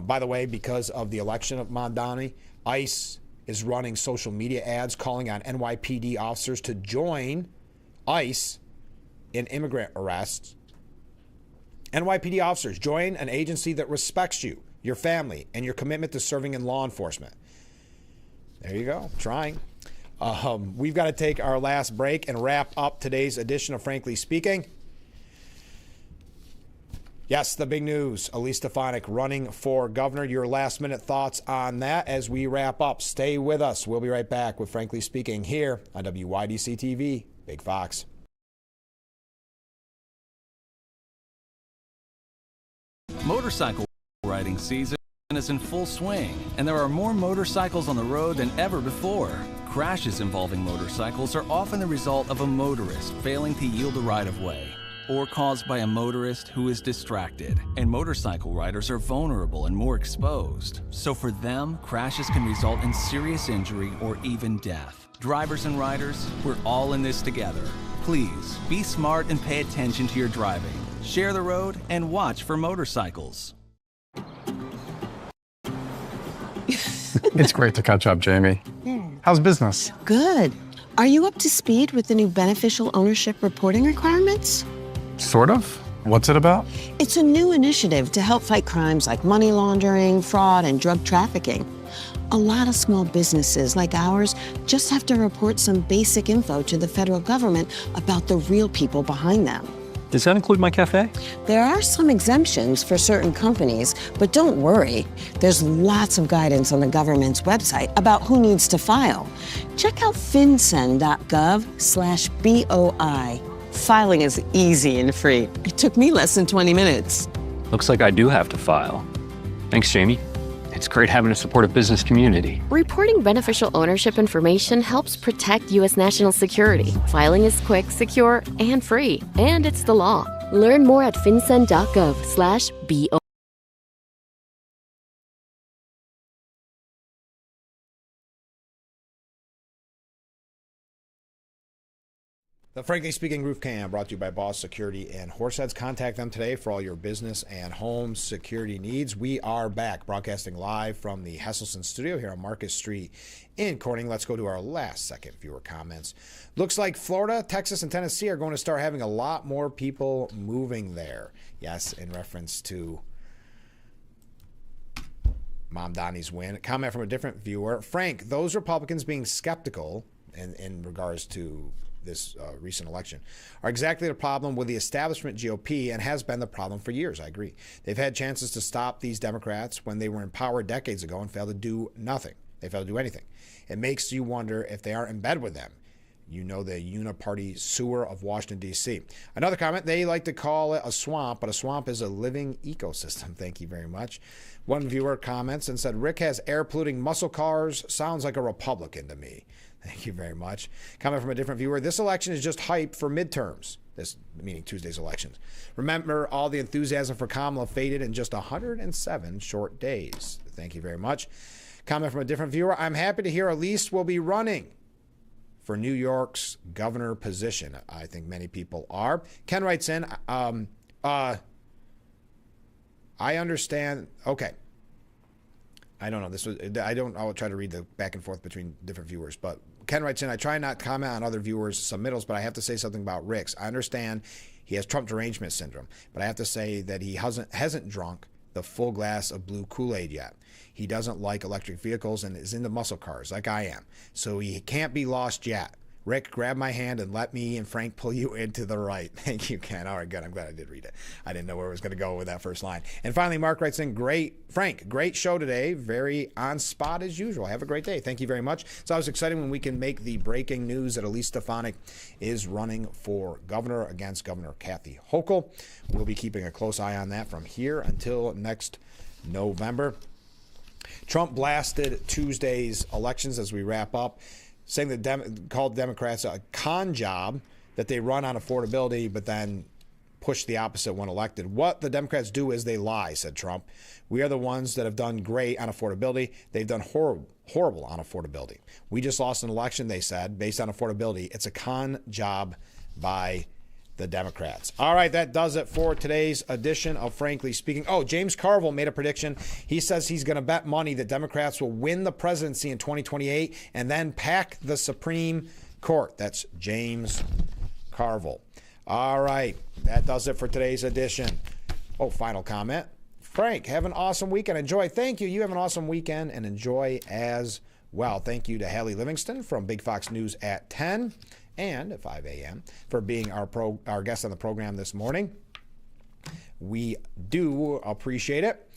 By the way, because of the election of Mamdani, ICE is running social media ads calling on NYPD officers to join ICE in immigrant arrests. NYPD officers, join an agency that respects you, your family, and your commitment to serving in law enforcement. There you go, trying. We've got to take our last break and wrap up today's edition of Frankly Speaking. Yes, the big news. Elise Stefanik running for governor. Your last-minute thoughts on that as we wrap up. Stay with us. We'll be right back with Frankly Speaking here on WYDC TV, Big Fox. Motorcycle riding season is in full swing, and there are more motorcycles on the road than ever before. Crashes involving motorcycles are often the result of a motorist failing to yield the right-of-way. or caused by a motorist who is distracted. And motorcycle riders are vulnerable and more exposed. So for them, crashes can result in serious injury or even death. Drivers and riders, we're all in this together. Please, be smart and pay attention to your driving. Share the road and watch for motorcycles. It's great to catch up, Jamie. How's business? Good. Are you up to speed with the new beneficial ownership reporting requirements? Sort of. What's it about? It's a new initiative to help fight crimes like money laundering, fraud, and drug trafficking. A lot of small businesses like ours just have to report some basic info to the federal government about the real people behind them. Does that include my cafe? There are some exemptions for certain companies, but don't worry. There's lots of guidance on the government's website about who needs to file. Check out fincen.gov/BOI. Filing is easy and free. It took me less than 20 minutes. Looks like I do have to file. Thanks, Jamie. It's great having a supportive business community. Reporting beneficial ownership information helps protect U.S. national security. Filing is quick, secure, and free. And it's the law. Learn more at fincen.gov/BOI. The Frankly Speaking Roof Cam brought to you by Boss Security and Horseheads. Contact them today for all your business and home security needs. We are back broadcasting live from the Hesselson studio here on Marcus Street in Corning. Let's go to our last second viewer comments. Looks like Florida, Texas, and Tennessee are going to start having a lot more people moving there. Yes, in reference to Mom Donnie's win. A comment from a different viewer. Frank, those Republicans being skeptical in regards to this recent election are exactly the problem with the establishment GOP and has been the problem for years. I agree. They've had chances to stop these Democrats when they were in power decades ago and failed to do nothing. They failed to do anything. It makes you wonder if they are in bed with them. You know, the uniparty sewer of Washington, D.C. Another comment, they like to call it a swamp, but a swamp is a living ecosystem. Thank you very much. One viewer comments and said, Rick has air-polluting muscle cars. Sounds like a Republican to me. Thank you very much. Comment from a different viewer. This election is just hype for midterms. This meaning Tuesday's elections. Remember, all the enthusiasm for Kamala faded in just 107 short days. Thank you very much. Comment from a different viewer. I'm happy to hear Elise will be running for New York's governor position. I think many people are. Ken writes in, I understand. Okay. I don't know. I'll try to read the back and forth between different viewers, but Ken writes in, I try not to comment on other viewers' submittals, but I have to say something about Rick's. I understand he has Trump derangement syndrome, but I have to say that he hasn't drunk the full glass of blue Kool-Aid yet. He doesn't like electric vehicles and is into muscle cars like I am. So he can't be lost yet. Rick, grab my hand and let me and Frank pull you into the right. Thank you, Ken. All right, good. I'm glad I did read it. I didn't know where it was going to go with that first line. And finally, Mark writes in, Frank, great show today. Very on spot as usual. Have a great day. Thank you very much. It's always exciting when we can make the breaking news that Elise Stefanik is running for governor against Governor Kathy Hochul. We'll be keeping a close eye on that from here until next November. Trump blasted Tuesday's elections as we wrap up, saying that called Democrats a con job, that they run on affordability, but then push the opposite when elected. What the Democrats do is they lie, said Trump. We are the ones that have done great on affordability. They've done horrible on affordability. We just lost an election, they said, based on affordability. It's a con job by the Democrats. All right, that does it for today's edition of Frankly Speaking. Oh, James Carville made a prediction. He says he's going to bet money that Democrats will win the presidency in 2028 and then pack the Supreme Court. That's James Carville. All right, that does it for today's edition. Oh, final comment. Frank, have an awesome weekend. Enjoy. Thank you. You have an awesome weekend and enjoy as well. Thank you to Hallie Livingston from Big Fox News at 10. And at 5 a.m. for being our guest on the program this morning. We do appreciate it.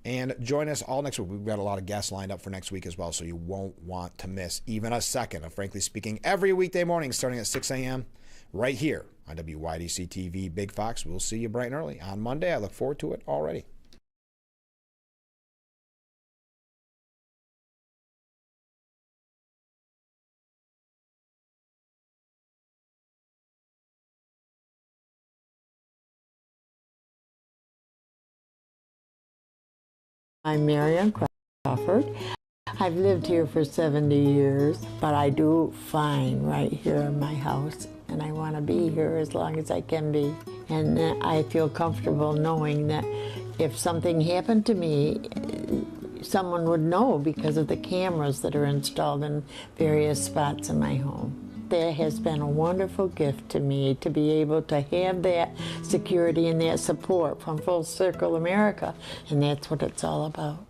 And join us all next week. We've got a lot of guests lined up for next week as well, so you won't want to miss even a second of Frankly Speaking every weekday morning starting at 6 a.m. right here on WYDC TV Big Fox. We'll see you bright and early on Monday. I look forward to it already. I'm Marion Crawford. I've lived here for 70 years, but I do fine right here in my house, and I want to be here as long as I can be. And I feel comfortable knowing that if something happened to me, someone would know because of the cameras that are installed in various spots in my home. That has been a wonderful gift to me to be able to have that security and that support from Full Circle America, and that's what it's all about.